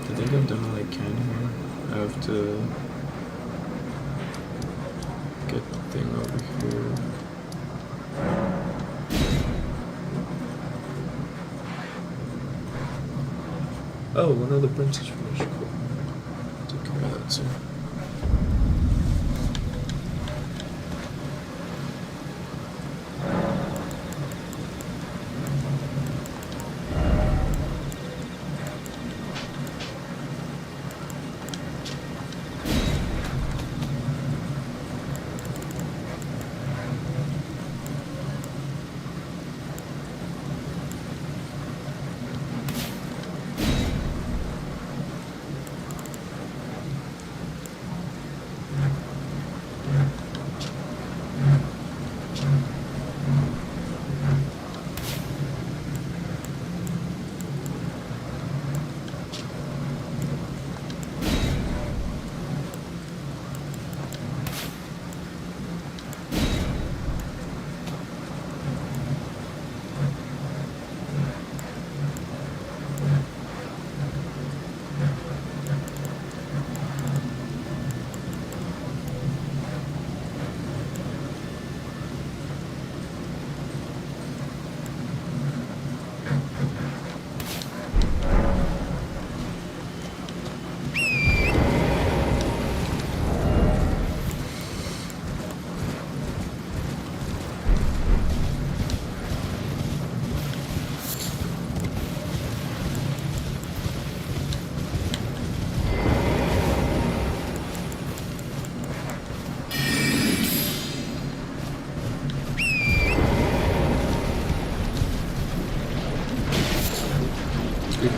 I think I've done all I can here. I have to get the thing over here. Oh, one of the princes finished. Cool. Took care of that too.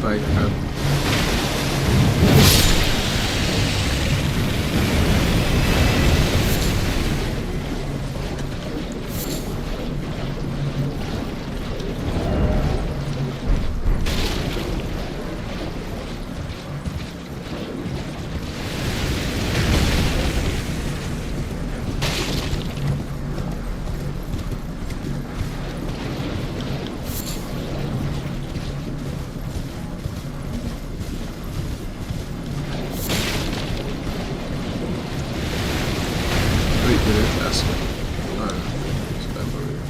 Bye, crap. Wait, did it pass it? Oh, no. It's back over here.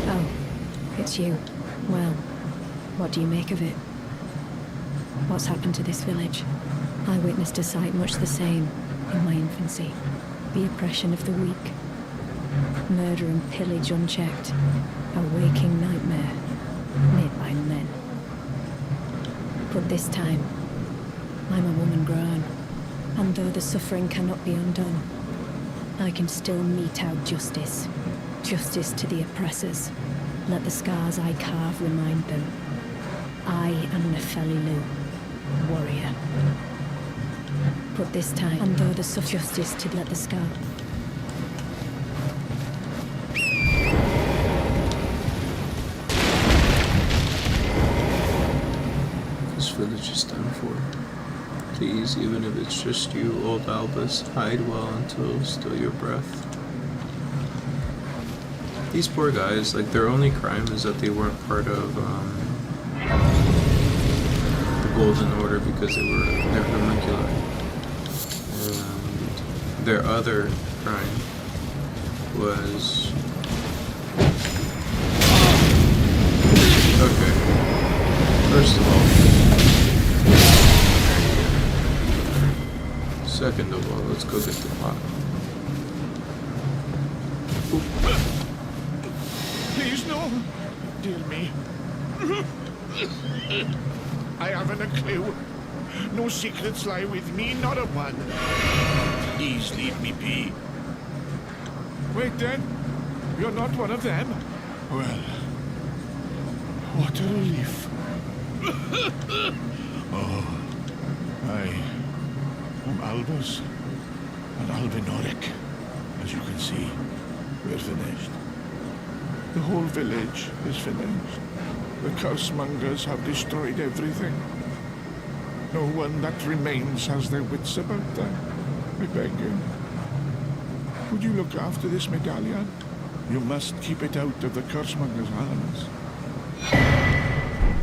Oh, it's you. Well, what do you make of it? What's happened to this village? I witnessed a sight much the same in my infancy. The oppression of the weak. Murder and pillage unchecked. A waking nightmare, made by men. But this time, I'm a woman grown, and though the suffering cannot be undone, I can still mete out justice. Justice to the oppressors. Let the scars I carve remind them. I am Nefelilu, warrior. But this time, and though the justice to let the scar. This village is done for. Please, even if it's just you, old Albus, hide well until still your breath. These poor guys, like, their only crime is that they weren't part of the Golden Order because they're homunculi. And their other crime was... Okay. First of all. Second of all, let's go get the pot. Please, no. Dear me. I haven't a clue. No secrets lie with me, not a one. Please leave me be. Wait then. You're not one of them. Well, what a relief. Oh, I am Albus and Albinoric. As you can see, we're finished. The whole village is finished. The cursemongers have destroyed everything. No one that remains has their wits about them. I beg you. Would you look after this medallion? You must keep it out of the cursemongers' hands.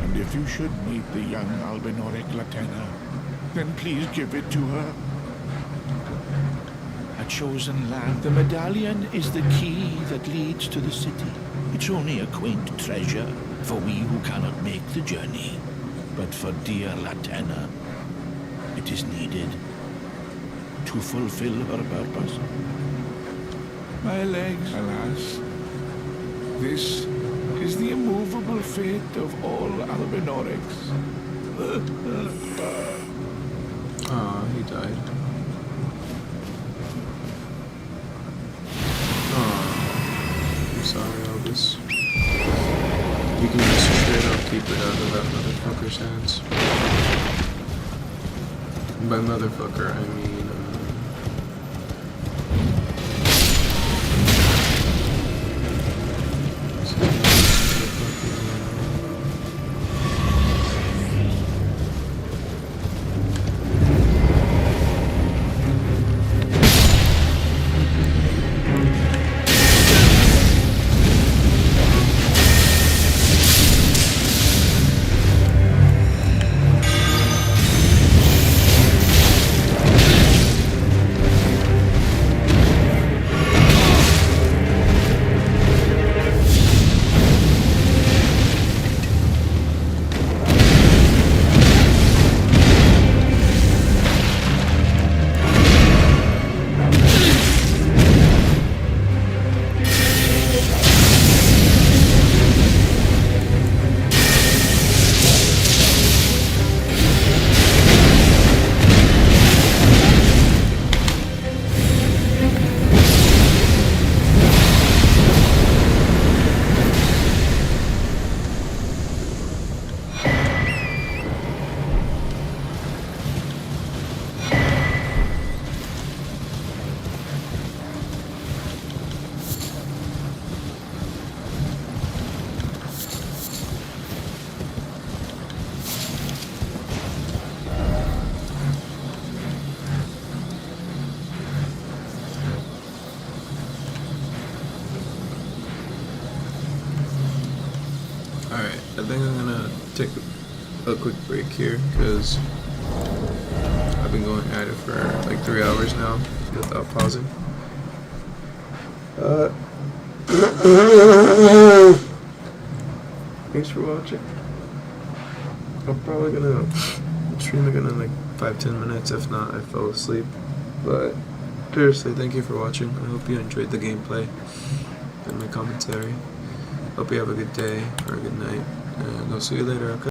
And if you should meet the young Albinoric Latena, then please give it to her. A chosen land. The medallion is the key that leads to the city. It's only a quaint treasure for we who cannot make the journey. But for dear Latena, it is needed to fulfill her purpose. My legs, alas. This is the immovable fate of all Albinorics. Aw, he died. I'm sorry, Albus. You can just straight up keep it out of that motherfucker's hands. And by motherfucker, I mean, quick break here because I've been going at it for like 3 hours now without pausing. Thanks for watching. I'm probably gonna stream again in like 5-10 minutes. If not, I fell asleep. But seriously, thank you for watching. I hope you enjoyed the gameplay and my commentary. Hope you have a good day or a good night, and I'll see you later, okay?